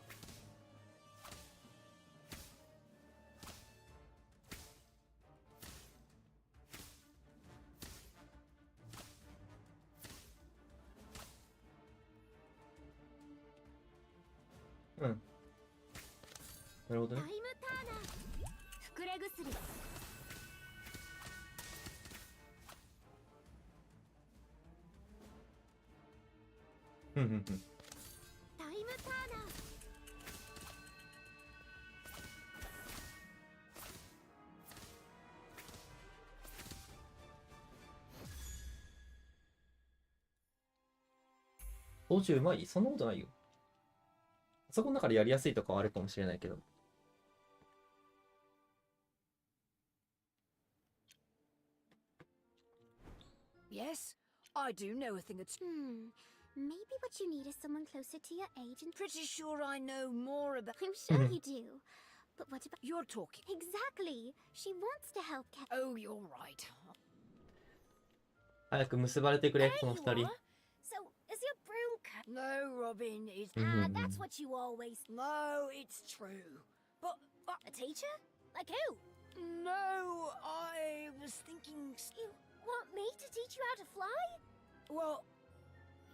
うん。なるほどねタ。イムターナー。膨れ薬。うんうんうん。タイムターナー。操縦うまい？そんなことないよ。そこの中でやりやすいとかはあるかもしれないけど。Yes, I do know a thing or two. Maybe what you need is someone closer to your age and... Pretty sure I know more about... I'm sure you do. But what about... You're talking. Exactly. She wants to help Kevin. Oh, you're right. 早く結ばれてくれ、この二人。 So, is your broom cut? No, Robin, it's... That's what you always... No, it's true. But... A teacher? Like who? No, I was thinking... You want me to teach you how to fly? Well,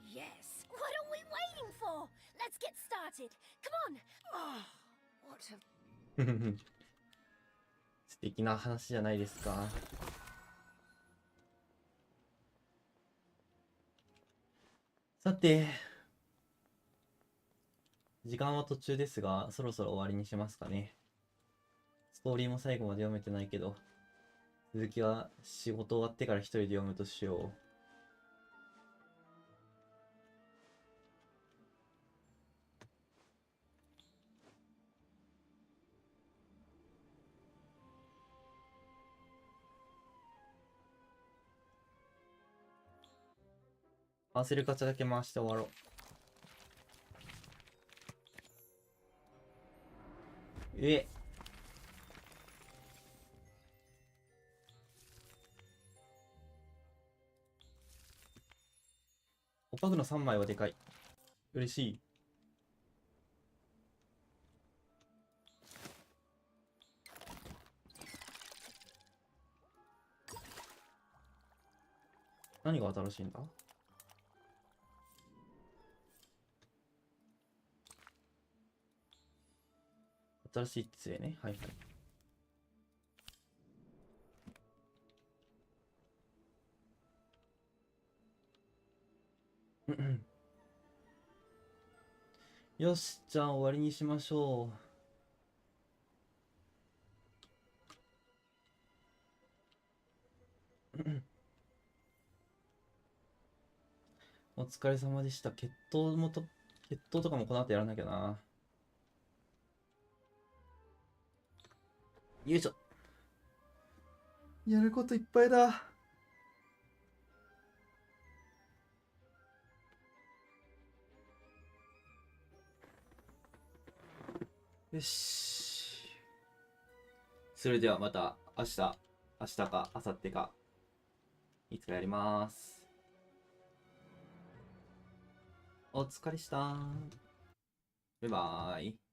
yes. What are we waiting for? Let's get started. Come on. Oh, what a... 素敵な話じゃないですか。さて、時間は途中ですが、そろそろ終わりにしますかね。ストーリーも最後まで読めてないけど、続きは仕事終わってから一人で読むとしよう。回せる方だけ回して終わろう。おパグの3枚はでかい。嬉しい。何が新しいんだ？新しい杖ね。はいはい。よし、じゃあ終わりにしましょう。お疲れ様でした。決闘とかもこの後やらなきゃな。よいしょ。やることいっぱいだ。よし。それではまた明日か明後日か、いつかやります。お疲れした。バイバーイ。